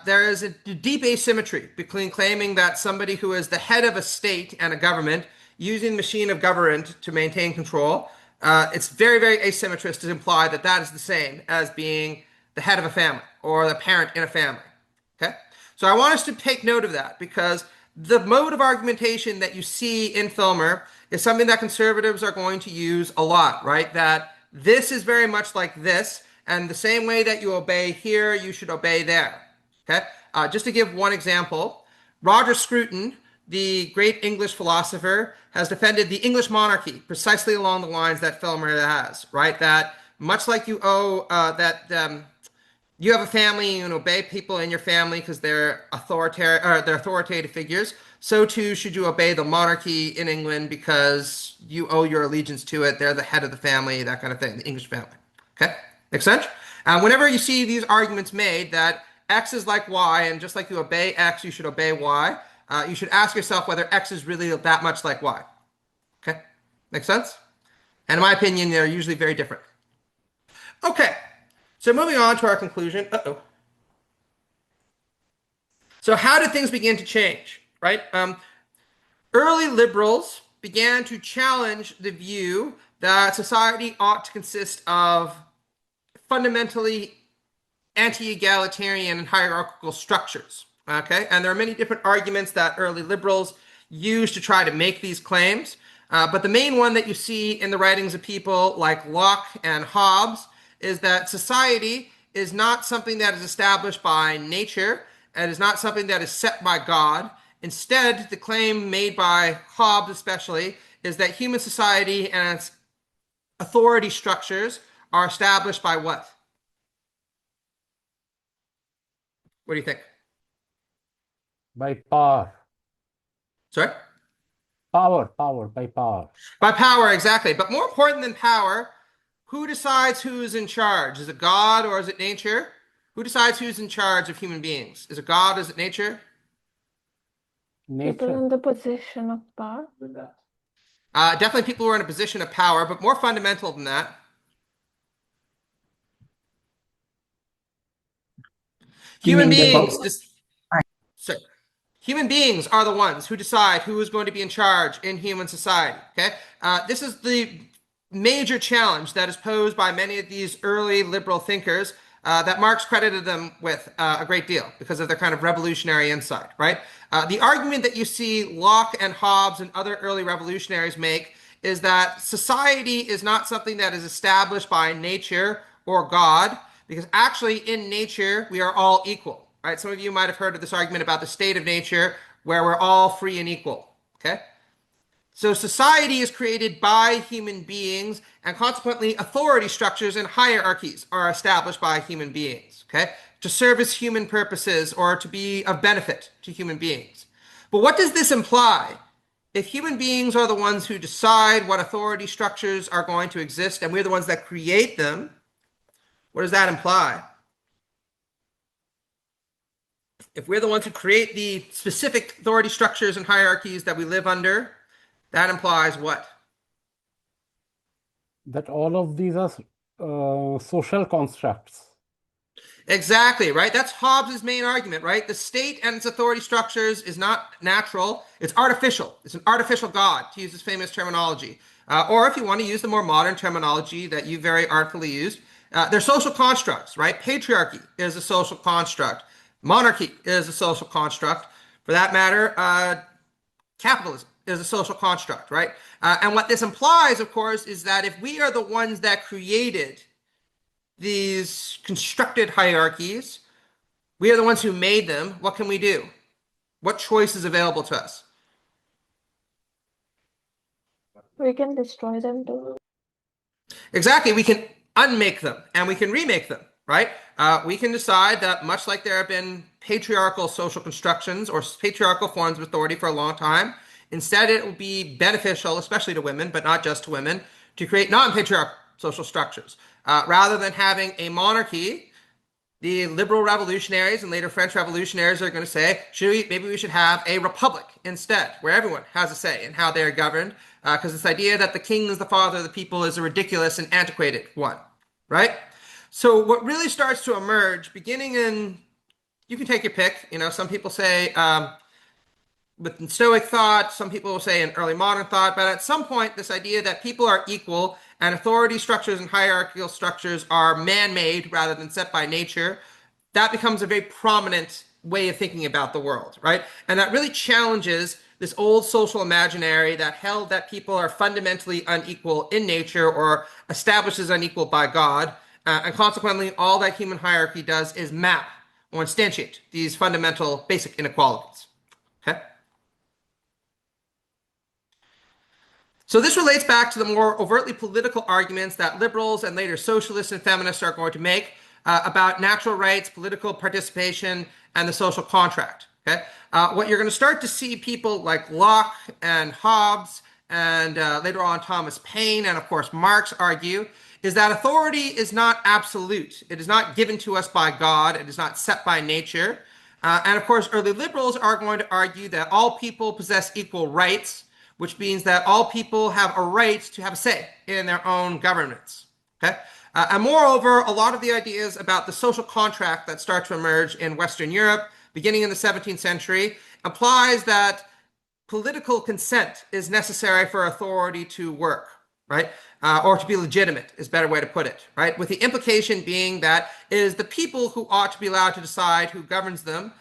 there is a deep asymmetry between claiming that somebody who is the head of a state and a government using the machine of government to maintain control, it's very, very asymmetrous to imply that that is the same as being the head of a family or the parent in a family. Okay? So I want us to take note of that, because the mode of argumentation that you see in Filmer is something that conservatives are going to use a lot, right? That this is very much like this, and the same way that you obey here, you should obey there. Okay? Just to give one example, Roger Scruton, the great English philosopher, has defended the English monarchy precisely along the lines that Filmer has, right? That much like you owe you have a family, you can obey people in your family because they're authoritative figures. So too should you obey the monarchy in England because you owe your allegiance to it. They're the head of the family, that kind of thing, the English family. Okay, make sense? Whenever you see these arguments made that X is like Y, and just like you obey X, you should obey Y, you should ask yourself whether X is really that much like Y. Okay, make sense? And in my opinion, they're usually very different. Okay. So moving on to our conclusion. So how did things begin to change, right? Early liberals began to challenge the view that society ought to consist of fundamentally anti-egalitarian and hierarchical structures, okay? And there are many different arguments that early liberals use to try to make these claims. But the main one that you see in the writings of people like Locke and Hobbes is that society is not something that is established by nature and is not something that is set by God. Instead, the claim made by Hobbes especially is that human society and its authority structures are established by what? What do you think? By power. Sorry? By power. By power, exactly. But more important than power, who decides who's in charge? Is it God or is it nature? Who decides who's in charge of human beings? Is it God or is it nature? People in the position of power. Definitely people who are in a position of power, but more fundamental than that. Human beings are the ones who decide who is going to be in charge in human society. Okay, this is the major challenge that is posed by many of these early liberal thinkers that Marx credited them with a great deal because of their kind of revolutionary insight, right? The argument that you see Locke and Hobbes and other early revolutionaries make is that society is not something that is established by nature or God, because actually in nature we are all equal, right? Some of you might have heard of this argument about the state of nature where we're all free and equal, okay? So society is created by human beings, and consequently authority structures and hierarchies are established by human beings, okay, to service human purposes or to be of benefit to human beings. But what does this imply? If human beings are the ones who decide what authority structures are going to exist and we're the ones that create them, what does that imply? If we're the ones who create the specific authority structures and hierarchies that we live under, that implies what? That all of these are social constructs. Exactly, right? That's Hobbes' main argument, right? The state and its authority structures is not natural, it's artificial. It's an artificial God, to use this famous terminology. Or if you want to use the more modern terminology that you very artfully used, they're social constructs, right? Patriarchy is a social construct. Monarchy is a social construct. For that matter, capitalism is a social construct, right? And what this implies, of course, is that if we are the ones that created these constructed hierarchies, we are the ones who made them, what can we do? What choice is available to us? We can destroy them too. Exactly, we can unmake them and we can remake them, right? We can decide that much like there have been patriarchal social constructions or patriarchal forms of authority for a long time, instead it will be beneficial, especially to women, but not just to women, to create non-patriarchal social structures. Rather than having a monarchy, the liberal revolutionaries and later French revolutionaries are going to say, maybe we should have a republic instead, where everyone has a say in how they are governed, because this idea that the king is the father of the people is a ridiculous and antiquated one, right? So what really starts to emerge, beginning in, you can take your pick. Some people say with Stoic thought, some people will say in early modern thought, but at some point, this idea that people are equal and authority structures and hierarchical structures are man-made rather than set by nature, that becomes a very prominent way of thinking about the world, right? And that really challenges this old social imaginary that held that people are fundamentally unequal in nature or established as unequal by God. And consequently, all that human hierarchy does is map or instantiate these fundamental basic inequalities. Okay? So this relates back to the more overtly political arguments that liberals and later socialists and feminists are going to make about natural rights, political participation, and the social contract. Okay, what you're going to start to see people like Locke and Hobbes and later on Thomas Paine and of course Marx argue is that authority is not absolute. It is not given to us by God. It is not set by nature. And of course, early liberals are going to argue that all people possess equal rights, which means that all people have a right to have a say in their own governments. Okay? And moreover, a lot of the ideas about the social contract that start to emerge in Western Europe, beginning in the 17th century, implies that political consent is necessary for authority to work, right? Or to be legitimate is a better way to put it, right? With the implication being that it is the people who ought to be allowed to decide who governs them.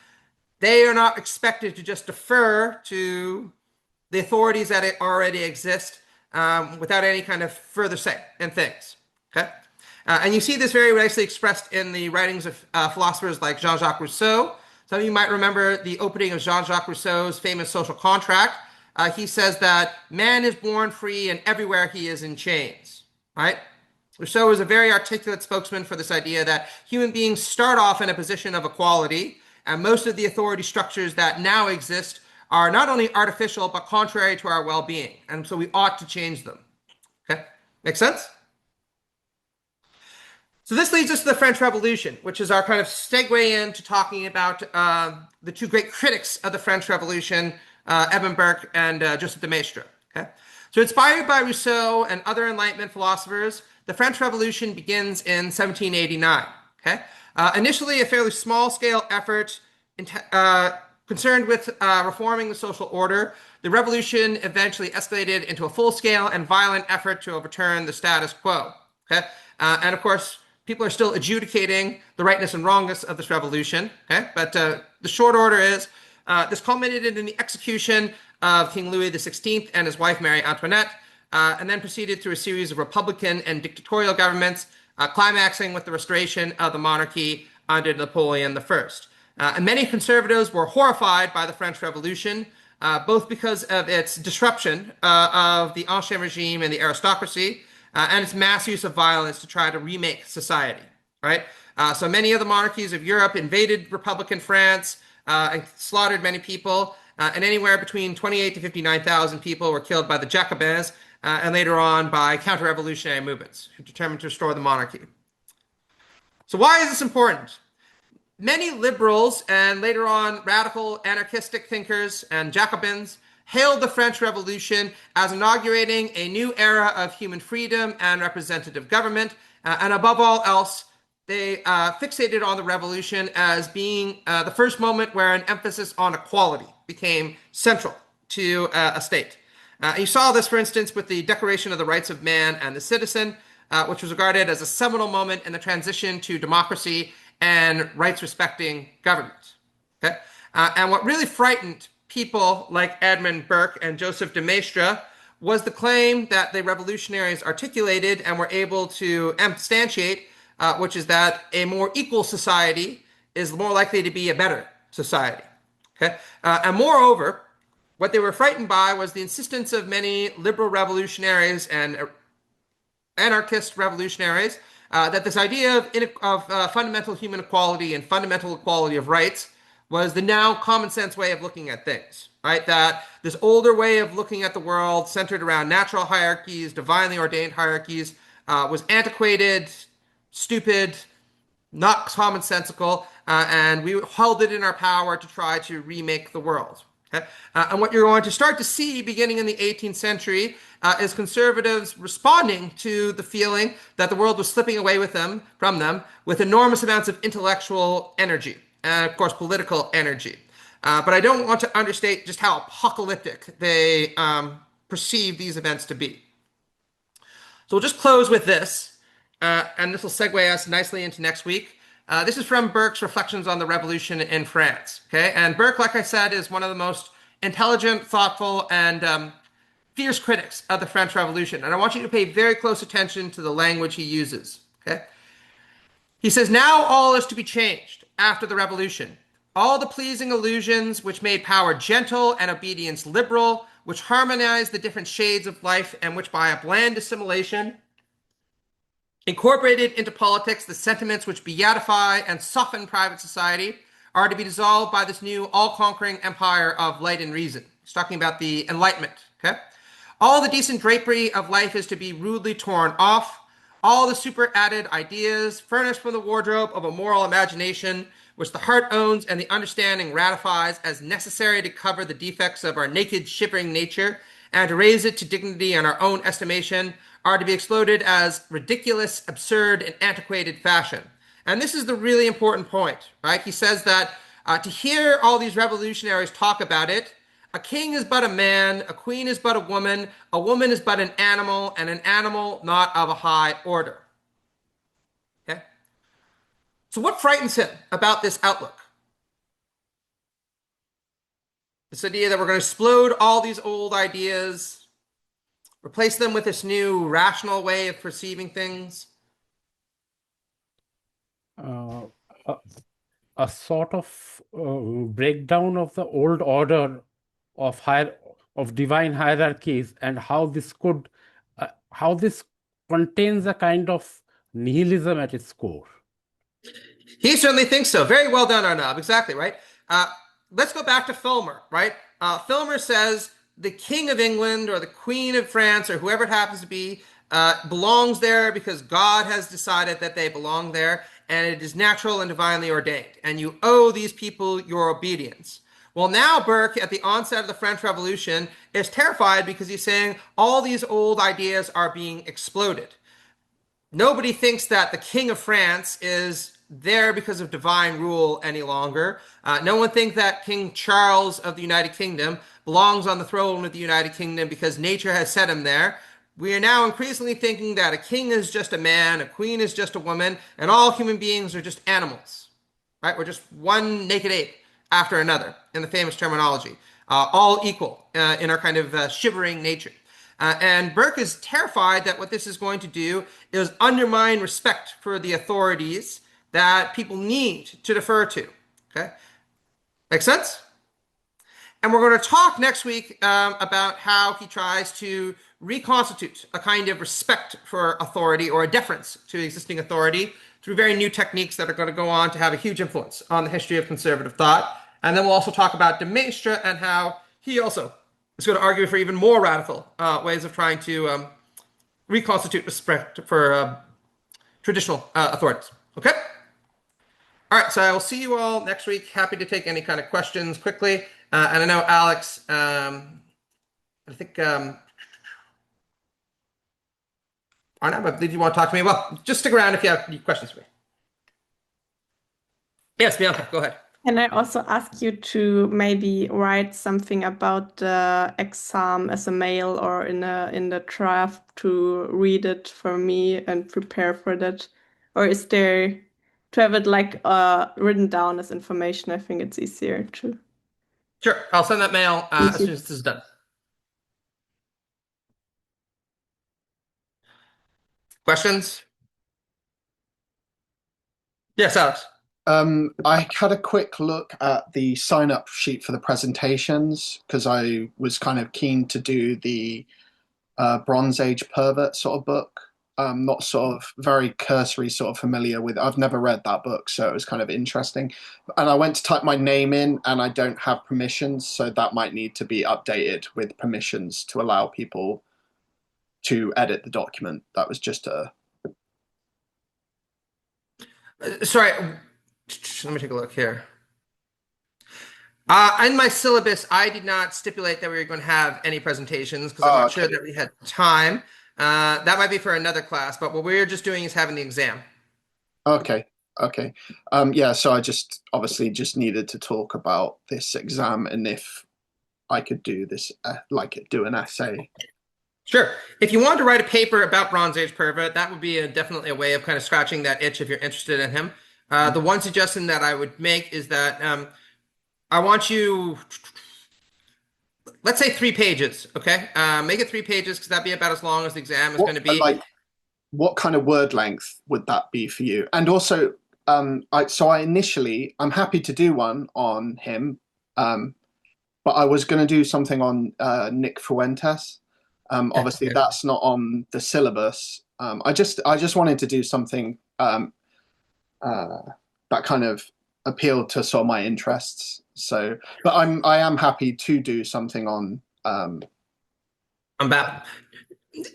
They are not expected to just defer to the authorities that already exist without any kind of further say in things. Okay, and you see this very nicely expressed in the writings of philosophers like Jean-Jacques Rousseau. Some of you might remember the opening of Jean-Jacques Rousseau's famous Social Contract. He says that man is born free and everywhere he is in chains. Right? Rousseau is a very articulate spokesman for this idea that human beings start off in a position of equality, and most of the authority structures that now exist are not only artificial, but contrary to our well-being. And so we ought to change them. Okay? Make sense? So this leads us to the French Revolution, which is our kind of segue into talking about the two great critics of the French Revolution, Edmund Burke and Joseph de Maistre. Okay? So inspired by Rousseau and other Enlightenment philosophers, the French Revolution begins in 1789. Okay? Initially a fairly small-scale effort concerned with reforming the social order, the revolution eventually escalated into a full-scale and violent effort to overturn the status quo. Okay? And of course, people are still adjudicating the rightness and wrongness of this revolution. Okay? But the short order is this culminated in the execution of King Louis XVI and his wife Marie Antoinette, and then proceeded through a series of republican and dictatorial governments, climaxing with the restoration of the monarchy under Napoleon I. And many conservatives were horrified by the French Revolution, both because of its disruption of the Ancien regime and the aristocracy, and its mass use of violence to try to remake society. Right? So many of the monarchies of Europe invaded Republican France and slaughtered many people, and anywhere between 28 to 59,000 people were killed by the Jacobins, and later on by counter-revolutionary movements who determined to restore the monarchy. So why is this important? Many liberals and later on radical anarchistic thinkers and Jacobins hailed the French Revolution as inaugurating a new era of human freedom and representative government, and above all else, they fixated on the revolution as being the first moment where an emphasis on equality became central to a state. You saw this, for instance, with the Declaration of the Rights of Man and the Citizen, which was regarded as a seminal moment in the transition to democracy and rights-respecting government. Okay? And what really frightened people like Edmund Burke and Joseph de Maistre was the claim that the revolutionaries articulated and were able to instantiate, which is that a more equal society is more likely to be a better society. Okay? And moreover, what they were frightened by was the insistence of many liberal revolutionaries and anarchist revolutionaries that this idea of fundamental human equality and fundamental equality of rights was the now common sense way of looking at things, right? That this older way of looking at the world centered around natural hierarchies, divinely ordained hierarchies, was antiquated, stupid, not commonsensical, and we held it in our power to try to remake the world. Okay? And what you're going to start to see beginning in the 18th century is conservatives responding to the feeling that the world was slipping away from them with enormous amounts of intellectual energy and, of course, political energy. But I don't want to understate just how apocalyptic they perceive these events to be. So we'll just close with this, and this will segue us nicely into next week. This is from Burke's Reflections on the Revolution in France. Okay, and Burke, like I said, is one of the most intelligent, thoughtful, and fierce critics of the French Revolution. And I want you to pay very close attention to the language he uses. Okay, he says, "Now all is to be changed after the Revolution. All the pleasing illusions which made power gentle and obedience liberal, which harmonized the different shades of life, and which by a bland assimilation incorporated into politics the sentiments which beatify and soften private society, are to be dissolved by this new all-conquering empire of light and reason." He's talking about the Enlightenment. Okay, "All the decent drapery of life is to be rudely torn off. All the superadded ideas furnished from the wardrobe of a moral imagination, which the heart owns and the understanding ratifies as necessary to cover the defects of our naked, shivering nature and to raise it to dignity in our own estimation, are to be exploded as ridiculous, absurd, and antiquated fashion." And this is the really important point, right? He says that to hear all these revolutionaries talk about it, a king is but a man, a queen is but a woman is but an animal, and an animal not of a high order. Okay? So what frightens him about this outlook? This idea that we're going to explode all these old ideas, replace them with this new rational way of perceiving things. A sort of breakdown of the old order of divine hierarchies, and how this contains a kind of nihilism at its core. He certainly thinks so. Very well done, Arnav. Exactly, right? Let's go back to Filmer, right? Filmer says the King of England or the Queen of France or whoever it happens to be belongs there because God has decided that they belong there, and it is natural and divinely ordained, and you owe these people your obedience. Well, now Burke, at the onset of the French Revolution, is terrified because he's saying all these old ideas are being exploded. Nobody thinks that the King of France is there because of divine rule any longer. No one thinks that King Charles of the United Kingdom belongs on the throne of the United Kingdom because nature has set him there. We are now increasingly thinking that a king is just a man, a queen is just a woman, and all human beings are just animals. Right? We're just one naked ape after another, in the famous terminology, all equal in our kind of shivering nature. And Burke is terrified that what this is going to do is undermine respect for the authorities that people need to defer to. Okay? Make sense? And we're going to talk next week about how he tries to reconstitute a kind of respect for authority or a deference to existing authority through very new techniques that are going to go on to have a huge influence on the history of conservative thought. And then we'll also talk about de Maistre and how he also is going to argue for even more radical ways of trying to reconstitute respect for traditional authorities. Okay? All right, so I will see you all next week. Happy to take any kind of questions quickly. And I know Alex, I think, Arnav, I believe you want to talk to me. Well, just stick around if you have any questions for me. Yes, Bianca, go ahead. Can I also ask you to maybe write something about the exam as a mail or in the draft to read it for me and prepare for that? Or is there to have it like written down as information? I think it's easier to. Sure, I'll send that mail as soon as this is done. Questions? Yes, Alex. I had a quick look at the sign-up sheet for the presentations because I was kind of keen to do the Bronze Age pervert sort of book. Not sort of very cursory sort of familiar with. I've never read that book, so it was kind of interesting. And I went to type my name in, and I don't have permissions, so that might need to be updated with permissions to allow people to edit the document. That was just a. Sorry, let me take a look here. In my syllabus, I did not stipulate that we were going to have any presentations because I'm not sure that we had time. That might be for another class, but what we're just doing is having the exam. Okay. Yeah, so I just obviously just needed to talk about this exam and if I could do this, do an essay. Sure. If you wanted to write a paper about Bronze Age pervert, that would be definitely a way of kind of scratching that itch if you're interested in him. The one suggestion that I would make is that I want you, let's say 3 pages, okay? Make it 3 pages because that'd be about as long as the exam is going to be. What kind of word length would that be for you? And also, I'm happy to do one on him, but I was going to do something on Nick Fuentes. Obviously, that's not on the syllabus. I just wanted to do something that kind of appealed to sort of my interests. So, but I am happy to do something on. That.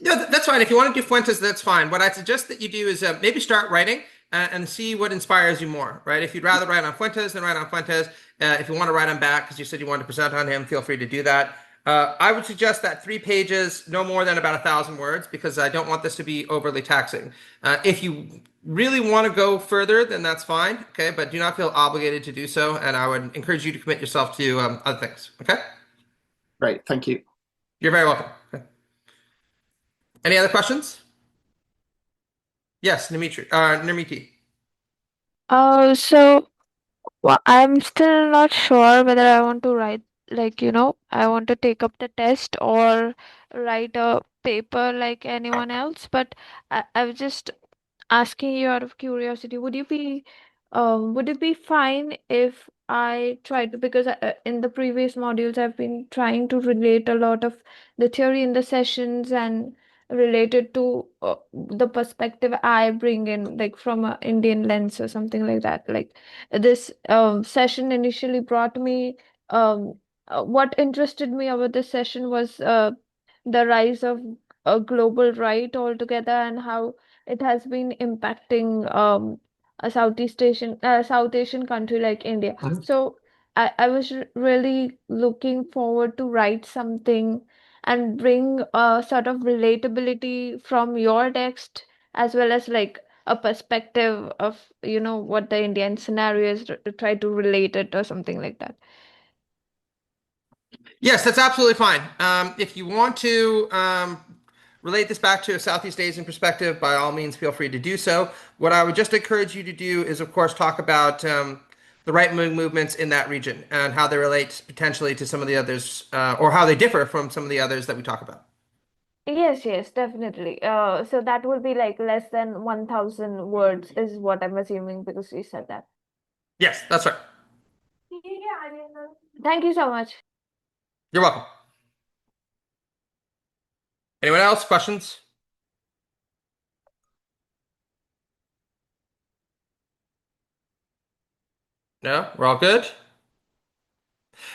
No, that's fine. If you want to do Fuentes, that's fine. What I suggest that you do is maybe start writing and see what inspires you more, right? If you'd rather write on Fuentes, then write on Fuentes. If you want to write on back, because you said you wanted to present on him, feel free to do that. I would suggest that 3 pages, no more than about 1,000 words, because I don't want this to be overly taxing. If you really want to go further, then that's fine, okay? But do not feel obligated to do so, and I would encourage you to commit yourself to other things, okay? Great, thank you. You're very welcome. Okay. Any other questions? Yes, Nirmiti. So I'm still not sure whether I want to write, I want to take up the test or write a paper like anyone else, but I was just asking you out of curiosity, would it be fine if I try to, because in the previous modules I've been trying to relate a lot of the theory in the sessions and related to the perspective I bring in, like from an Indian lens or something like that. Like this session initially brought me, what interested me about this session was the rise of a global right altogether and how it has been impacting a South Asian country like India. So I was really looking forward to write something and bring a sort of relatability from your text as well as like a perspective of what the Indian scenario is, to try to relate it or something like that. Yes, that's absolutely fine. If you want to relate this back to a Southeast Asian perspective, by all means, feel free to do so. What I would just encourage you to do is, of course, talk about the right-wing movements in that region and how they relate potentially to some of the others, or how they differ from some of the others that we talk about. Yes, definitely. So that will be like less than 1,000 words is what I'm assuming because you said that. Yes, that's right. Thank you so much. You're welcome. Anyone else? Questions? No? We're all good?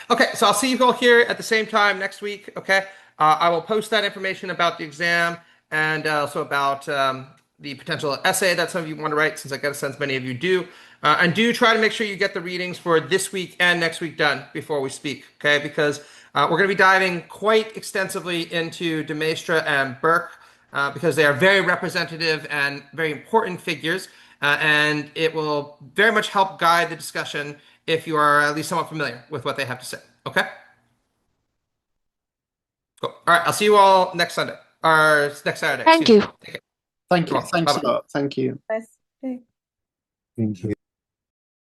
Okay, so I'll see you all here at the same time next week, okay? I will post that information about the exam and also about the potential essay that some of you want to write, since I get a sense many of you do. And do try to make sure you get the readings for this week and next week done before we speak, okay? Because we're going to be diving quite extensively into de Maistre and Burke because they are very representative and very important figures. And it will very much help guide the discussion if you are at least somewhat familiar with what they have to say, okay? Cool. All right, I'll see you all next Sunday, or next Saturday. Thank you. Thank you. Thanks a lot. Thank you. Nice. Thank you.